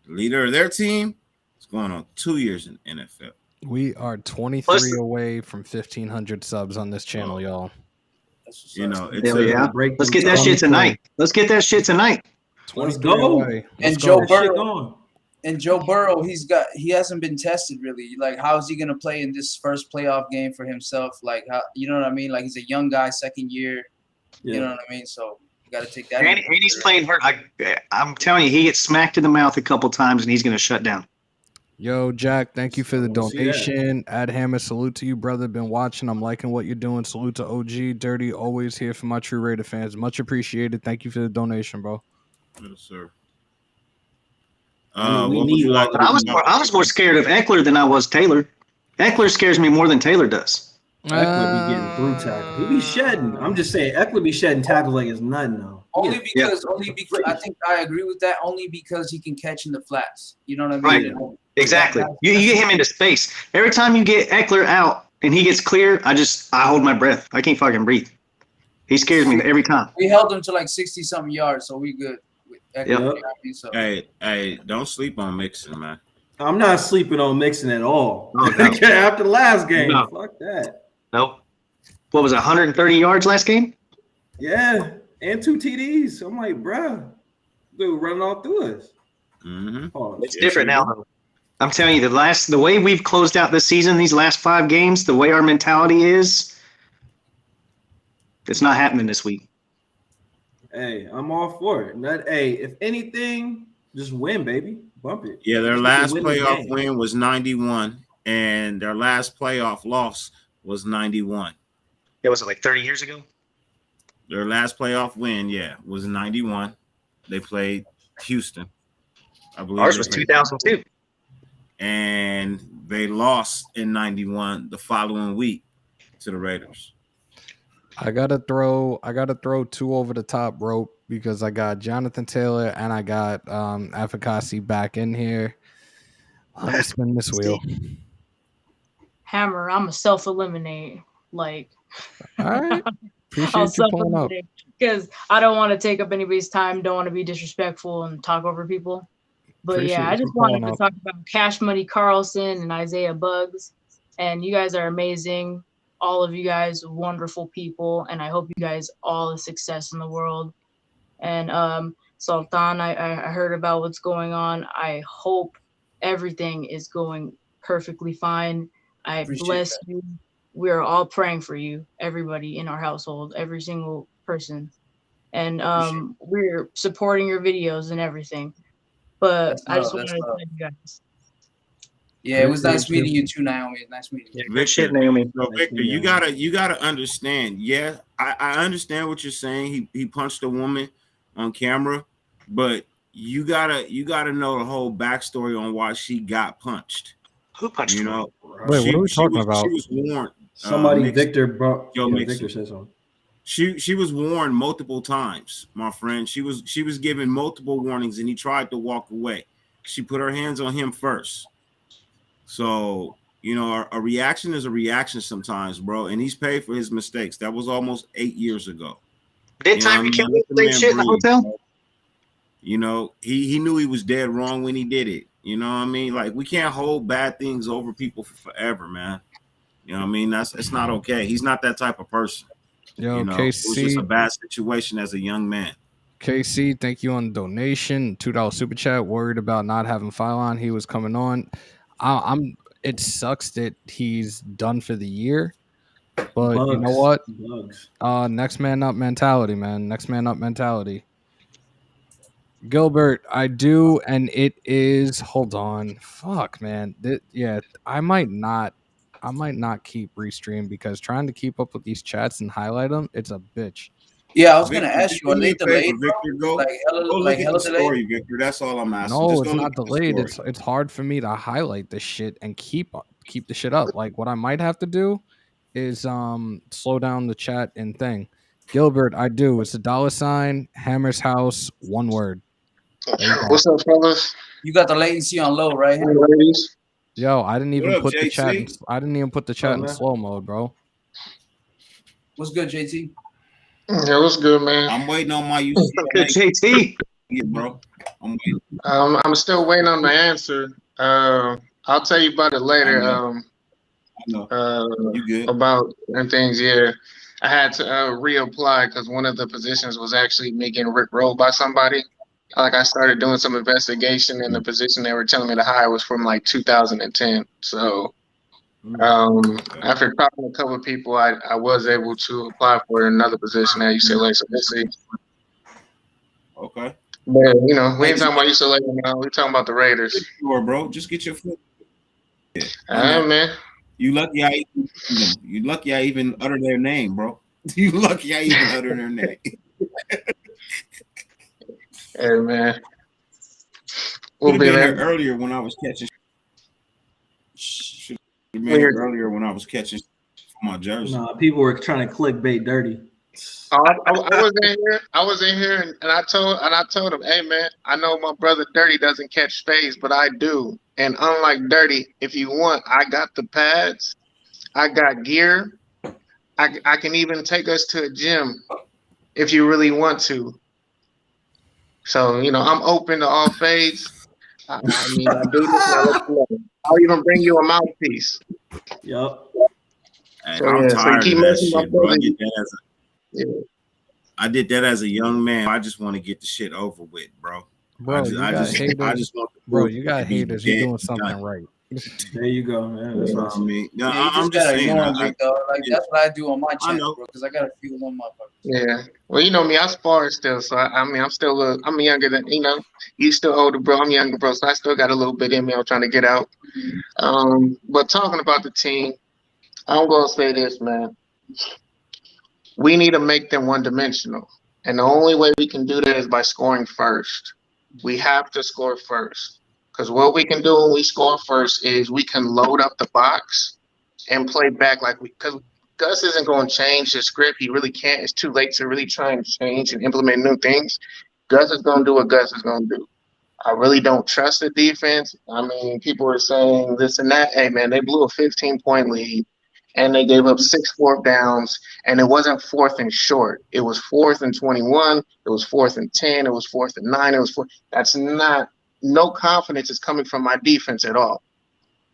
The leader of their team is going on 2 years in the NFL. We are 23 away from 1,500 subs on this channel, y'all. Let's get that shit tonight. Let's go. And Joe Burrow, he hasn't been tested really. Like, how is he gonna play in this first playoff game for himself? Like, how, you know what I mean? Like, he's a young guy, second year. Yeah. You know what I mean? So you got to take that. And he's playing hurt. I'm telling you, he gets smacked in the mouth a couple times, and he's gonna shut down. Yo, Jack, thank you for the We'll see that. donation. Ad Hammer, salute to you, brother. Been watching. I'm liking what you're doing. Salute to OG. Dirty, always here for my True Raider fans. Much appreciated. Thank you for the donation, bro. Yes, sir. I mean, we What would need you like But I was more scared of Eckler than I was Taylor. Eckler scares me more than Taylor does. Eckler be getting through tackle. He be shedding. I'm just saying, Eckler be shedding tackles like it's nothing though. Only because I think I agree with that. Only because he can catch in the flats. You know what I mean? Right. Exactly. You get him into space. Every time you get Eckler out and he gets clear, I hold my breath. I can't fucking breathe. He scares me every time. We held him to like 60-something yards, so we good. Yep. So. Hey, don't sleep on Mixon, man. I'm not sleeping on Mixon at all. Oh, no. After the last game, No. fuck that. Nope. What was it, 130 yards last game? Yeah, and 2 TDs. I'm like, bruh, dude, running all through us. Mm-hmm. It's different now, though. I'm telling you, the way we've closed out this season, these last 5 games, the way our mentality is, it's not happening this week. Hey, I'm all for it. Hey, if anything, just win, baby. Bump it. Yeah, their Just last win the playoff game. win was 91, and their last playoff loss was 91. Yeah, was it like 30 years ago? Their last playoff win, was 91. They played Houston. I believe ours was 2002. And they lost in 91 the following week to the Raiders. I gotta throw 2 over the top rope because I got Jonathan Taylor and I got Afakasi back in here. Let me spin this wheel. Hammer, I'm a self-eliminate. Like, all right. I'll Appreciate you pulling up. because I don't want to take up anybody's time. Don't want to be disrespectful and talk over people. But Appreciate yeah, I you just pulling wanted to up. talk about Cash Money Carlson and Isaiah Bugs. And you guys are amazing. All of you guys, wonderful people. And I hope you guys all the success in the world. And Sultan, I heard about what's going on. I hope everything is going perfectly fine. I bless you. We're all praying for you, everybody in our household, every single person. And we're supporting your videos and everything. But I just wanted to tell you guys. Yeah, it was nice meeting you too, Naomi. Nice meeting you. Good shit, Naomi. So Victor, you gotta understand. Yeah, I understand what you're saying. He punched a woman on camera, but you gotta know the whole backstory on why she got punched. Who punched her? Wait, what are we talking about? She was warned. Somebody, Victor brought. Mixon. Victor says so. She was warned multiple times, my friend. She was given multiple warnings, and he tried to walk away. She put her hands on him first. So, a reaction is a reaction sometimes, bro. And he's paid for his mistakes. That was almost 8 years ago. Did Tyree kill the shit in the hotel? Bro. He knew he was dead wrong when he did it. You know what I mean? Like, we can't hold bad things over people for forever, man. You know what I mean? It's not okay. He's not that type of person. Yo, KC, it was just a bad situation as a young man. KC, thank you on the donation. $2 super chat. Worried about not having Phylon. He was coming on. It sucks that he's done for the year, but you know what? Next man up mentality, man. Next man up mentality. Gilbert, I do, and it is. Hold on, fuck, man. I might not keep restream because trying to keep up with these chats and highlight them, it's a bitch. Yeah, I was gonna ask you, are they delayed? Victor, go look at the story, Victor. That's all I'm asking. No, it's not delayed. It's hard for me to highlight the shit and keep the shit up. Like what I might have to do is slow down the chat and thing. Gilbert, I do. It's $, Hammers.House, one word. What's up, fellas? You got the latency on low, right? Ladies. Yo, I didn't even put the chat. I didn't even put the chat in slow mode, bro. What's good, JT? Yeah, what's good, man? I'm waiting on my UC. Good, JT. Yeah, bro. I'm waiting. I'm still waiting on the answer. I'll tell you about it later. I know. You good? About and things. Yeah, I had to reapply because one of the positions was actually me getting rickrolled by somebody. Like I started doing some investigation, and the position they were telling me to hire was from like 2010. So after talking to a couple of people, I was able to apply for another position at UCLA. So we'll see. Okay. But you know, we ain't talking about UCLA now. We talking about the Raiders. Sure, bro. Just get your foot. Yeah. All right, man. You lucky I even utter their name, bro. You lucky I even utter their name. Hey, man. We'll be there earlier when I was catching. Should have been here earlier when I was catching for my jersey. Nah, people were trying to clickbait dirty. I was in here, and I told him, hey man, I know my brother Dirty doesn't catch space, but I do. And unlike Dirty, if you want, I got the pads, I got gear, I can even take us to a gym if you really want to. So you know, I'm open to all fades. I mean, I do this. I'll even bring you a mouthpiece. Yep. So, I'm tired of that shit, bro. I did that as a young man. I just want to get the shit over with, bro. Bro, I just want. Bro, you got haters. You're doing something right. There you go, man. That's what I mean. No, I'm just saying. That's what I do on my channel, bro. Because I got a few of them motherfuckers. Yeah. Well, you know me, I spar still, so I mean, I'm younger than you. Still older, bro. I'm younger, bro. So I still got a little bit in me. I'm trying to get out. But talking about the team, I'm gonna say this, man. We need to make them one-dimensional, and the only way we can do that is by scoring first. We have to score first. Because what we can do when we score first is we can load up the box and play back because Gus isn't going to change his script. He really can't. It's too late to really try and change and implement new things. Gus is going to do what Gus is going to do. I really don't trust the defense. I mean, people are saying this and that. Hey, man, they blew a 15-point lead, and they gave up 6 fourth downs, and it wasn't 4th and short. It was 4th and 21. It was 4th and 10. It was 4th and 9. It was 4th. That's not – no confidence is coming from my defense at all.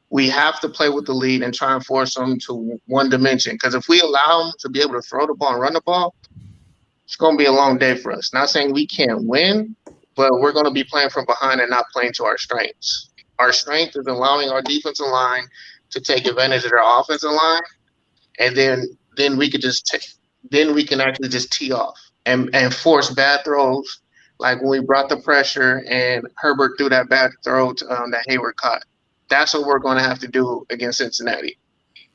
We have to play with the lead and try and force them to one dimension. Because if we allow them to be able to throw the ball and run the ball, it's going to be a long day for us. Not saying we can't win, but we're going to be playing from behind and not playing to our strengths. Our strength is allowing our defensive line to take advantage of their offensive line, and then we could we can actually just tee off and force bad throws. Like when we brought the pressure and Herbert threw that bad throw that Hayward caught. That's what we're going to have to do against Cincinnati.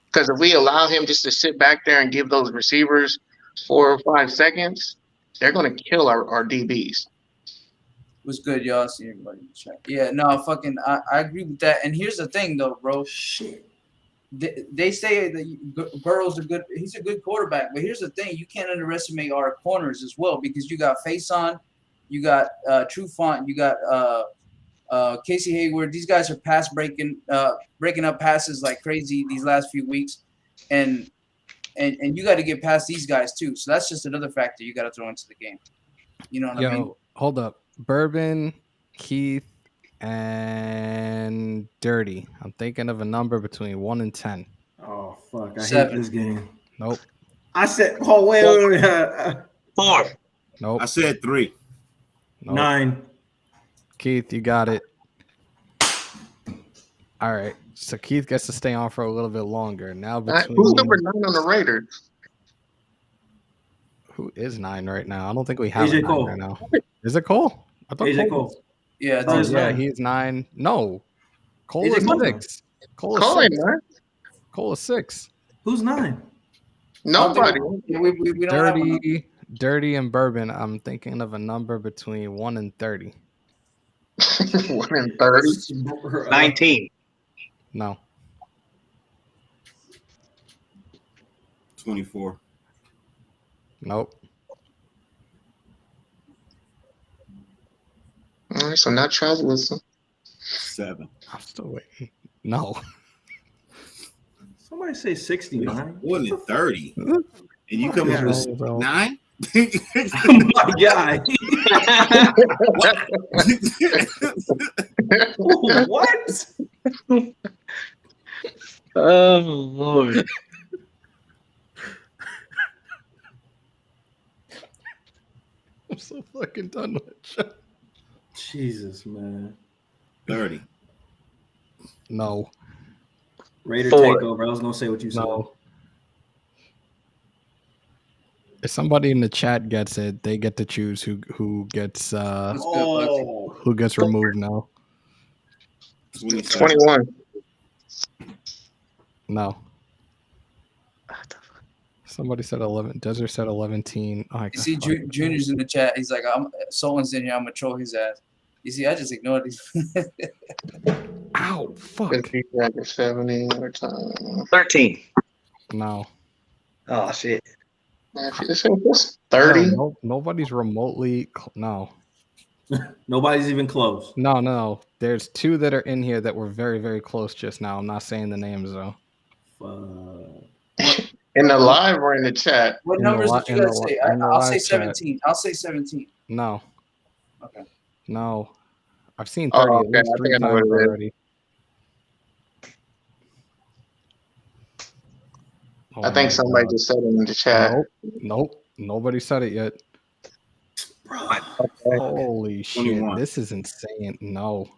Because if we allow him just to sit back there and give those receivers 4 or 5 seconds, they're going to kill our DBs. What's good, y'all? See everybody in the chat. Yeah, no, I agree with that. And here's the thing, though, bro. Shit. They say that Burrow's he's a good quarterback. But here's the thing. You can't underestimate our corners as well because you got Faison. You got Trufant, you got Casey Hayward. These guys are breaking up passes like crazy these last few weeks, and you got to get past these guys too. So that's just another factor you got to throw into the game. You know what I mean? Hold up, Bourbon, Keith, and Dirty. I'm thinking of a number between 1 and 10. Oh fuck! I 7. hate this game. Nope. I said, wait. 4. Nope. I said 3. Nope. 9. Keith, you got it. All right. So Keith gets to stay on for a little bit longer. Now who's number 9 on the Raiders? Who is 9 right now? I don't think we have AJ a 9 Cole. right now. Is it Cole? I thought AJ Cole. Cole. Yeah, he's 9. No. Cole AJ is Cole. 6. Cole ain't is 6. 9. Cole is 6. Who's 9? Nobody. We don't Dirty and Bourbon. I'm thinking of a number between 1 and 30. 1 and 30? 19. No. 24. Nope. All right, so not Travis Wilson. 7. I'm still waiting. No. Somebody say 69. 1 and 30. And you come up with 9? Oh my god. What? Oh Lord. I'm so fucking done with it. Jesus, man. 30. No. Raider takeover. I was gonna say what you said. No. If somebody in the chat gets it, they get to choose who gets removed now. 21. No. Somebody said 11. Desert said 11. Oh, you see, Junior's in the chat. He's like, someone's in here. I'm gonna troll his ass. You see, I just ignored these. Ow! Fuck. 70 or 13. No. Oh shit. 30. No, nobody's remotely. No. Nobody's even close. No. There's 2 that are in here that were very, very close just now. I'm not saying the names though. In the live or in the chat? What numbers did you guys say? I'll say 17. I'll say 17. No. Okay. No. I've seen 30 at least 3 times already. Oh, I think somebody just said it in the chat. Nope. Nobody said it yet. Holy shit. 21. This is insane. No.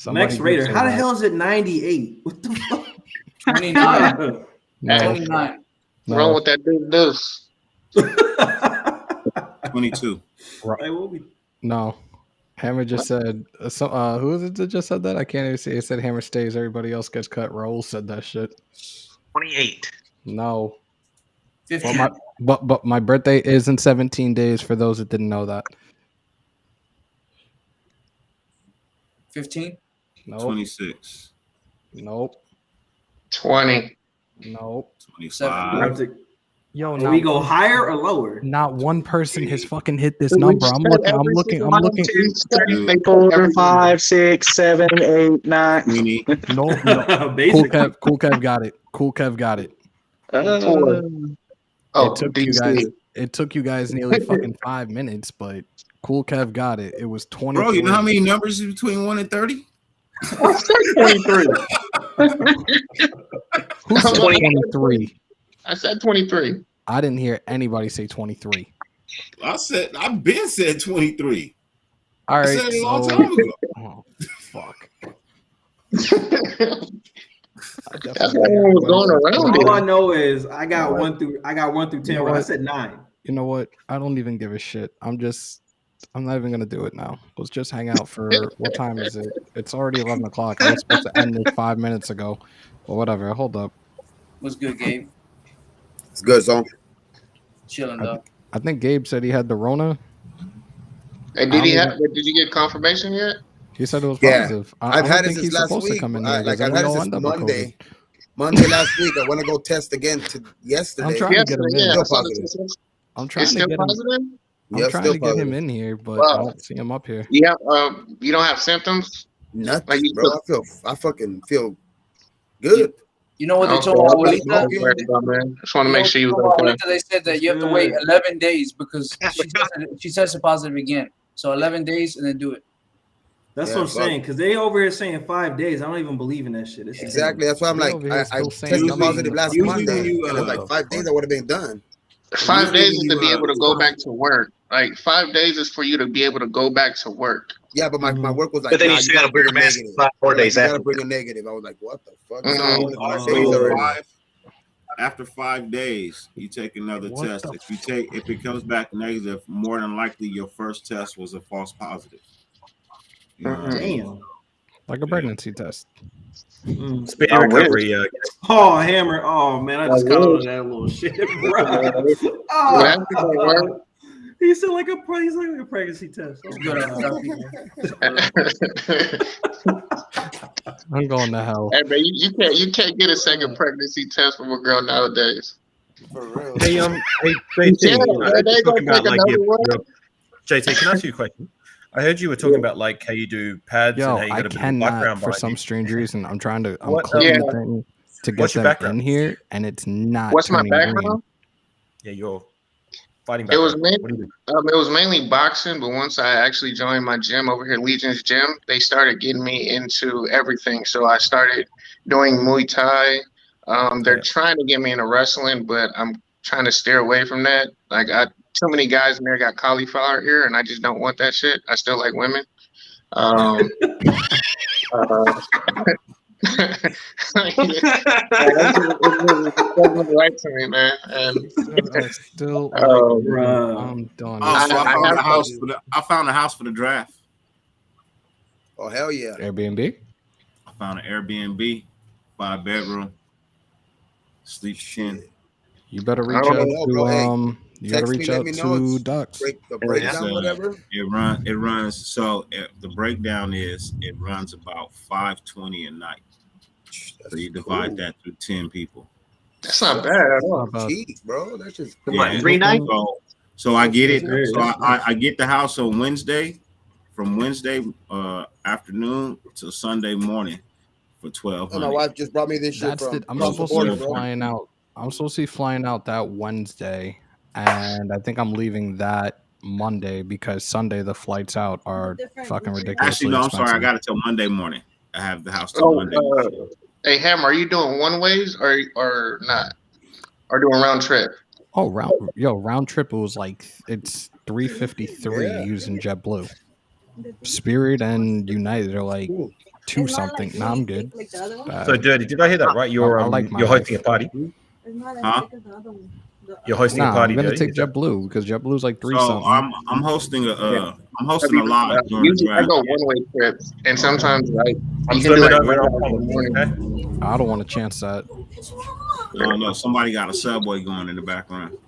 Max Raider. How the hell is it 98? What the fuck? 29. No. 29. What's wrong with that dude? This 22. Right. No. Hammer just said, who is it that just said that? I can't even see. It said Hammer stays, everybody else gets cut. Raul said that shit. 28. No. 15. Well, but my birthday is in 17 days for those that didn't know that. 15? Nope. 26. Nope. 20. Nope. 25. Yo, we go higher or lower? Not one person has fucking hit this number. I'm looking. 3, 4, 5, 6, 7, 8, 9. No. Cool Kev got it. Cool Kev got it. It took you guys nearly fucking 5 minutes, but Cool Kev got it. It was 20. Bro, you know how many numbers is between 1 and 30? I said 23. Who said 23? I said 23. I didn't hear anybody say 23. I've been said 23. All right. I said it a long time ago. Oh, fuck. That's what was going around. All I know is I got 1 through 10. I said 9. You know what? I don't even give a shit. I'm not even gonna do it now. Let's just hang out for what time is it? It's already 11 o'clock. I was supposed to end this 5 minutes ago. But whatever. Hold up. What's good, Gabe? It's good, Zone. Chilling though. I think Gabe said he had the Rona. And did you get confirmation yet? He said it was positive. I've had it since last week. I've had it since Monday. Monday last week. I want to go test again yesterday. I'm trying to get him in. I'm trying to get him in here, but I don't see him up here. Yeah, you don't have symptoms? Nothing, bro. I fucking feel good. You know what they told Abuelita? Just want to make sure you okay. They said that you have to wait 11 days because she tested positive again. So 11 days and then do it. That's what I'm saying, because they over here saying 5 days. I don't even believe in that shit. Exactly. That's why I'm like, I tested positive last Monday. And it's like 5 days I would have been done. 5 days is to be able to go back to work. Like 5 days is for you to be able to go back to work. Yeah, but my work was like, but then you still got to bring a mask 4 days after. You got to bring a negative. I was like, what the fuck? After 5 days, you take another test. If it comes back negative, more than likely your first test was a false positive. Damn. Like a pregnancy test. Speed recovery. Hammer. Oh, man. I just got on that little shit, bro. He said like a pregnancy test. I'm going to hell. Hey, man, you can't get a second pregnancy test from a girl nowadays. For real. Hey, JT, can I ask you a question? I heard you were talking about like how you do pads and how you got a bit of background for some strange reason. I'm clicking the thing to get them in here, and it's not. What's my background? Yeah, you're fighting. It was mainly boxing, but once I actually joined my gym over here, Legion's Gym, they started getting me into everything. So I started doing Muay Thai. They're trying to get me into wrestling, but I'm trying to steer away from that. Like too many guys in there got cauliflower ear, and I just don't want that shit. I still like women. Right to me, man. And still, I'm done. Oh, so I found a house for the draft. Oh hell yeah! Airbnb. I found an Airbnb, 5-bedroom, sleep 10. You better reach out to you gotta reach out to Ducks. The breakdown, whatever. It runs. So the breakdown is it runs about $520 a night. So you divide that through 10 people. That's not bad at all. Cheap, bro. That's just 3 nights. So I get it. So I get the house on Wednesday, from Wednesday afternoon to Sunday morning for $1,200. My wife just brought me this shit I'm supposed to be flying out. I'm supposed to be flying out that Wednesday, and I think I'm leaving that Monday because Sunday the flights out are fucking ridiculous. Actually, no, I'm sorry. I got it till Monday morning. I have the house till Monday. Hey, Hammer, are you doing one ways or not? Or doing round trip? Oh, round trip. It was like it's $353 using JetBlue. Spirit and United are like 2 something. Nah, I'm good. So Dirty, did I hear that right? You're hosting a party. Huh? You're hosting a party. I'm gonna take JetBlue because JetBlue's like 3 something. I'm hosting a lot during the draft. I go one-way trips, and sometimes I'm you can do I don't want to chance that. No, somebody got a Subway going in the background.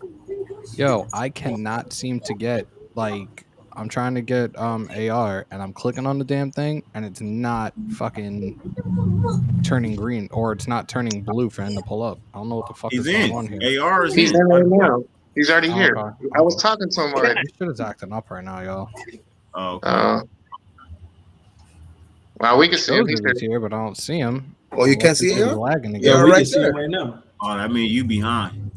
Yo, I cannot seem to get I'm trying to get AR and I'm clicking on the damn thing and it's not fucking turning green or it's not turning blue for him to pull up. I don't know what the fuck is going on here. AR is He's in right now. He's already here. Okay. I was talking to him already. This shit is acting up right now, y'all. Oh, okay. Well, we can see him. He's here, but I don't see him. Oh, you can't see him? AR? Lagging again. Yeah, we right can see there. him right now. Oh, that means you behind.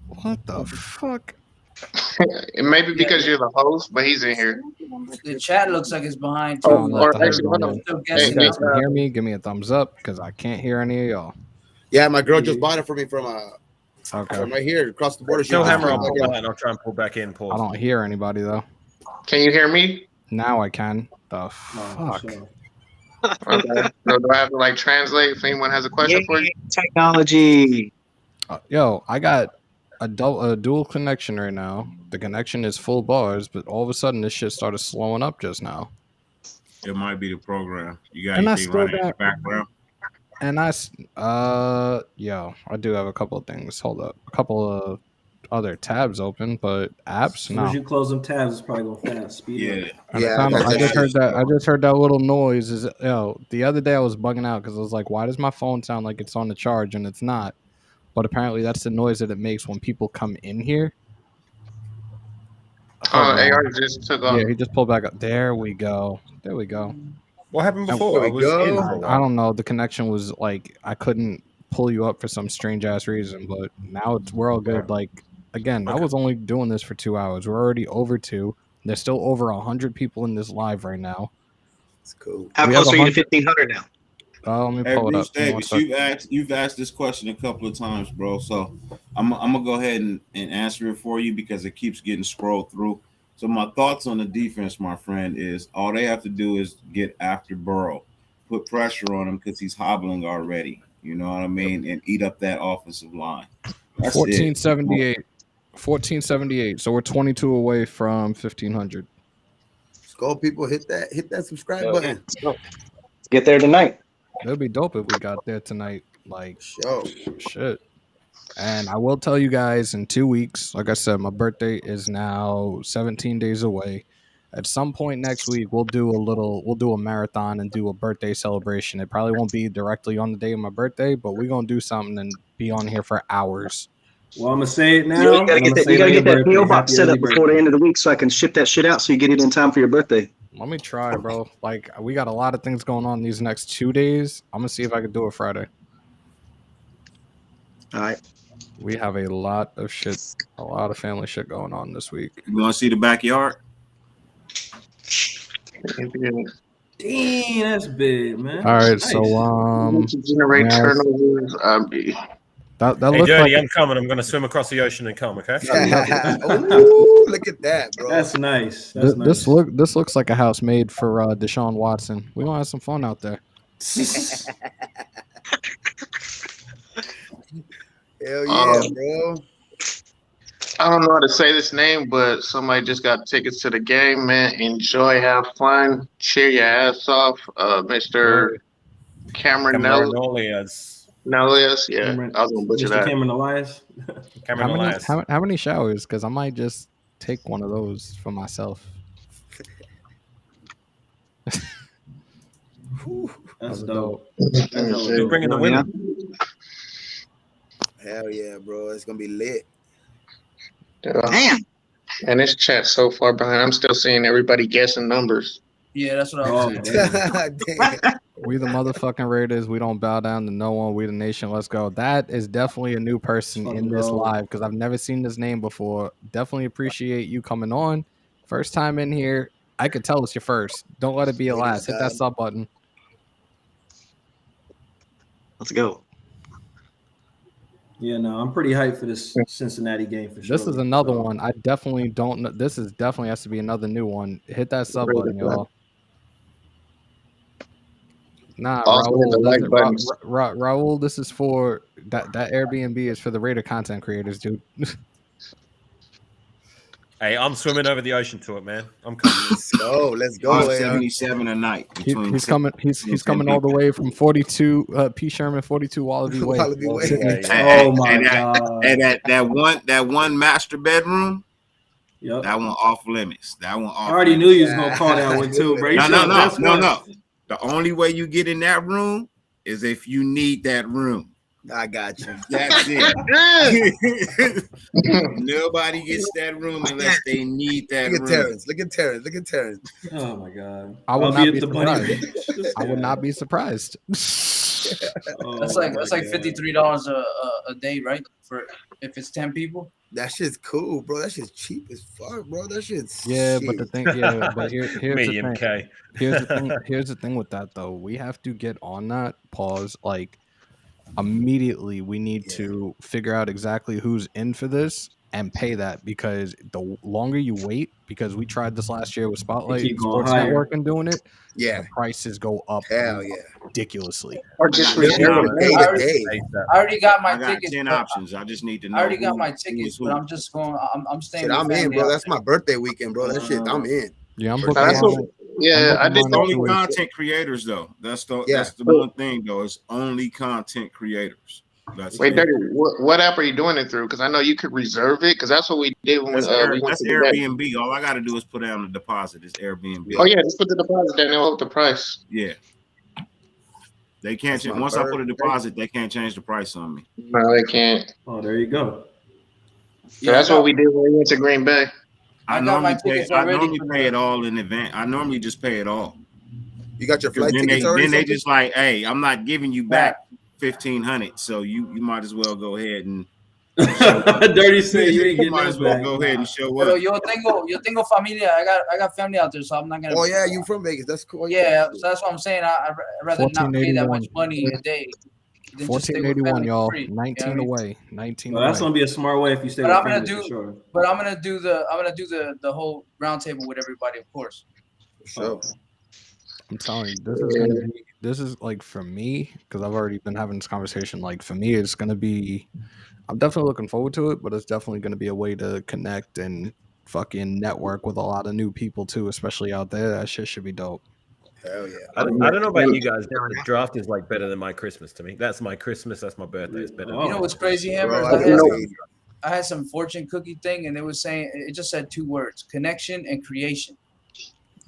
What the fuck? It may be because you're the host, but he's in here. The chat looks like it's behind. Actually, Hey, guys can hear me? Give me a thumbs up because I can't hear any of y'all. Yeah, my girl just bought it for me from right here across the border. Show Hammer, I'll pull out and I'll try and pull back in. Pause. I don't hear anybody though. Can you hear me? Now I can. The fuck. Okay. So do I have to translate if anyone has a question for you? Technology. Yo, I got a dual connection right now. The connection is full bars, but all of a sudden this shit started slowing up just now. It might be the program. You got anything running in the background? And I do have a couple of things. Hold up. A couple of other tabs open, but apps, as soon as you close them tabs, it's probably going fast. I just heard that. I just heard that little noise. The other day I was bugging out because I was like, why does my phone sound like it's on the charge and it's not? But apparently that's the noise that it makes when people come in here. AR just took off. Yeah, he just pulled back up. There we go. What happened before? I don't know. The connection was I couldn't pull you up for some strange ass reason, but now we're all good. Again, I was only doing this for 2 hours. We're already over 2. There's still over 100 people in this live right now. It's cool. How close are you to 1,500 now? Let me pull it up. Davis, you've asked this question a couple of times, bro. So I'm gonna go ahead and answer it for you because it keeps getting scrolled through. So my thoughts on the defense, my friend, is all they have to do is get after Burrow, put pressure on him because he's hobbling already. You know what I mean? And eat up that offensive line. 1478. 1478. So we're 22 away from 1,500. Let's go, people. Hit that subscribe button. Let's get there tonight. It'd be dope if we got there tonight. Shit. And I will tell you guys in 2 weeks, like I said, my birthday is now 17 days away. At some point next week, we'll do a marathon and do a birthday celebration. It probably won't be directly on the day of my birthday, but we're going to do something and be on here for hours. Well, I'm going to say it now. You got to get that PO box set up before the end of the week so I can ship that shit out so you get it in time for your birthday. Let me try, bro. We got a lot of things going on these next 2 days. I'm going to see if I can do it Friday. All right. We have a lot of family shit going on this week. You want to see the backyard? Dang, that's big, man. All right, nice. So generate turnovers. That hey, looks Dirty, like I'm coming. I'm going to swim across the ocean and come. Okay. Ooh, look at that, bro. That's nice. This looks like a house made for Deshaun Watson. We're gonna have some fun out there. Hell yeah, bro. I don't know how to say this name, but somebody just got tickets to the game, man. Enjoy, have fun, cheer your ass off. Mr. Cameron Elias. Nelias, yeah. I was gonna butcher Mr. that. Cameron Elias. How many showers? Because I might just take one of those for myself. That's dope. Who's bringing the women? Hell yeah, bro. It's gonna be lit. Damn. And this chat so far behind. I'm still seeing everybody guessing numbers. Yeah, that's what I was saying. We the motherfucking Raiders. We don't bow down to no one. We the nation. Let's go. That is definitely a new person in this live because I've never seen this name before. Definitely appreciate you coming on. First time in here. I could tell it's your first. Don't let it be a last. Hit that sub button. Let's go. Yeah, no, I'm pretty hyped for this Cincinnati game for sure. This is another one. I definitely don't know. This is definitely has to be another new one. Hit that sub button, y'all. Nah, Raul, this is for that Airbnb is for the Raider content creators, dude. Hey, I'm swimming over the ocean to it, man. I'm coming. Let's go. 77 a night. He's coming. He's coming all the way from 42 P. Sherman, 42 Wallaby Way. Oh my god! And that one master bedroom. Yep. That one off limits. That one off. I already knew you was gonna call that one too, bro. No. The only way you get in that room is if you need that room. I got you. That's it. Nobody gets that room unless they need that room. Look at Terrence. Oh my god! I would not be surprised. I would not be surprised. That's like $53 a day, right? For if it's 10 people. That shit's cool, bro. That shit's cheap as fuck, bro. That shit's but the thing, but here's medium the thing. K. Here's the thing with that though. We have to get on that pause like immediately. We need to figure out exactly who's in for this and pay that, because the longer you wait, because we tried this last year with Spotlight Sports Network and doing it, the prices go up ridiculously. Or just I already got my tickets. 10 options. I just need to know. I already got my tickets, but I'm just going. I'm staying. Shit, I'm in, bro. That's my birthday weekend, bro. That shit, I'm in. Yeah, I'm booking. I did only content creators though. That's the one thing though. It's only content creators. Wait, Dirty, what app are you doing it through? Because I know you could reserve it. Because that's what we did when that's we went to Airbnb. All I got to do is put down the deposit. It's Airbnb. Oh yeah, just put the deposit down. They'll hold the price. Yeah. They can't change. Once I put a deposit, they can't change the price on me. No, they can't. Oh, there you go. So that's what we did when we went to Green Bay. I normally pay it all in advance. I normally just pay it all. You got your flight tickets already? Then they just like, hey, I'm not giving you back $1,500, so you might as well go ahead and. Dirty say you ain't getting might as well go ahead and show up. Yo tengo familia. I got family out there, so I'm not gonna. Oh yeah, you from Vegas? That's cool. Yeah, so that's what I'm saying. I'd rather not pay that much money a day. 1481, y'all. 19 away. 19. Well, that's gonna be a smart way if you stay. But I'm gonna do the whole round table with everybody, of course. For sure. I'm telling you, this is like for me, because I've already been having this conversation. Like for me, it's gonna be. I'm definitely looking forward to it, but it's definitely gonna be a way to connect and fucking network with a lot of new people too, especially out there. That shit should be dope. Hell yeah! I don't know about you guys. The draft is like better than my Christmas to me. That's my Christmas. That's my birthday. It's better. You know what's crazy, Hammers? I had some fortune cookie thing, and it was saying it just said 2 words: connection and creation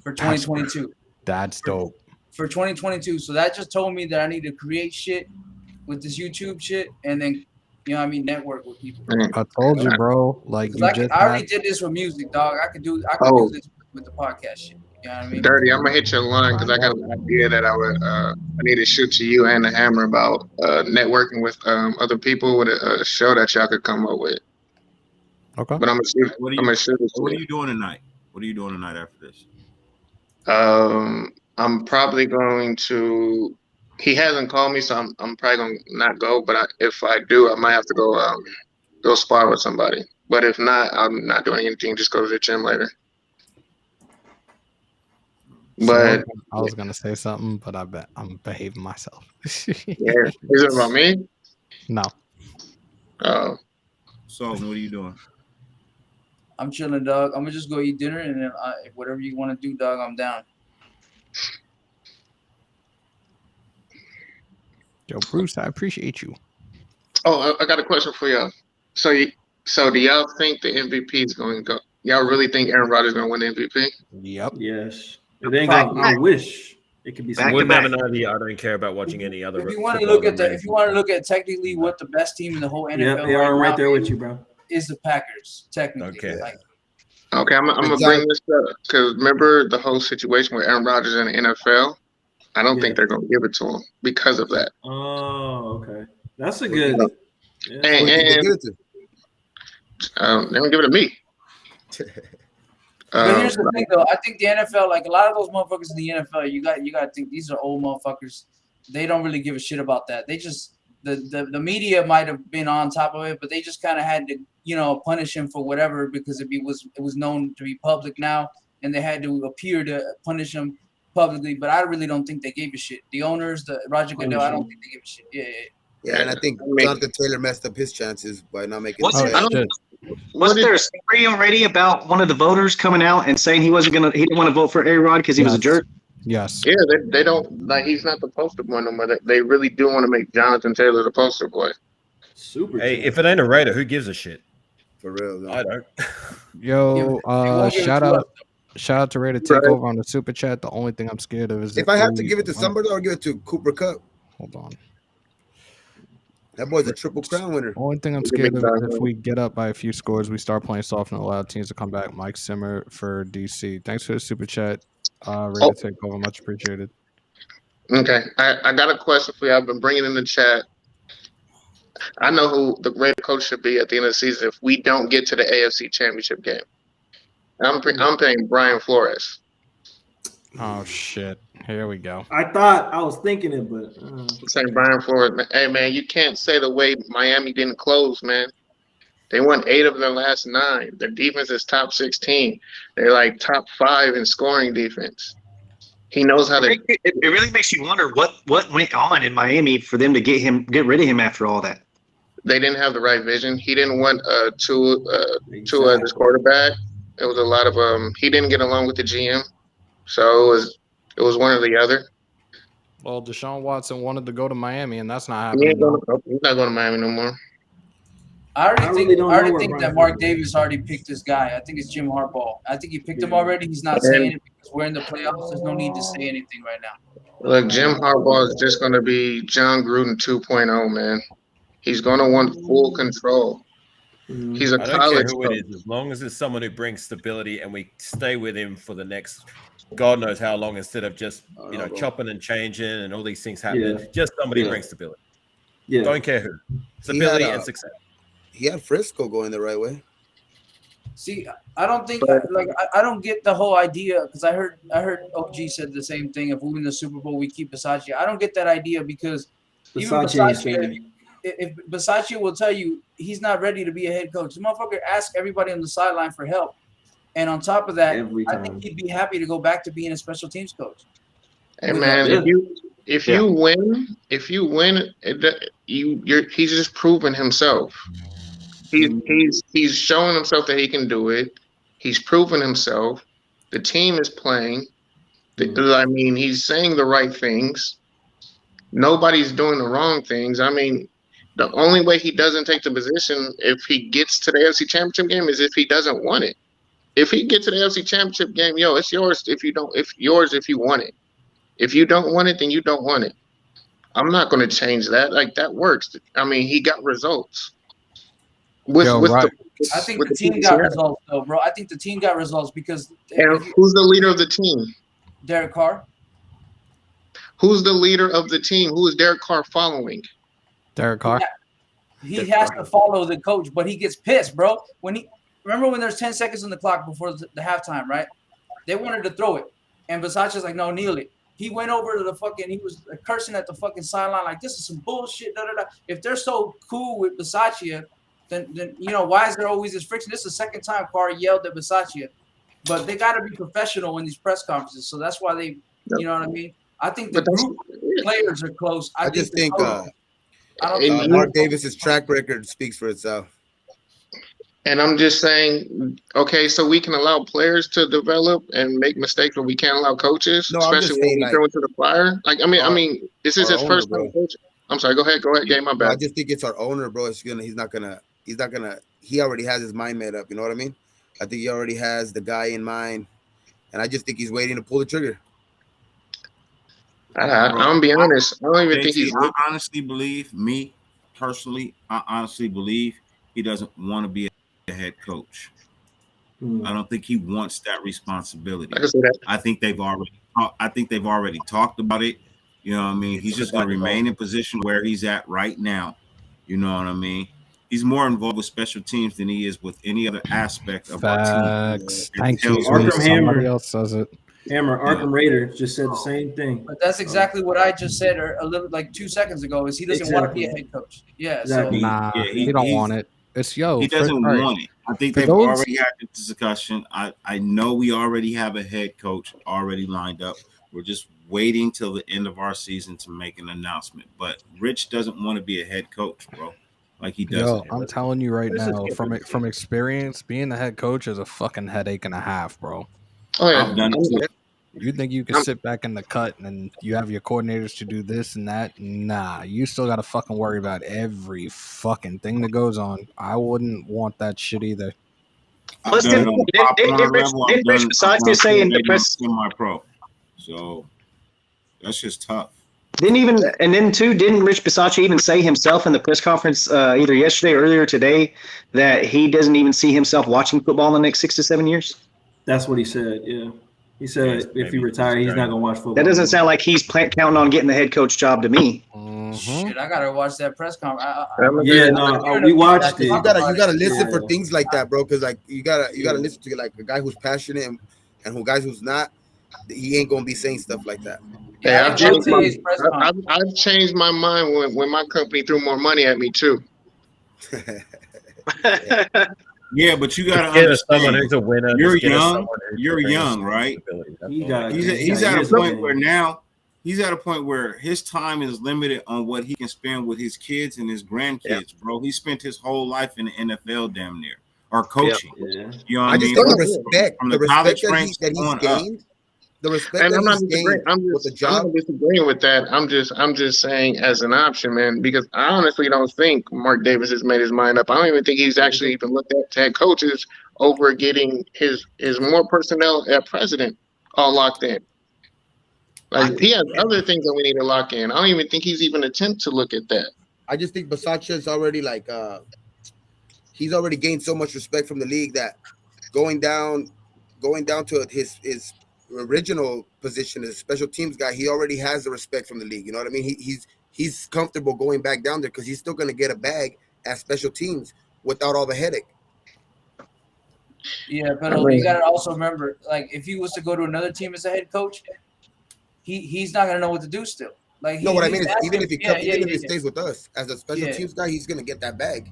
for 2022. That's dope. For 2022. So that just told me that I need to create shit with this YouTube shit, and then network with people. I told you, bro. Like I already did this with music, dog. I could do this with the podcast shit. You know what I mean? Dirty, I'm gonna hit your line because I got an idea that I need to shoot to you and the Hammer about networking with other people with a show that y'all could come up with. Okay. But I'm gonna shoot. What are you doing tonight? What are you doing tonight after this? I'm probably going to. He hasn't called me, so I'm probably gonna not go. But if I do, I might have to go spar with somebody. But if not, I'm not doing anything. Just go to the gym later. But I was gonna say something, but I bet I'm behaving myself. Yeah, is it about me? No. So, what are you doing? I'm chilling, dog. I'm gonna just go eat dinner, and then whatever you want to do, dog, I'm down. Yo, Bruce, I appreciate you. Oh, I got a question for y'all. So do y'all think the MVP is going to go? Y'all really think Aaron Rodgers is going to win the MVP? Yep. Yes. It ain't gonna. I wish it could be. Would have an idea. I don't care about watching any other. If you want to look at technically what the best team in the whole NFL, yeah, they are right there with you, bro. Is the Packers technically? Okay. Okay, I'm gonna bring this up because remember the whole situation with Aaron Rodgers in the NFL. I don't think they're gonna give it to him because of that. Oh, okay. That's a good. And they don't give it to me. But here's the thing, though. I think the NFL, like a lot of those motherfuckers in the NFL, you got to think these are old motherfuckers. They don't really give a shit about that. They just the media might have been on top of it, but they just kind of had to, punish him for whatever because it was known to be public now, and they had to appear to punish him publicly. But I really don't think they gave a shit. The owners, the Roger Goodell, I don't think they gave a shit. Yeah, and I think Jonathan Taylor messed up his chances by not making. Wasn't there a story already about one of the voters coming out and saying he didn't want to vote for A-Rod because he was a jerk? Yes. Yeah, they don't like. He's not the poster boy no more. They really do want to make Jonathan Taylor the poster boy. Super. Hey, if it ain't a Raider, who gives a shit? For real, though. I don't. Yo, shout out to Raider Takeover on the super chat. The only thing I'm scared of is if I have to give it to somebody, I'll give it to Cooper Kupp. Hold on. That boy's a triple crown winner. Only thing I'm scared of is if we get up by a few scores, we start playing soft and allow teams to come back. Mike Simmer for DC. Thanks for the super chat. Ready to take over. Much appreciated. Okay. I got a question for you. I've been bringing in the chat. I know who the Raider coach should be at the end of the season if we don't get to the AFC Championship game. I'm paying Brian Flores. Oh, shit. Here we go. I was thinking it, but I'm saying Brian Flores. Hey, man, you can't say the way Miami didn't close, man. They won 8 of their last 9. Their defense is top 16. They're like top 5 in scoring defense. He knows how to. It really makes you wonder what went on in Miami for them to get rid of him after all that. They didn't have the right vision. He didn't want Tua as his quarterback. It was a lot of he didn't get along with the GM, so it was one or the other. Well, Deshaun Watson wanted to go to Miami, and that's not happening. He's not going to Miami no more. I already think that Mark Davis already picked this guy. I think it's Jim Harbaugh. I think he picked him already. He's not saying it because we're in the playoffs. There's no need to say anything right now. Look, Jim Harbaugh is just going to be John Gruden 2.0, man. He's going to want full control. He's a college coach. It is, as long as it's someone who brings stability and we stay with him for the next God knows how long, instead of just chopping and changing and all these things happening. Yeah. Just somebody brings stability. Yeah. Don't care who. Stability and success. He had Frisco going the right way. See, I don't think I don't get the whole idea because I heard OG said the same thing. If we win the Super Bowl, we keep Bisaccia. I don't get that idea because even Bisaccia, if Bisaccia will tell you he's not ready to be a head coach, the motherfucker asked everybody on the sideline for help, and on top of that, I think he'd be happy to go back to being a special teams coach. Hey man, if you win, he's just proven himself. He's showing himself that he can do it. He's proven himself. The team is playing. I mean, he's saying the right things. Nobody's doing the wrong things. I mean, the only way he doesn't take the position if he gets to the AFC Championship game is if he doesn't want it. If he gets to the AFC Championship game, it's yours if you want it. If you don't want it, then you don't want it. I'm not going to change that. Like, that works. I mean, he got results. I think the team got results, though, bro. I think the team got results because. And who's the leader of the team? Derek Carr. Who's the leader of the team? Who is Derek Carr following? Derek Carr. He has to follow the coach, but he gets pissed, bro. Remember when there's 10 seconds on the clock before the halftime, right? They wanted to throw it, and Bisaccia's like, "No, kneel it." He went over to he was cursing at the fucking sideline like, "This is some bullshit." Da, da, da. If they're so cool with Bisaccia, then why is there always this friction? This is the second time Carr yelled at Bisaccia, but they got to be professional in these press conferences, so that's why they, you know what I mean. I think the group players are close. I just think Mark Davis's track record speaks for itself. And I'm just saying, okay, so we can allow players to develop and make mistakes, but we can't allow coaches, especially when we throw into the fire. Like, I mean, this is his first time coaching. I'm sorry. Go ahead, Game. My bad. I just think it's our owner, bro. He's not gonna. He already has his mind made up. You know what I mean? I think he already has the guy in mind, and I just think he's waiting to pull the trigger. I'm gonna be honest. I don't even think he's. I honestly believe, he doesn't want to be a head coach. I don't think he wants that responsibility. I think they've already talked about it. You know what I mean? He's just going to remain in position where he's at right now. You know what I mean? He's more involved with special teams than he is with any other aspect of our team. Thank you. Somebody else says it. Hammer, Arkham Raider just said the same thing. But that's exactly what I just said a little like 2 seconds ago. Is he doesn't want to be a head coach? Yeah. Exactly. So He don't want it. It's he doesn't want it. I think they've already had this discussion. I know we already have a head coach already lined up. We're just waiting till the end of our season to make an announcement. But Rich doesn't want to be a head coach, bro. Like he doesn't. I'm telling you right now, from experience, being the head coach is a fucking headache and a half, bro. Oh yeah, I've done it too. You think you can sit back in the cut and you have your coordinators to do this and that? Nah, you still got to fucking worry about every fucking thing that goes on. I wouldn't want that shit either. Plus, didn't Rich Bisaccia say in the press semi-pro? So that's just tough. Didn't Rich Bisaccia even say himself in the press conference either yesterday or earlier today that he doesn't even see himself watching football in the next 6 to 7 years? That's what he said. Yeah, he said if he retired, he's not gonna watch football. That doesn't sound like he's counting on getting the head coach job to me. Shit, I gotta watch that press conference. We watched it. You gotta listen for things like that, bro. Because like you gotta listen to like a guy who's passionate and who guys who's not. He ain't gonna be saying stuff like that. Yeah, I've changed my mind when my company threw more money at me too. Yeah, but you gotta understand. Who's a winner. You're young, right? He's at a point where now he's at a point where his time is limited on what he can spend with his kids and his grandkids, bro. He spent his whole life in the NFL, damn near, or coaching. Yeah. You know what I mean? The respect, from the college ranks that he's gained. The respect and that I'm not he's gained with the job. I'm not disagreeing with that. I'm just saying as an option, man, because I honestly don't think Mark Davis has made his mind up. I don't even think he's actually even looked at head coaches over getting his more personnel at president all locked in. Like he has other things that we need to lock in. I don't even think he's even attempt to look at that. I just think Bisaccia's already like he's already gained so much respect from the league that going down to his original position as a special teams guy, he already has the respect from the league. You know what I mean? He's comfortable going back down there because he's still going to get a bag at special teams without all the headache. Yeah, but you got to also remember, like if he was to go to another team as a head coach, he's not going to know what to do still. Like what I mean is even if he stays with us as a special teams guy, he's going to get that bag.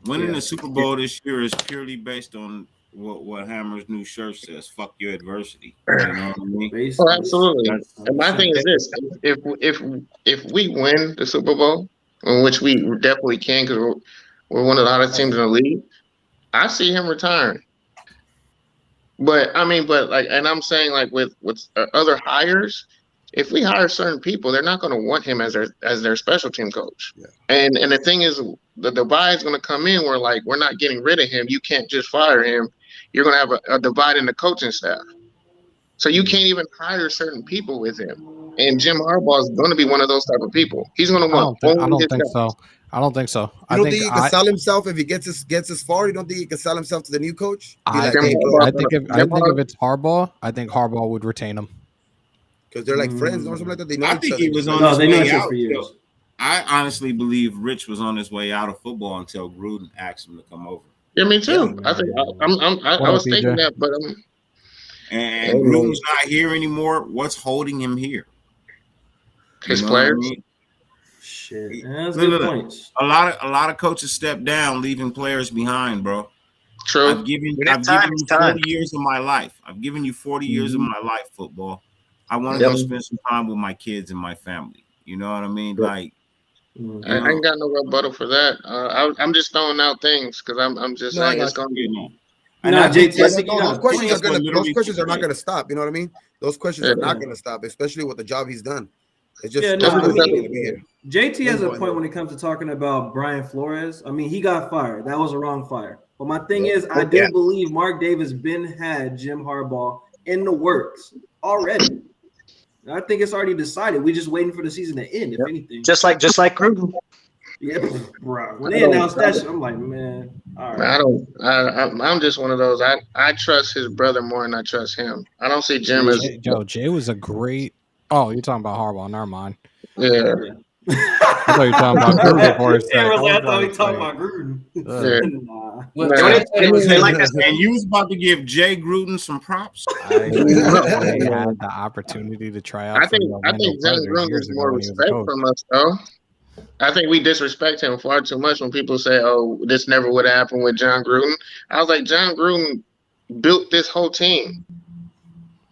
Winning the Super Bowl this year is purely based on what Hammer's new shirt says. Fuck your adversity. You know what I mean? Oh, absolutely. And my thing is this: if we win the Super Bowl, in which we definitely can, because we're one of the hottest teams in the league, I see him retiring. But and I'm saying like with other hires, if we hire certain people, they're not going to want him as their special team coach. Yeah. And the thing is, the divide is going to come in where like we're not getting rid of him. You can't just fire him. You're going to have a divide in the coaching staff. So you can't even hire certain people with him. And Jim Harbaugh is going to be one of those type of people. He's going to want. I don't think so. I don't think so. You don't think he can sell himself if he gets as far? You don't think he can sell himself to the new coach? I think if it's Harbaugh, I think Harbaugh would retain him. Because they're like friends or something like that. They know I think he was on his way out. I honestly believe Rich was on his way out of football until Gruden asked him to come over. Yeah, me too. I think I was thinking that, but and Gruden's not here anymore. What's holding him here? His players. Shit, that's good points. A lot of coaches step down, leaving players behind, bro. True. I've given you 40 years of my life. I've given you 40 years of my life, football. I want to go spend some time with my kids and my family. You know what I mean? Like, I ain't got no rebuttal for that. I'm just throwing out things because I'm just saying it's gonna be. Those questions are not gonna stop. You know what I mean? Those questions are not gonna stop, especially with the job he's done. It's just JT has a point when it comes to talking about Brian Flores. I mean, he got fired. That was a wrong fire. But my thing is, I do believe Mark Davis had Jim Harbaugh in the works already. I think it's already decided. We're just waiting for the season to end, if anything. Just like Gruden. Yeah, bro. When they announced that shit, I'm like, man. All right. I'm just one of those. I trust his brother more than I trust him. I don't see Jim as Jay was a great. Oh, you're talking about Harbaugh. Never mind. Yeah. I thought you were talking about Gruden for a second. I thought you were talking about Gruden. And you was about to give Jay Gruden some props. I had the opportunity to try out. I think Jay Gruden is more respect from us, though. I think we disrespect him far too much when people say, "Oh, this never would have happened with John Gruden." I was like, John Gruden built this whole team.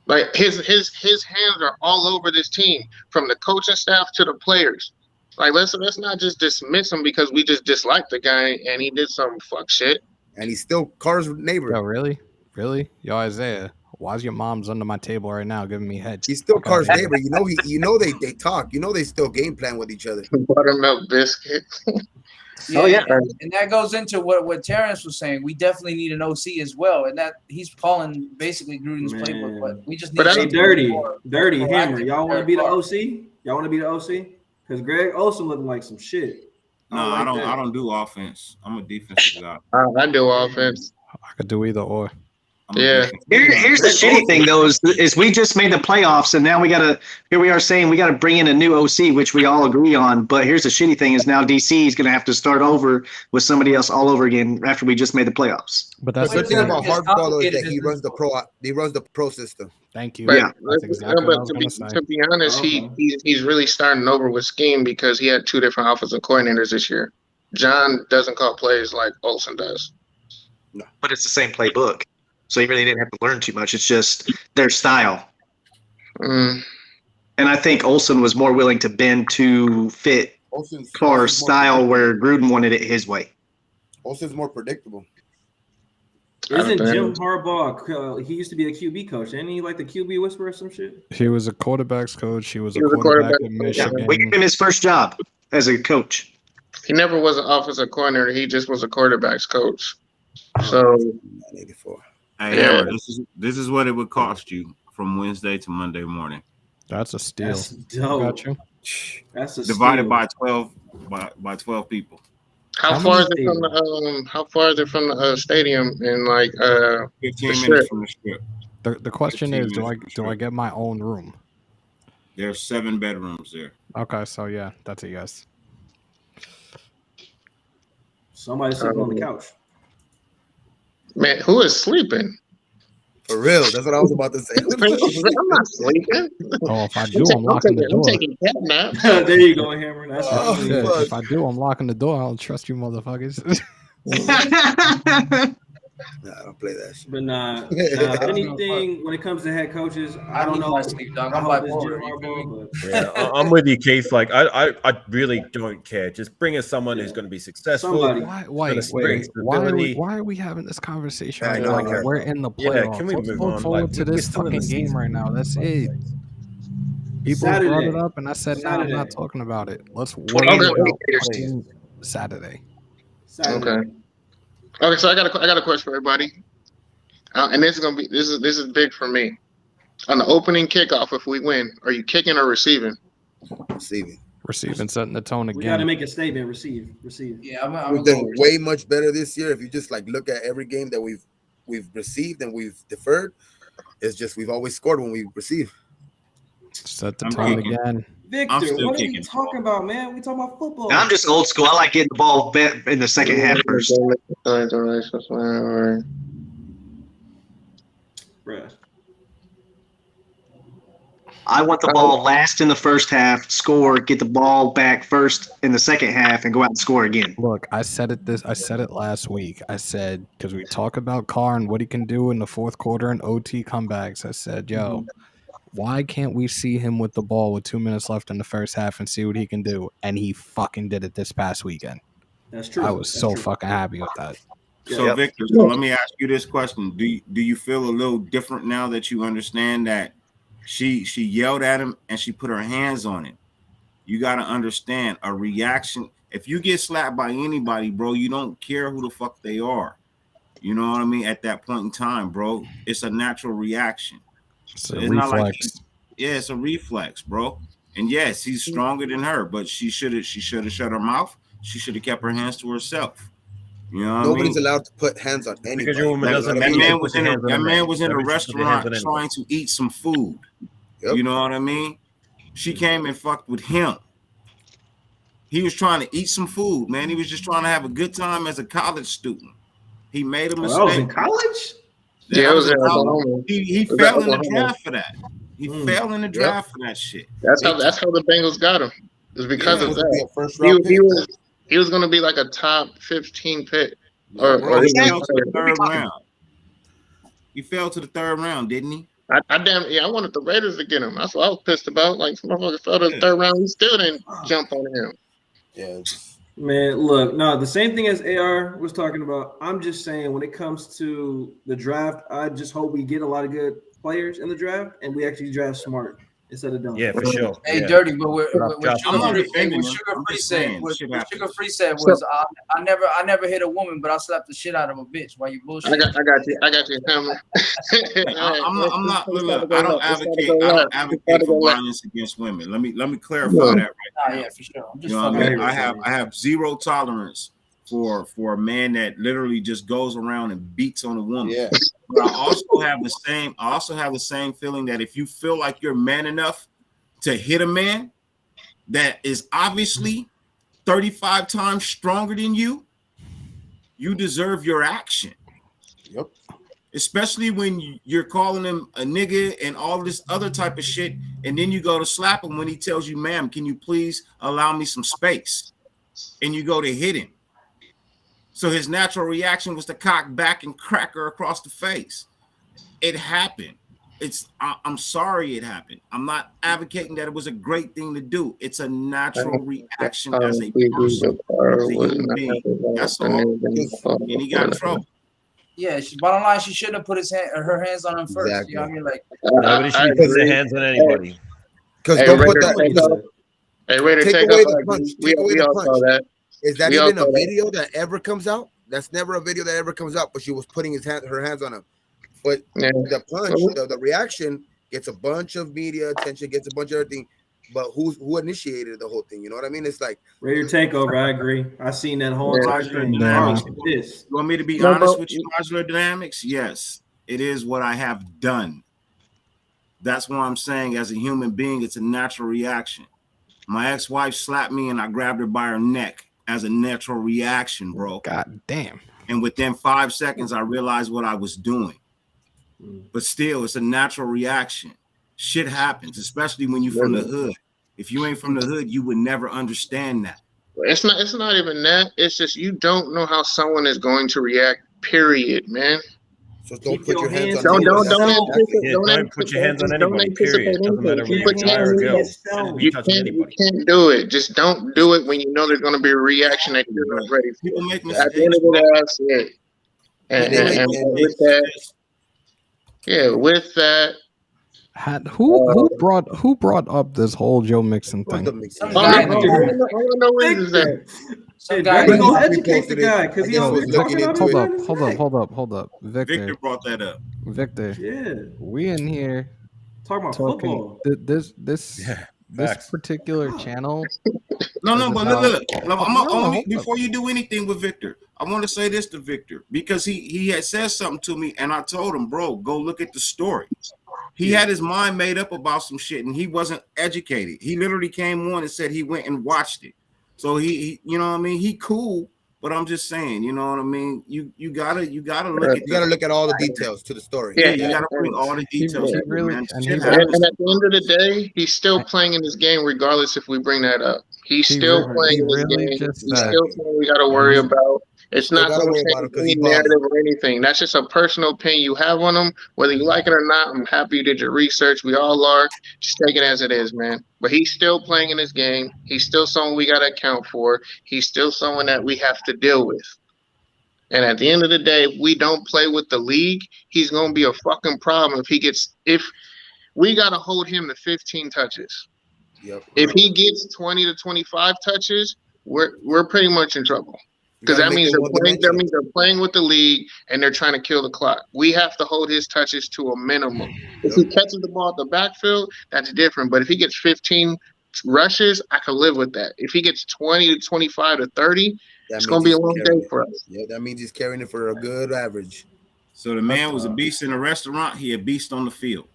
Like his hands are all over this team, from the coaching staff to the players. Like let's not just dismiss him because we just dislike the guy and he did some fuck shit. And he's still Carr's neighbor. Yo, really? Yo, Isaiah, why's your mom's under my table right now giving me head? He's still Carr's neighbor. They talk. They still game plan with each other. Buttermilk biscuit. And that goes into what Terrence was saying. We definitely need an OC as well, and that he's calling basically Gruden's playbook. But we just need dirty Hammer. Y'all want to be the OC? Y'all want to be the OC? Because Greg Olsen looking like some shit. No, I don't do offense. I'm a defensive guy. I do offense. I could do either or. Yeah. Here's the shitty thing though is we just made the playoffs and now here we are saying we got to bring in a new OC, which we all agree on. But here's the shitty thing is now DC is going to have to start over with somebody else all over again after we just made the playoffs. But that's the thing about Harbaugh is that he runs the pro system. Thank you. But, yeah, that's exactly what I was to be honest, he's really starting over with scheme because he had two different offensive coordinators this year. John doesn't call plays like Olsen does. No, but it's the same playbook. So he really didn't have to learn too much. It's just their style. And I think Olsen was more willing to bend to fit Carr's style where Gruden wanted it his way. Olsen's more predictable. Isn't Jim Harbaugh, he used to be a QB coach, ain't he like the QB whisperer or some shit? He was a quarterback's coach. He was a quarterback in Michigan. Yeah, we gave him his first job as a coach. He never was an offensive coordinator. He just was a quarterback's coach. So, 84. Hey, Hammer, this is what it would cost you from Wednesday to Monday morning. That's a steal. That's dope. Got you. That's a divided steal. by 12 people. How far is it from the stadium in like 15 minutes from the strip? The question is, do I get my own room? There's 7 bedrooms there. Okay, so yeah, that's a yes. Somebody sleeping on the couch. Man, who is sleeping? For real, that's what I was about to say. I'm not sleeping. Oh, if I do, I'm locking the door. I'm taking a nap. There you go, Hammer. That's if I do, I'm locking the door. I don't trust you, motherfuckers. Nah, I don't play that shit. But anything when it comes to head coaches, I don't know. I'm with you, Keith. Like I really don't care. Just bring us someone who's going to be successful. Why are we having this conversation? We're in the playoffs. Yeah, can we move on? Forward to this fucking game right now. That's it. People brought it up, and I said, "No, I'm not talking about it. Let's worry about Saturday." Okay, so I got a question for everybody, and this is big for me. On the opening kickoff, if we win, are you kicking or receiving? Receiving, setting the tone again. We got to make a statement. Receive. Yeah, we've done way much better this year. If you just like look at every game that we've received and we've deferred, it's just we've always scored when we receive. Set the tone again. Victor, what are you talking about, man? We talking about football. I'm just old school. I like getting the ball in the second half first. Bruh. I want the ball last in the first half, score, get the ball back first in the second half, and go out and score again. Look, I said it last week. I said, because we talk about Carr and what he can do in the fourth quarter and OT comebacks. I said, yo, Why can't we see him with the ball with 2 minutes left in the first half and see what he can do? And he fucking did it this past weekend. That's true. I was fucking happy with that. So Victor, so let me ask you this question: Do you feel a little different now that you understand that she yelled at him and she put her hands on him? You got to understand a reaction. If you get slapped by anybody, bro, you don't care who the fuck they are. You know what I mean? At that point in time, bro, it's a natural reaction. It's a reflex. It's a reflex, bro. And yes, he's stronger than her, but she should have shut her mouth. She should have kept her hands to herself. You know what Nobody's I mean? allowed to put hands on anybody. That man was in a restaurant trying to eat some food. Yep. You know what I mean? She came and fucked with him. He was trying to eat some food, man. He was just trying to have a good time as a college student. He made a mistake. I was in college? Yeah, it was in Oklahoma. He fell in the draft for that. He fell in the draft for that shit. That's how the Bengals got him. It was because of that. He was going to be like a top 15 pick. Or he fell to the third round. He fell to the third round, didn't he? I wanted the Raiders to get him. That's what I was pissed about. Like, some motherfucker fell to the third round. He still didn't jump on him. Yeah. Man, look, no, the same thing as AR was talking about. I'm just saying when it comes to the draft, I just hope we get a lot of good players in the draft and we actually draft smart instead of dumb. Yeah, for sure. Hey, yeah. Dirty, but what Sugar Free said was, I never hit a woman, but I slapped the shit out of a bitch while you bullshit. I got you, Hammer. I'm not. Look, I don't advocate for violence against women. Let me clarify that right now. Yeah, for sure. You know what I mean? I have zero tolerance for a man that literally just goes around and beats on a woman. Yeah. But I also have the same feeling that if you feel like you're man enough to hit a man that is obviously 35 times stronger than you, you deserve your action. Yep. Especially when you're calling him a nigga and all this other type of shit, and then you go to slap him when he tells you, ma'am, can you please allow me some space? And you go to hit him. So his natural reaction was to cock back and crack her across the face. It happened. I'm sorry it happened. I'm not advocating that it was a great thing to do. It's a natural reaction as a person, as a human being. That's all. And he got in trouble. Yeah, bottom line, she shouldn't have put her hands on him first. Exactly. You know what I mean? Like, nobody should put their hands on anybody. Because don't put that. Hey, Raider, take away the punch. We all saw that. Is that even a video that ever comes out? That's never a video that ever comes out. But she was putting her hands on him. But the punch, the reaction gets a bunch of media attention, gets a bunch of everything. But who initiated the whole thing? You know what I mean? It's like Raider takeover. I agree. I seen that whole thing. You want me to be honest with you, modular dynamics? Yes, it is what I have done. That's why I'm saying, as a human being, it's a natural reaction. My ex-wife slapped me and I grabbed her by her neck as a natural reaction, bro. God damn. And within 5 seconds, I realized what I was doing. But still, it's a natural reaction. Shit happens, especially when you're from the hood. If you ain't from the hood, you would never understand that. It's not even that. It's just you don't know how someone is going to react, period, man. So don't put your hands on don't put your hands on anybody, period. Doesn't matter where you are or go. You can't do it. Just don't do it when you know there's going to be a reaction that you're not ready for. People make At the end of the day, that's it. And with that, with that, who brought up this whole Joe Mixon thing? I don't know where this is at. We're gonna educate the guy because he always talking about Hold up. Victor brought that up. Victor, we in here talking about football. This particular channel. No, but look. Before you do anything with Victor, I want to say this to Victor because he had said something to me, and I told him, bro, go look at the story. He had his mind made up about some shit, and he wasn't educated. He literally came on and said he went and watched it. So he you know what I mean? He cool, but I'm just saying, you know what I mean? You gotta look at all the details to the story. Yeah, you gotta bring all the details. And at the end of the day, he's still playing in this game, regardless if we bring that up. He's still playing in this game. He's still playing. We gotta worry about. It's not going to change any narrative or anything. That's just a personal opinion you have on him. Whether you like it or not, I'm happy you did your research. We all are. Just take it as it is, man. But he's still playing in this game. He's still someone we got to account for. He's still someone that we have to deal with. And at the end of the day, if we don't play with the league, he's going to be a fucking problem if we got to hold him to 15 touches. Yep. If he gets 20 to 25 touches, we're pretty much in trouble. Because that means they're playing with the league and they're trying to kill the clock. We have to hold his touches to a minimum. If he catches the ball at the backfield, that's different. But if he gets 15 rushes, I can live with that. If he gets 20 to 25 to 30, it's going to be a long day for us. Yeah, that means he's carrying it for a good average. So the man was a beast in the restaurant. He a beast on the field.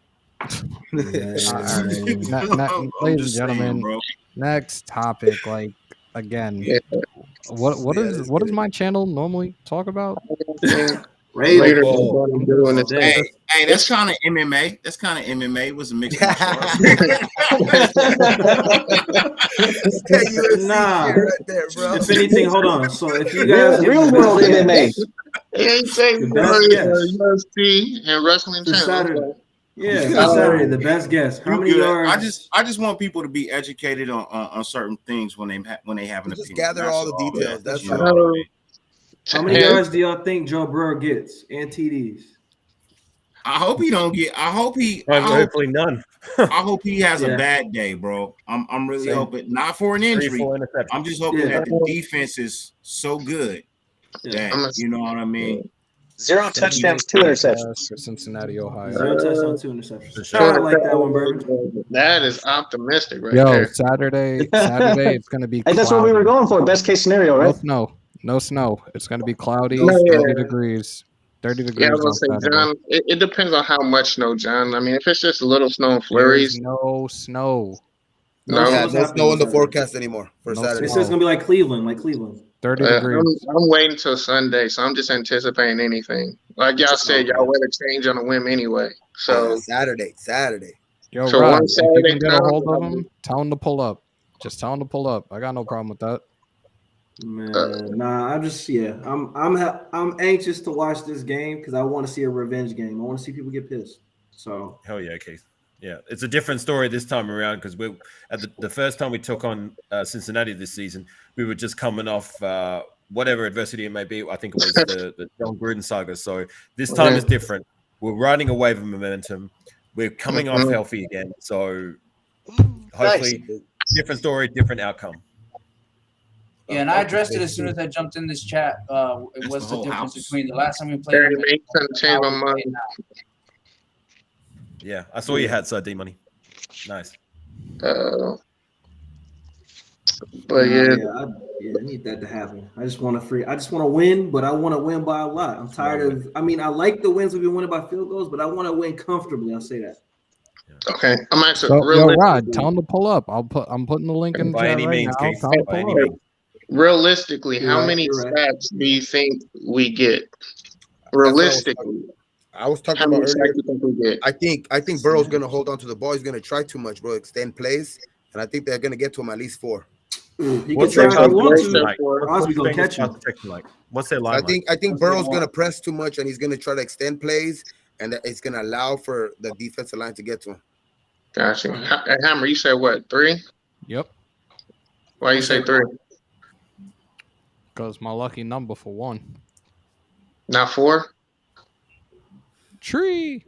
Ladies and gentlemen, next topic. Like again, what does my channel normally talk about? Hey, that's kind of MMA. That's kind of MMA. It was a mixed martial arts. Nah, right there, bro. If anything, hold on. So if you guys real world MMA, it ain't saying UFC and wrestling channel. Yeah, Saturday, the best guess. How many yards? I just want people to be educated on certain things when they have an opinion. Just gather all the details. That's all. How many yards do y'all think Joe Burrow gets and TDs? I hope he don't get. Hopefully none. I hope he has a bad day, bro. I'm really hoping not for an injury. I'm just hoping that the defense is so good that you know what I mean. 0 touchdowns, 2 interceptions for Cincinnati, Ohio. 0 touchdowns, 2 interceptions. I like that one, Bourbon. That is optimistic, right there. Saturday, it's going to be. Hey, that's what we were going for. Best case scenario, right? No snow. It's going to be cloudy. 30 degrees. 30 degrees. Yeah, I was going to say, John. It depends on how much snow, John. I mean, if it's just a little snow and flurries. There's no snow. No snow in the forecast anymore for Saturday. It says it's going to be like Cleveland. 30 degrees. I'm waiting till Sunday, so I'm just anticipating anything. Like y'all said, y'all weather change on a whim anyway. So Saturday. Yo, so Rod, if you can get a hold of him, tell him to pull up. Just tell him to pull up. I got no problem with that. Man, I'm anxious to watch this game because I want to see a revenge game. I want to see people get pissed. So hell yeah, Keith. Yeah, it's a different story this time around because we at the first time we took on Cincinnati this season, we were just coming off whatever adversity it may be. I think it was the John Gruden saga. So this time is different. We're riding a wave of momentum. We're coming off healthy again. So hopefully, different story, different outcome. Yeah, and I addressed it as soon as I jumped in this chat. It was the difference between the last time we played. Change my mind. Yeah, I saw your hat, sir. D Money. Nice. But I need that to happen. I just want to win, but I want to win by a lot. I'm tired of. I mean, I like the wins we've been winning by field goals, but I want to win comfortably. I'll say that. Okay, I'm actually Rod, tell him to pull up. I'm putting the link in the chat right now. Realistically, how many sacks do you think we get? Realistically. I was talking about earlier. I think Burrow's gonna hold on to the ball. He's gonna try too much, bro. Extend plays, and I think they're gonna get to him at least 4. He can try if he wants to. Crosby's gonna catch him. What's their line? I think Burrow's gonna press too much, and he's gonna try to extend plays, and it's gonna allow for the defensive line to get to him. Gotcha. Hammer, you said what? 3? Yep. Why you say 3? Because my lucky number for 1. Not 4. Tree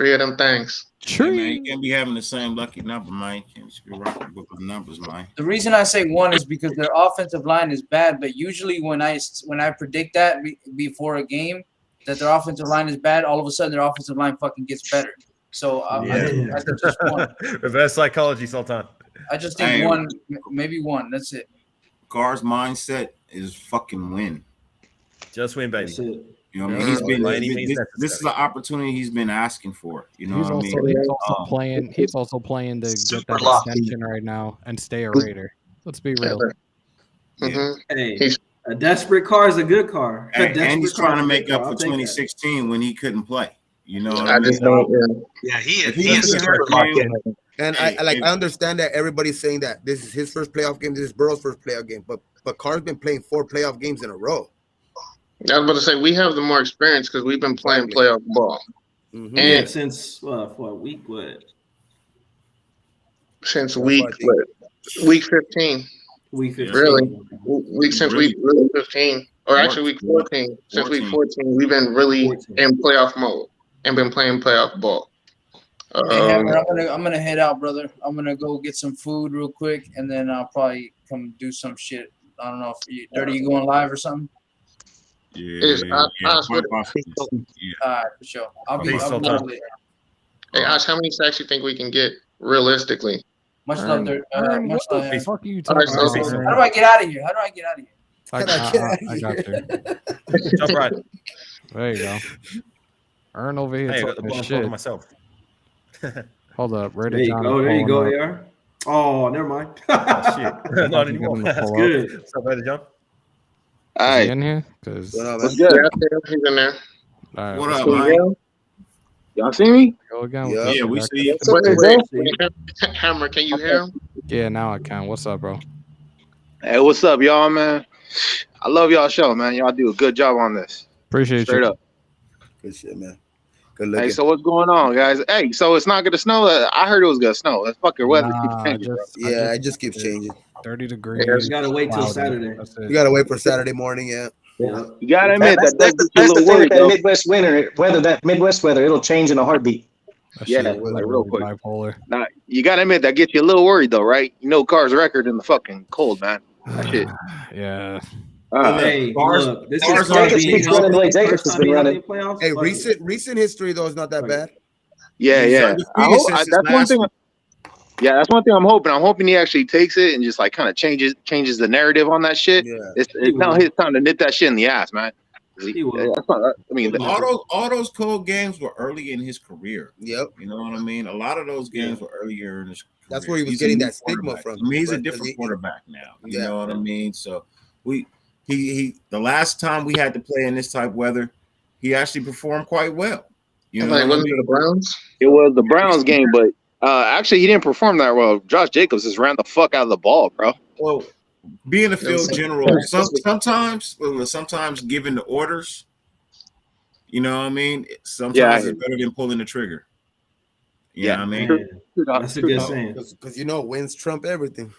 of them things. Hey, man, you can't be having the same lucky number, man. You can't just be rocking with the numbers, man. The reason I say 1 is because their offensive line is bad, but usually when I predict that before a game that their offensive line is bad, all of a sudden their offensive line fucking gets better. So I think just 1. Reverse psychology, Sultan. I just think 1, maybe 1. That's it. Carr's mindset is fucking win. Just win, baby. That's it. You know what I mean? This is the opportunity he's been asking for. You know what I mean? He's also playing to get that extension right now and stay a Raider. Let's be real. Hey, a desperate car is a good car. And he's trying to make up for 2016 when he couldn't play. You know what I mean? just don't. Yeah, he is super locked in. And I understand that everybody's saying that this is his first playoff game. This is Burrow's first playoff game. But Carr's been playing 4 playoff games in a row. I was about to say we have the more experience because we've been playing playoff ball. Mm-hmm. And since for a week, what? Since week 15. Week 15. Really? Since week 15. Or actually week 14. Since week 14, we've been really in playoff mode and been playing playoff ball. Hey, Hammer, I'm gonna head out, brother. I'm gonna go get some food real quick, and then I'll probably come do some shit. I don't know if Dirty, you going live or something? Yeah. All right, for sure. I'll be late. Hey, Ash, how many sacks you think we can get realistically? Much love, Dirty. Much love. What the fuck are you talking about? How do I get out of here? I got you. Jump right. There you go. Earn over here. Hey, I got the talking ball shit. for myself. Hold up. Right There you go, AR. Oh, never mind. Shit. Not anymore. That's good. What's up, brother John? All right. In here? Because what's good? Yeah, he's in there. All right, what up, man? Y'all see me? Go again. Yeah, we see you. Hammer, can you hear him? Yeah, now I can. What's up, bro? Hey, what's up, y'all, man? I love y'all show, man. Y'all do a good job on this. Appreciate Straight you. up. Good shit, man. Good looking. Hey, so what's going on, guys? Hey, so it's not gonna snow? I heard it was gonna snow. That fucking weather keeps changing, bro. Yeah, it just keeps changing. 30 degrees. You gotta wait till Saturday. You gotta wait for Saturday morning, yeah. You gotta admit that's the thing with that Midwest weather. That Midwest weather, it'll change in a heartbeat. Yeah, like real quick. Bipolar. Now, you gotta admit that gets you a little worried, though, right? You know, Carr's record in the fucking cold, man. That shit. Yeah. Hey, look, this is Jacobs keeps running the way Jacobs has been running. Hey, recent history though is not that bad. Yeah. That's one thing. Yeah, that's one thing I'm hoping. I'm hoping he actually takes it and just like kind of changes the narrative on that shit. Yeah. It's now his time to nip that shit in the ass, man. All those cold games were early in his career. Yep. You know what I mean? A lot of those games were earlier in his career. That's where he was getting that stigma from. I mean, he's a different quarterback now. You know what I mean? So he the last time we had to play in this type of weather, he actually performed quite well. You know, wasn't it the Browns? It was the Browns game, but actually he didn't perform that well. Josh Jacobs just ran the fuck out of the ball, bro. Well, being a field general, sometimes giving the orders, you know what I mean? Sometimes it's better than pulling the trigger. You know what I mean? That's a good saying. Because wins trump everything.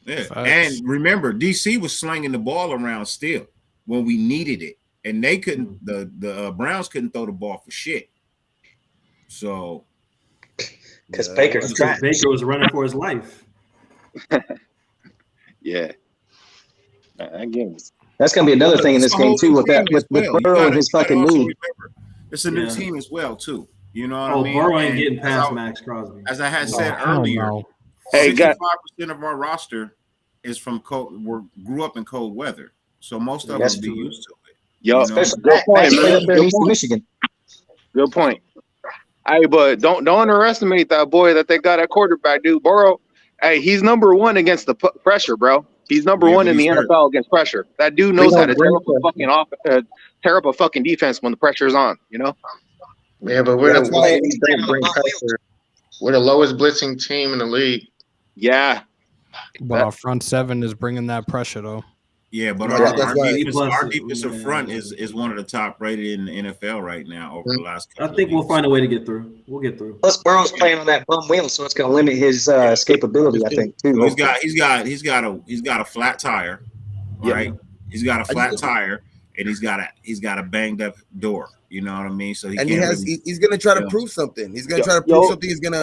Yeah. And remember, DC was slinging the ball around still when we needed it. And they couldn't, the Browns couldn't throw the ball for shit. So. Because Baker was running for his life. Yeah. Again, that's gonna be another thing in this game too with Burrow and his fucking move. It's a new team as well too. You know what I mean? Burrow ain't getting past Max Crosby. As I had said earlier, 65% of our roster is from grew up in cold weather, so most of us be used to it. Yo, especially good point, man. Michigan. Good point. Hey, but don't underestimate that boy that they got at quarterback, dude. Burrow. Hey, he's number one against the pressure, bro. He's number one in the NFL against pressure. That dude knows how to tear up a fucking defense when the pressure is on. You know. Yeah, but we're the lowest blitzing team in the league. Yeah, but our front seven is bringing that pressure though. Yeah, but our defensive front is one of the top rated in the NFL right now over the last couple I think we'll find a way to get through. We'll get through. Plus Burrow's playing on that bum wheel, so it's going to limit his escapability, I think, too. He's got a flat tire, right? Yeah. He's got a flat tire, and he's got a banged up door. You know what I mean? So he's going to try to prove something. He's going to try to prove something. He's going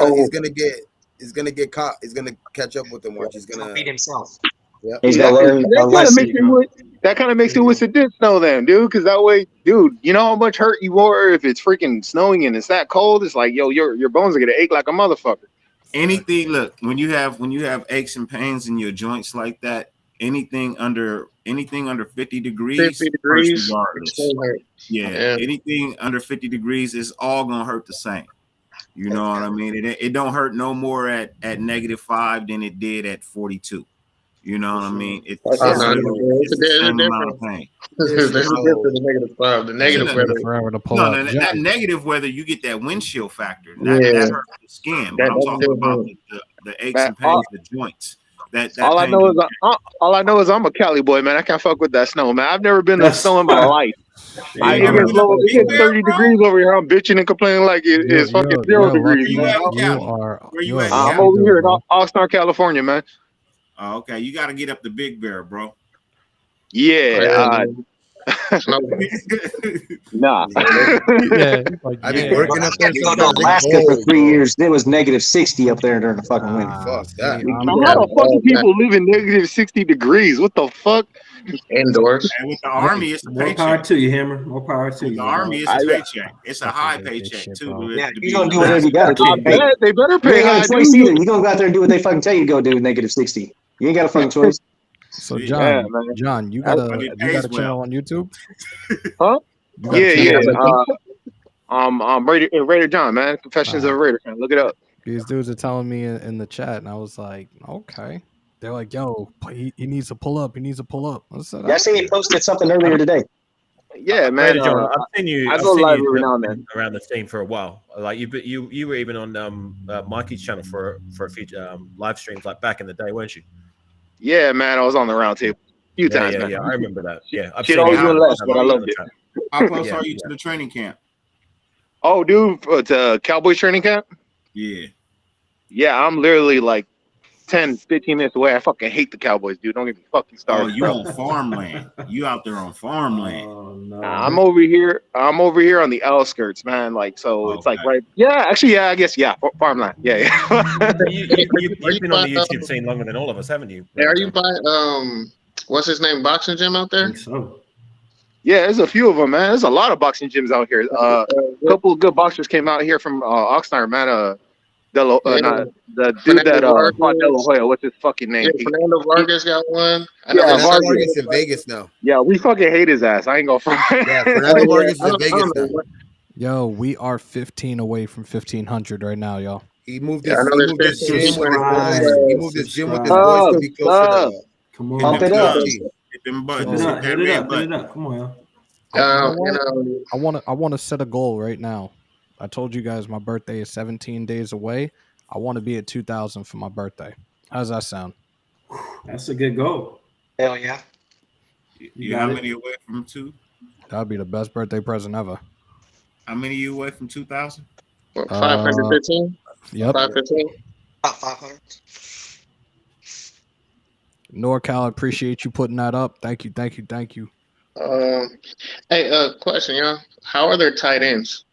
to get caught. He's going to catch up with him. He's going to beat himself. Yeah, he's gonna learn a lesson. That kind of makes it wish it did snow then, dude. Because that way, dude, you know how much hurt you are if it's freaking snowing and it's that cold. It's like, yo, your bones are gonna ache like a motherfucker. Look, when you have aches and pains in your joints like that, anything under 50 degrees, regardless. Yeah, anything under 50 degrees is all gonna hurt the same. You know what I mean? It don't hurt no more at -5 than it did at 42. You know what I mean? It's a different amount of pain. There's a difference in the -5. The negative weather. That negative weather, you get that windshield factor. That hurts the skin. But I'm talking about the aches and pains, the joints. All I know is I'm a Cali boy, man. I can't fuck with that snow, man. I've never been in snow in my life. It gets 30 degrees over here. I'm bitching and complaining like it's fucking 0 degrees. Where you at? I'm over here in Oxnard, California, man. Oh, okay. You got to get up to Big Bear, bro. Yeah. Nah. I've been working up there. Go to Alaska for 3 years. It was negative 60 up there during the fucking winter. How the fucking people live in negative 60 degrees? What the fuck? Indoors. And with the Army, it's a More paycheck. power to you, Hammer. More power to you. The Army is a paycheck. It's a high paycheck too. Yeah, you gonna do whatever you gotta do. They better pay high. Choice either. You gonna go out there and do what they fucking tell you to go do. Negative 60. You ain't got a fucking choice. So John, you got a channel on YouTube? Huh? Yeah. Raider John, man. Confessions of a Raider fan. Look it up. These dudes are telling me in the chat, and I was like, okay. They're like, yo, he needs to pull up. He needs to pull up. I said, I seen he posted something earlier today. Yeah, man. I've seen you. I go live every now and then around the team for a while. Like you were even on Mikey's channel for a few live streams like back in the day, weren't you? Yeah, man. I was on the round table a few times. Yeah, I remember that. Yeah, I've shit seen always you doing less, but I loved it. How close are you to the training camp? Oh, dude, to Cowboys training camp? Yeah. Yeah, I'm literally like 10, 15 minutes away. I fucking hate the Cowboys, dude. Don't get me fucking started. Oh, you on farmland. You out there on farmland. Oh, no. I'm over here on the outskirts, man. Like, so it's like right. Yeah, actually, I guess, farmland. Yeah. You've been on the YouTube scene longer than all of us, haven't you? Hey, are you by what's his name, boxing gym out there? Yeah, there's a few of them, man. There's a lot of boxing gyms out here. A couple of good boxers came out here from Oxnard, man. The dude that fought De La Hoya, what's his fucking name? Yeah, Fernando Vargas got one. Vargas in Vegas now. Yeah, we fucking hate his ass. I ain't gonna front. Yeah, Fernando Vargas is in Vegas now. Yo, we are 15 away from 1500 right now, y'all. He moved his gym with his boys to be closer to. Come on, pump it up. Hit them buttons. Hit it up. Come on, I want to set a goal right now. I told you guys my birthday is 17 days away. I want to be at 2,000 for my birthday. How's that sound? That's a good goal. Hell yeah. You how many away from 2? That'd be the best birthday present ever. How many you away from 2,000? 515? Yep. 515? About 500. NorCal, appreciate you putting that up. Thank you. Hey, question, y'all. How are their tight ends?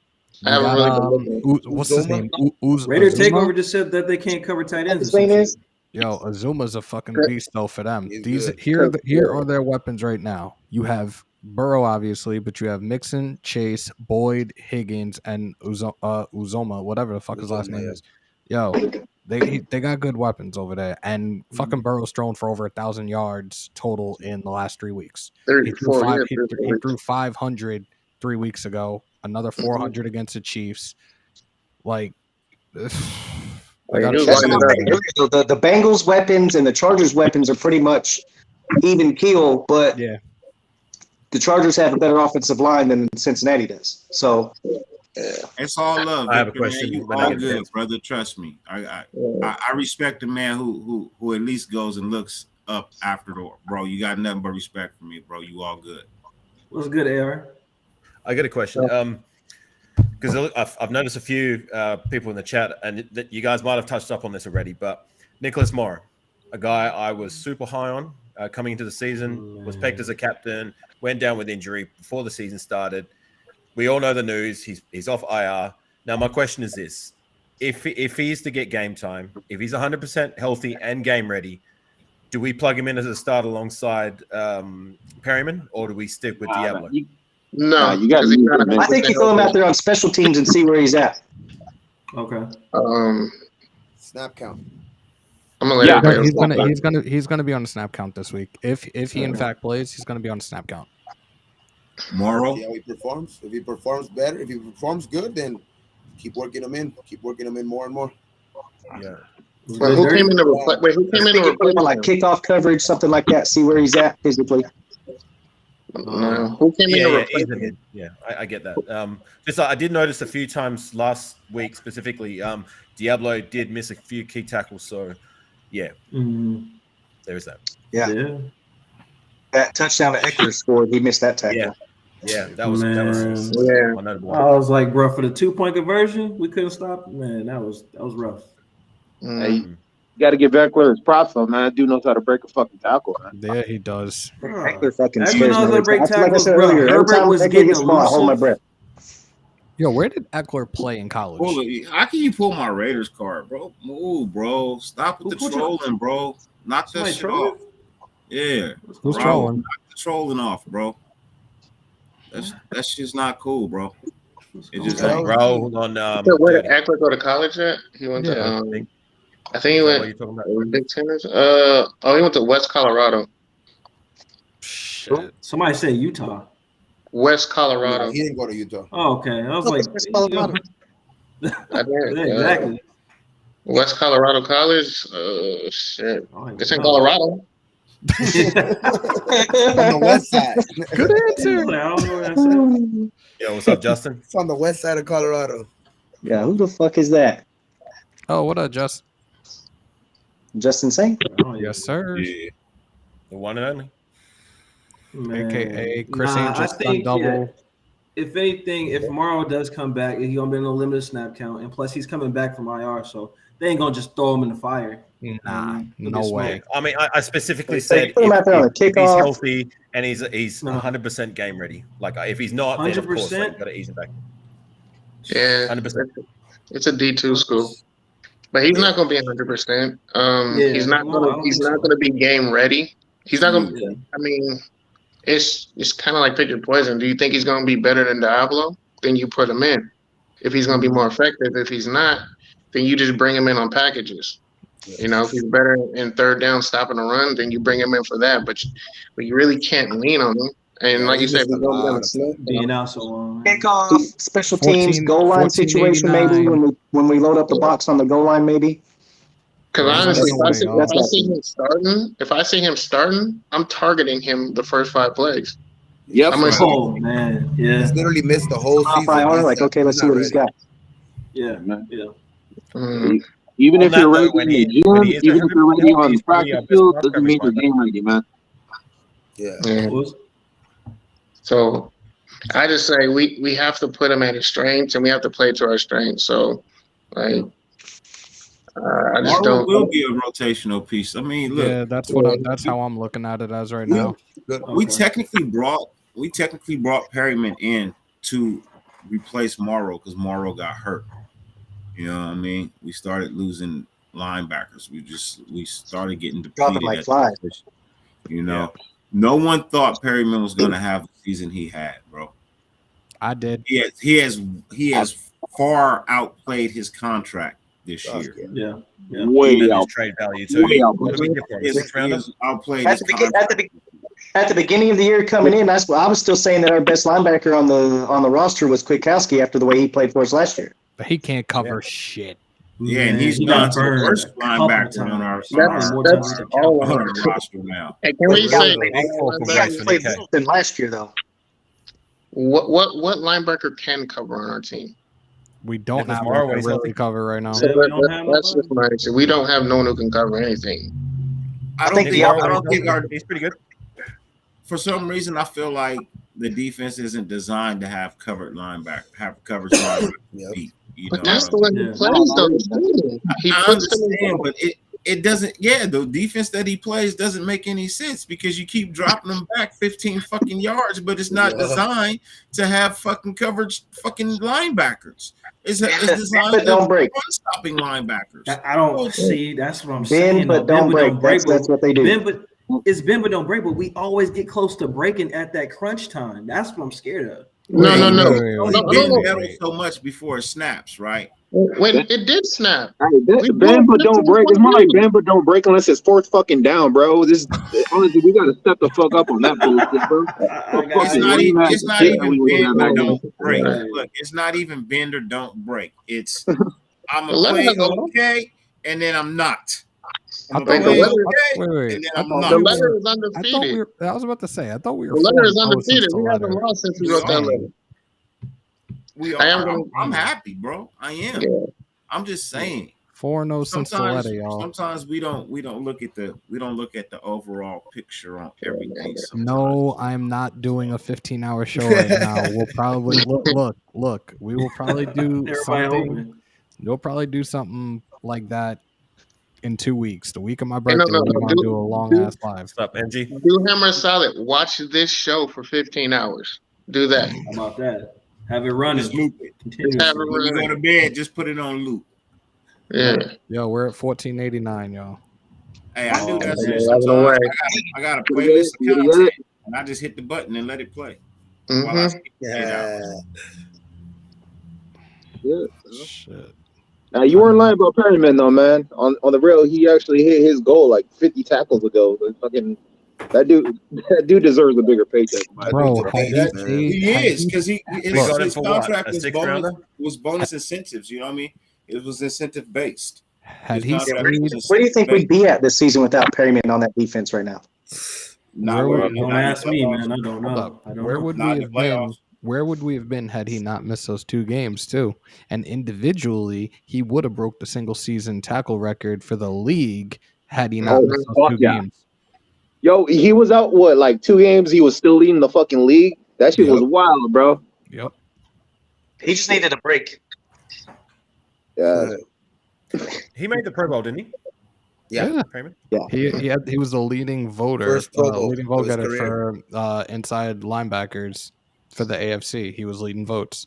I haven't really been looking. What's his name? Raider Takeover just said that they can't cover tight ends. Yo, Azuma's a fucking beast though for them. Here are their weapons right now. You have Burrow, obviously, but you have Mixon, Chase, Boyd, Higgins, and Uzoma, whatever the fuck his last name is. Yo, they got good weapons over there, and fucking Burrow's thrown for over 1,000 yards total in the last 3 weeks. He threw 500 3 weeks ago. Another 400 against the Chiefs. Like, the Bengals' weapons and the Chargers' weapons are pretty much even keel, but the Chargers have a better offensive line than Cincinnati does. So it's all love. I have a question. You all good, brother. Trust me. I respect the man who at least goes and looks up after the bro. You got nothing but respect for me, bro. You all good. What's good, Aaron? I got a question. Because I've noticed a few people in the chat, and that you guys might have touched up on this already, but Nicholas Morrow, a guy I was super high on coming into the season, was picked as a captain, went down with injury before the season started. We all know the news. He's off IR. Now, my question is this. If he's to get game time, if he's 100% healthy and game ready, do we plug him in as a start alongside Perryman, or do we stick with Diablo? No, you got. I think you throw him out there on special teams and see where he's at. Okay. Snap count. I'm gonna he's gonna be on the snap count this week. If he in fact plays, he's gonna be on the snap count. Morrow. See how he performs. If he performs better, if he performs good, then keep working him in. Keep working him in more and more. Yeah. Well, who came in to replace? Who came in to replace him? Like kickoff coverage, something like that. See where he's at physically. Who came in to replace him? Yeah, I get that. Just I did notice a few times last week specifically. Diablo did miss a few key tackles, so yeah, there is that. Yeah. That touchdown that Eckler scored, he missed that tackle. Yeah, that was Man. I was like, bro, for the 2-point conversion, we couldn't stop. Man, that was rough. Hey, you got to give Eckler his props though, man. That dude knows how to break a fucking tackle, man. Yeah, he does. Eckler fucking Eckler scares knows me. how to break Like I tackles, said bro. earlier, every Herbert time was Eckler getting gets the ball, I hold my elusive. breath. Yo, where did Eckler play in college? How can you pull my Raiders card, bro? Move, bro. Stop with the trolling, bro. Knock that shit off. Yeah. Who's trolling? Knock the trolling off, bro. That's just not cool, bro. It just ain't. Bro, on where did Eckler go to college at? He went to I think he went Big Tennis. He went to West Colorado. Shit. Somebody said Utah. West Colorado. No, he didn't go to Utah. Oh, okay. I was like, exactly. West Colorado College. Shit. It's in Colorado. On the west side. Good answer. I don't know what I said. Yo, what's up, Justin? It's on the west side of Colorado. Yeah, who the fuck is that? Oh, what up, Justin? Justin Saint? Oh, Yes, sir. Yeah. The one and only. Man. AKA Chris Nah, Angel I think, double. yeah, if anything, if Morrow does come back, he's gonna be in a limited snap count, and plus he's coming back from IR, so they ain't gonna just throw him in the fire. Nah, He'll no get way. smoked. I mean, I specifically said put him out there on the if he's kickoff. healthy and he's 100% game ready. Like if he's not, then of course you 100%? got to ease him back. Yeah, 100%. it's a D2 school, but he's not going to be 100%. He's not going to be game ready. He's not going to. I mean, it's kind of like pick your poison. Do you think he's going to be better than Diablo? Then you put him in. If he's going to be more effective, if he's not, then you just bring him in on packages. You know, if he's better in third down stopping the run, then you bring him in for that. But you really can't lean on him. And like you said, we're going to kickoff, special teams, goal line situation, maybe when we load up the box on the goal line, maybe. Because honestly, if I see him starting, I'm targeting him the first 5 plays. Yep. Man, yeah. He's literally missed the whole season. Like, okay, let's see what he's got. Yeah, yeah. Even if you're ready in the gym, even if you're ready on the practice field, doesn't mean you're game ready, man. Yeah. So I just say we have to put him at his strengths and we have to play to our strengths. So, like, I just Marlon don't. will be a rotational piece. I mean, look. Yeah, that's how I'm looking at it as right now. We technically brought Perryman in to replace Morrow because Morrow got hurt. You know what I mean? We started losing linebackers. We started getting depleted. Like flies. You know, no one thought Perryman was going to have the season he had, bro. I did. He has far outplayed his contract this year. Yeah. Way out. Trade value too. Way outplayed his contract. At the beginning of the year coming in, I was still saying that our best linebacker on the roster was Kwiatkowski after the way he played for us last year. But he can't cover shit. Yeah, and he's not the worst linebacker on our roster now. Hey, can we say he played than last year though? What linebacker can cover on our team? We don't have one to really cover right now. So that's just my issue. We don't have no one who can cover anything. I don't think he's pretty good. For some reason, I feel like the defense isn't designed to have covered coverage linebacker. But that's the way he plays, though. I understand, but it doesn't. Yeah, the defense that he plays doesn't make any sense because you keep dropping them back 15 fucking yards, but it's not designed to have fucking coverage fucking linebackers. It's designed to stopping linebackers. I don't see. That's what I'm saying. Bend but don't break. That's what they do. It's bend but don't break, but we always get close to breaking at that crunch time. That's what I'm scared of. No. Metal so much before it snaps, right? When it did snap. Hey, bend but don't break. It's more like bend but don't break unless it's fourth fucking down, bro. Honestly, we gotta step the fuck up on that bullshit, bro. It's not even bend or don't break. Look, it's not even bend or don't break. It's I'm gonna play okay, and then I'm not. The letter is undefeated. I was about to say, I thought we were. The letter is undefeated. We haven't lost since we wrote that letter. I'm happy, bro. I am. Yeah. I'm just saying. 4-0 since the letter, y'all. Sometimes we don't look at the overall picture on everything. No, I'm not doing a 15-hour show right now. We'll probably look. We will probably do something. We'll probably do something like that in 2 weeks. The week of my birthday, we're gonna do a long ass live. Stop, NG. Do Hammer solid. Watch this show for 15 hours. Do that. How about that? Have it running. Just loop it. When you go to bed, just put it on loop. Yeah. Yo, we're at 1489, y'all. Hey, I do that shit sometimes. I got a playlist of content, and I just hit the button and let it play. While I skip it out. Shit. You weren't lying about Perryman though, man. On the real, he actually hit his goal like 50 tackles ago. That dude deserves a bigger paycheck. Bro, he is because his contract was bonus incentives. You know what I mean? It was incentive based. Where do you think we'd be at this season without Perryman on that defense right now? Don't ask me, man. I don't know. Where would we have been had he not missed those 2 games too? And individually, he would have broke the single season tackle record for the league had he not missed those 2 games. Yo, he was out like 2 games. He was still leading the fucking league. That shit was wild, bro. Yep. He just needed a break. Yeah. He made the Pro Bowl, didn't he? Yeah. He was the leading voter, leading vote getter for inside linebackers for the AFC. He was leading votes.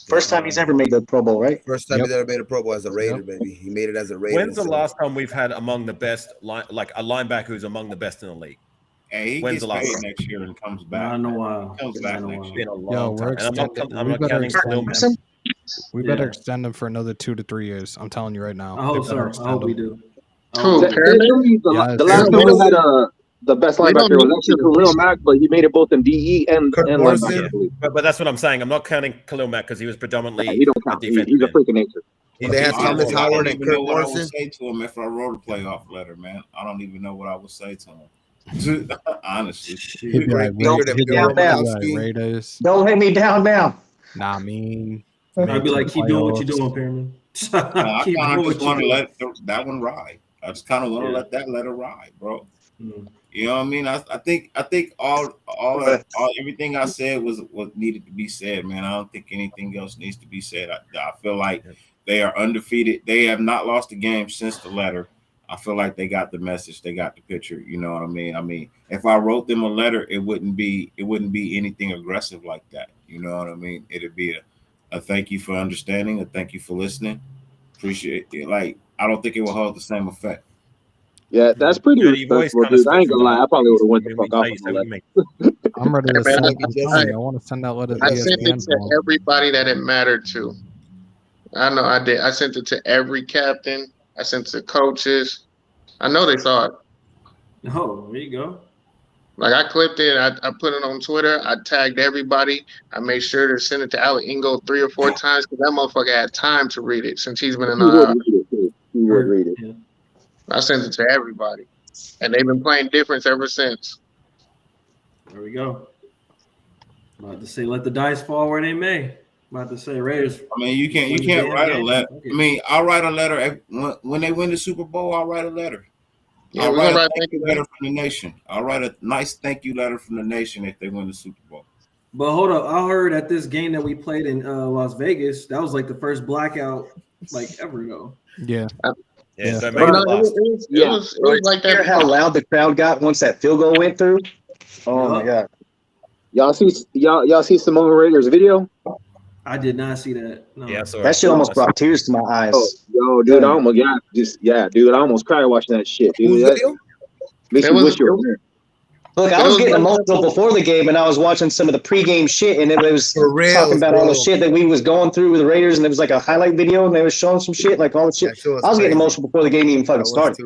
First time he's ever made the Pro Bowl, right? First time he's ever made a Pro Bowl as a Raider, baby. He made it as a Raider. When's the last time we've had among the best, like a linebacker who's among the best in the league? Hey, he When's gets the last paid time? next year and comes back. I know why. Comes back next year. Been a long time. I'm not counting We better extend him for another 2 to 3 years. I'm telling you right now. I hope so. I hope we do. The last time we had the best linebacker was actually Khalil Mack, but he made it both in DE and linebacker. But that's what I'm saying. I'm not counting Khalil Mack because he was predominantly he don't count. He's a freak of nature. They had Thomas Howard and Kurt Morrison. I would Morrison. say to him if I wrote a playoff letter, man. I don't even know what I would say to him. Honestly, He'd be like, Raiders. Don't let me down now. Nah, I mean, I'd be like, keep doing what you're doing, Perryman. I kind of just want to let that one ride. I just kind of want to let that letter ride, bro. You know what I mean? I think all everything I said was what needed to be said, man. I don't think anything else needs to be said. I feel like they are undefeated. They have not lost a game since the letter. I feel like they got the message. They got the picture. You know what I mean? I mean, if I wrote them a letter, it wouldn't be anything aggressive like that. You know what I mean? It'd be a thank you for understanding, a thank you for listening. Appreciate it. Like, I don't think it will hold the same effect. Yeah, that's pretty respectful, dude. I ain't gonna lie. I probably would have went the fuck off on that. I'm ready to send. I want to send out letters. I sent it to everybody that it mattered to. I know I did. I sent it to every captain. I sent it to coaches. I know they saw it. Oh, there you go. Like I clipped it. I put it on Twitter. I tagged everybody. I made sure to send it to Alec Ingo 3 or 4 times because that motherfucker had time to read it since he's been in the. He would read it. Yeah. I sent it to everybody, and they've been playing difference ever since. There we go. About to say, let the dice fall where they may. About to say, Raiders. I mean, you can't write a letter. I mean, I'll write a letter when they win the Super Bowl. I'll write a letter. Yeah, I'll write a thank you letter from the nation. I'll write a nice thank you letter from the nation if they win the Super Bowl. But hold up, I heard at this game that we played in Las Vegas, that was like the first blackout like ever ago. Yeah. Yeah, it was like that. How loud the crowd got once that field goal went through. Oh my god! Y'all see Simone Rager's video? I did not see that. No. Yeah, that shit almost brought tears to my eyes. Oh, yo, dude, I almost cried watching that shit, dude. Makes you wish you were there. Look, I was getting emotional before the game, and I was watching some of the pregame shit, and it was talking about all the shit that we was going through with the Raiders, and it was like a highlight video, and they was showing some shit, like all the shit. I was getting emotional before the game even fucking started.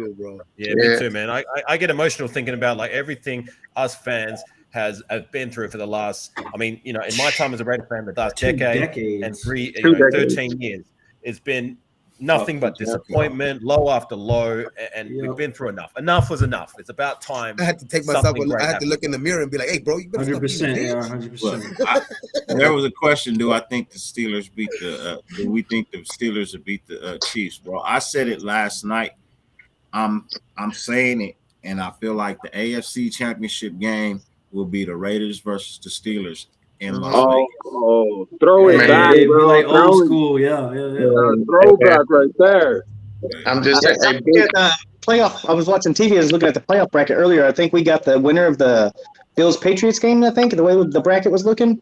Yeah, me too, man. I get emotional thinking about like everything us fans have been through for the last, I mean, you know, in my time as a Raider fan, the last decade and 13 years, it's been nothing but disappointment, low after low, and we've been through enough. Enough was enough. It's about time. I had to take myself. I had to look in the mirror and be like, "Hey, bro, you better 100%. Yeah, 100%. There was a question: do I think the Steelers beat the? Do we think the Steelers will beat the Chiefs? Bro, I said it last night. I'm saying it, and I feel like the AFC Championship game will be the Raiders versus the Steelers in Las Vegas. Oh, throw it back, bro. Like old school, yeah. Throwback right there. I'm just saying. Playoff. I was watching TV. I was looking at the playoff bracket earlier. I think we got the winner of the Bills Patriots game. I think the way the bracket was looking.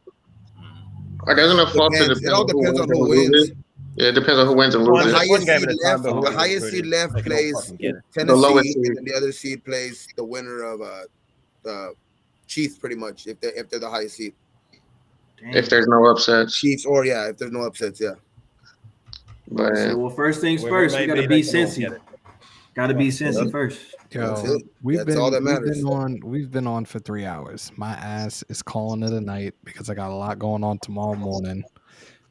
Doesn't it fall to It all depends on who wins. Yeah, it depends on who wins and loses. The highest seed left plays Tennessee, and the other seed plays the winner of the Chiefs, pretty much. If they're the highest seed. If there's no upsets. Chiefs, or if there's no upsets, yeah. But well, first things first, we gotta beat Cincy. Gotta beat Cincy first. Yo, we've been on for 3 hours. My ass is calling it a night because I got a lot going on tomorrow morning.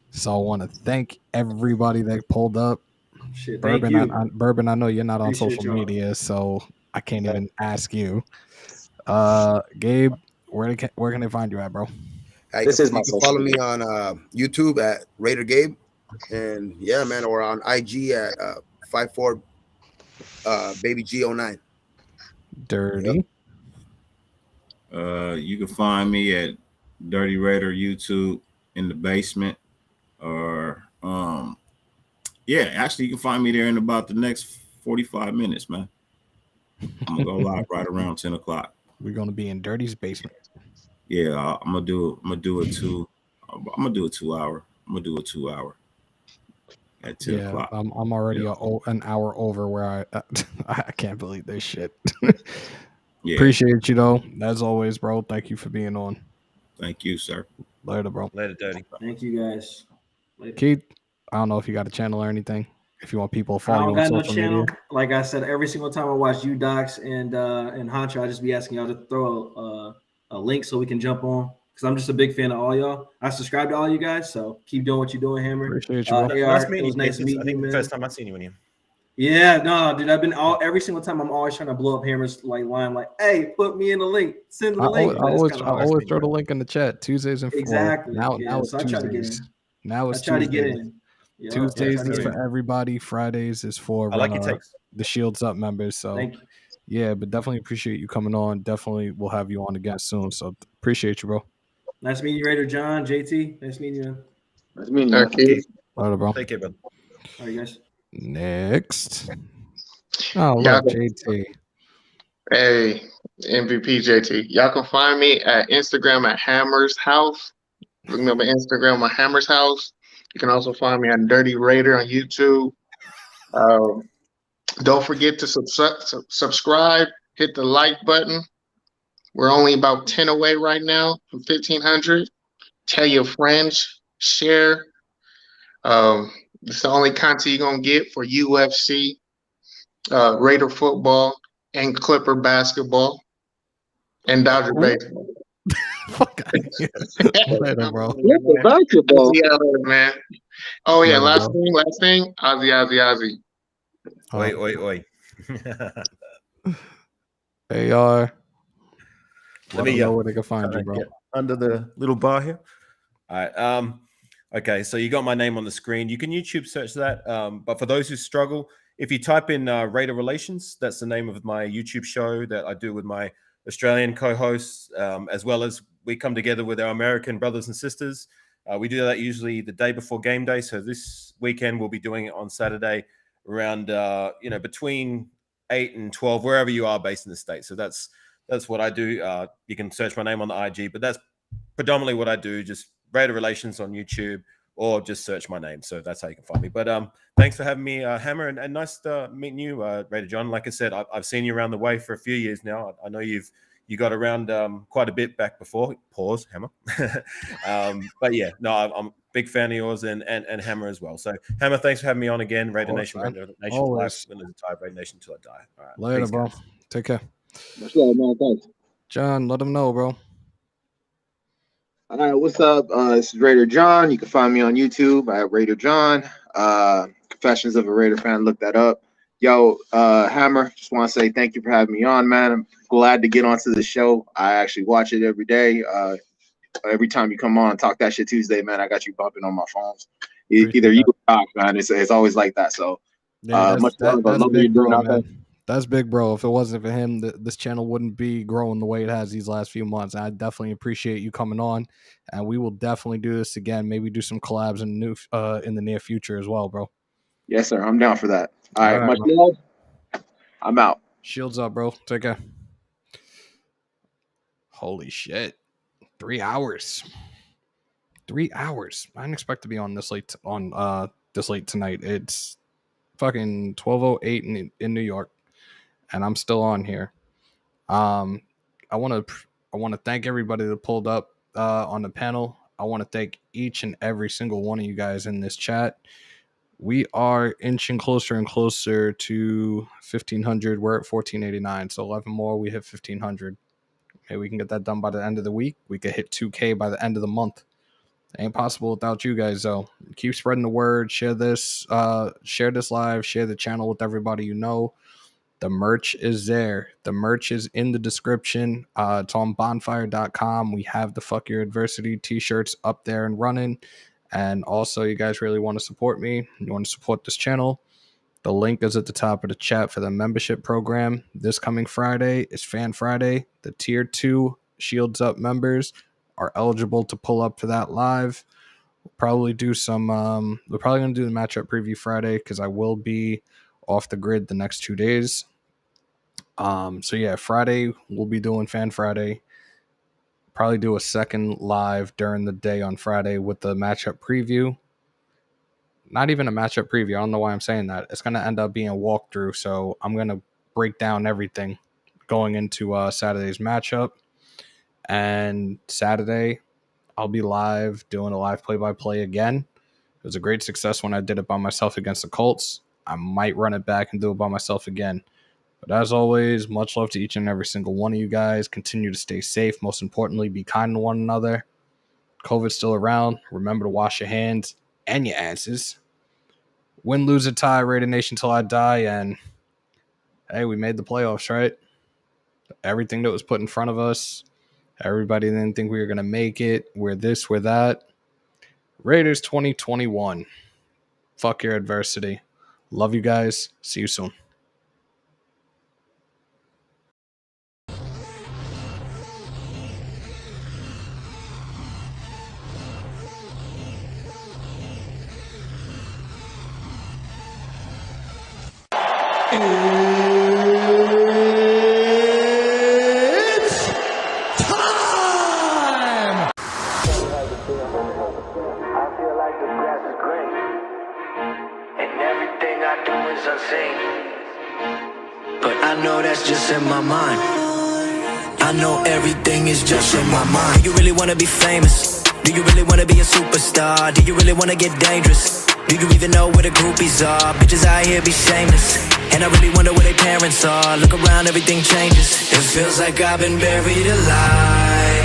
So I want to thank everybody that pulled up. Shit, Bourbon, Bourbon, I know you're not on social media, so I can't even ask you. Gabe, where can they find you at, bro? This is my social follow me on YouTube at Raider Gabe, and man, or on IG at 54 Baby G09. Dirty. You can find me at Dirty Raider YouTube in the basement, or actually you can find me there in about the next 45 minutes, man. I'm gonna go live right around 10 o'clock. We're gonna be in Dirty's basement. Yeah, I'm gonna do a 2 hour. I'm gonna do a 2 hour at 10 o'clock. I'm already an hour over where I can't believe this shit. Appreciate you though, as always, bro. Thank you for being on. Thank you, sir. Later, bro. Later, Dirty. Thank you, guys. Later. Keith, I don't know if you got a channel or anything. If you want people to follow you on social media. Like I said, every single time I watch you, Docs, and Honcho, I just be asking y'all to throw a link so we can jump on, because I'm just a big fan of all y'all. I subscribe to all you guys, so keep doing what you're doing, Hammer. Appreciate you. Nice meeting you, man. First time I've seen you in here. Yeah, no, dude, I've been every single time. I'm always trying to blow up Hammer's line, like, hey, put me in the link, send the link. I always throw the link in the chat. Tuesdays and exactly. Now it's so Tuesdays. Now it's Tuesdays. To get in. Yeah, Tuesdays is for everybody. Fridays is for the Shields Up members. So thank you. Yeah, but definitely appreciate you coming on. Definitely we'll have you on again soon. So appreciate you, bro. Nice meeting you, Raider John, JT. Nice meeting you. Nice meeting you. Okay. Later, bro. Take care, bro. All right, guys. Next. Oh, look, JT. Hey, MVP JT. Y'all can find me at Instagram at Hammers.House. Look me up on Instagram at Hammers.House. You can also find me on Dirty Raider on YouTube. Don't forget to subscribe, hit the like button. We're only about 10 away right now from 1,500. Tell your friends, share. It's the only content you're going to get for UFC, Raider football, and Clipper basketball, and Dodger baseball. Fuck out of here. Later, bro. Clipper basketball. Yeah, man. Oh, yeah, last thing. Ozzy. Oi. Hey, let me know where they can find you, bro. Under the little bar here. All right. Okay, so you got my name on the screen. You can YouTube search that. But for those who struggle, if you type in Raider Relations, that's the name of my YouTube show that I do with my Australian co-hosts, as well as we come together with our American brothers and sisters. We do that usually the day before game day. So this weekend we'll be doing it on Saturday around between 8 and 12, wherever you are based in the States. So that's what I do. You can search my name on the IG, but that's predominantly what I do, just Raider Relations on YouTube, or just search my name. So that's how you can find me. But thanks for having me, Hammer, and nice meeting you, Raider John. Like I said, I've seen you around the way for a few years now. I know you got around quite a bit back before. Pause, Hammer. But yeah, no, I'm a big fan of yours and Hammer as well. So Hammer, thanks for having me on again. Raider Nation, Raider Nation life, winners of time, Raider Nation till I die. All right, later, peace, bro. Guys. Take care. What's up, man? Thanks. John, let them know, bro. All right, what's up? This is Raider John. You can find me on YouTube at Raider John. Confessions of a Raider Fan. Look that up. Yo, Hammer, just want to say thank you for having me on, man. I'm glad to get onto the show. I actually watch it every day. Every time you come on, Talk That Shit Tuesday, man, I got you bumping on my phones. Either you or Doc, man. It's always like that. So much love. I love what you're doing out there. That's big, bro. If it wasn't for him, this channel wouldn't be growing the way it has these last few months. I definitely appreciate you coming on, and we will definitely do this again. Maybe do some collabs in the near future as well, bro. Yes, sir. I'm down for that. All right, much love. I'm out. Shields up, bro. Take care. Holy shit. 3 hours. 3 hours. I didn't expect to be on this late tonight. It's fucking 12:08 in New York, and I'm still on here. I want to thank everybody that pulled up on the panel. I want to thank each and every single one of you guys in this chat. We are inching closer and closer to 1,500. We're at 1,489, so 11 more. We hit 1,500. Maybe we can get that done by the end of the week. We could hit 2K by the end of the month. It ain't possible without you guys, though. Keep spreading the word. Share this live. Share the channel with everybody you know. The merch is there. The merch is in the description. It's on bonfire.com. We have the Fuck Your Adversity t-shirts up there and running. And also, you guys really want to support me. You want to support this channel. The link is at the top of the chat for the membership program. This coming Friday is Fan Friday. The Tier 2 Shields Up members are eligible to pull up for that live. We'll probably do some... we're probably going to do the matchup preview Friday because I will be off the grid the next 2 days. So yeah, Friday we'll be doing Fan Friday. Probably do a second live during the day on Friday with the matchup preview. Not even a matchup preview. I don't know why I'm saying that. It's going to end up being a walkthrough. So I'm going to break down everything going into Saturday's matchup. And Saturday, I'll be live doing a live play-by-play again. It was a great success when I did it by myself against the Colts. I might run it back and do it by myself again. But as always, much love to each and every single one of you guys. Continue to stay safe. Most importantly, be kind to one another. COVID's still around. Remember to wash your hands and your asses. Win, lose, or tie, Raider Nation till I die. And hey, we made the playoffs, right? Everything that was put in front of us. Everybody didn't think we were going to make it. We're this, we're that. Raiders 2021. Fuck your adversity. Love you guys. See you soon. It's time! I feel like the grass is green, and everything I do is unseen. But I know that's just in my mind. I know everything is just in my mind. Do you really want to be famous? Do you really want to be a superstar? Do you really want to get dangerous? Do you even know where the groupies are? Bitches out here be shameless, and I really wonder where their parents are. Look around, everything changes. It feels like I've been buried alive.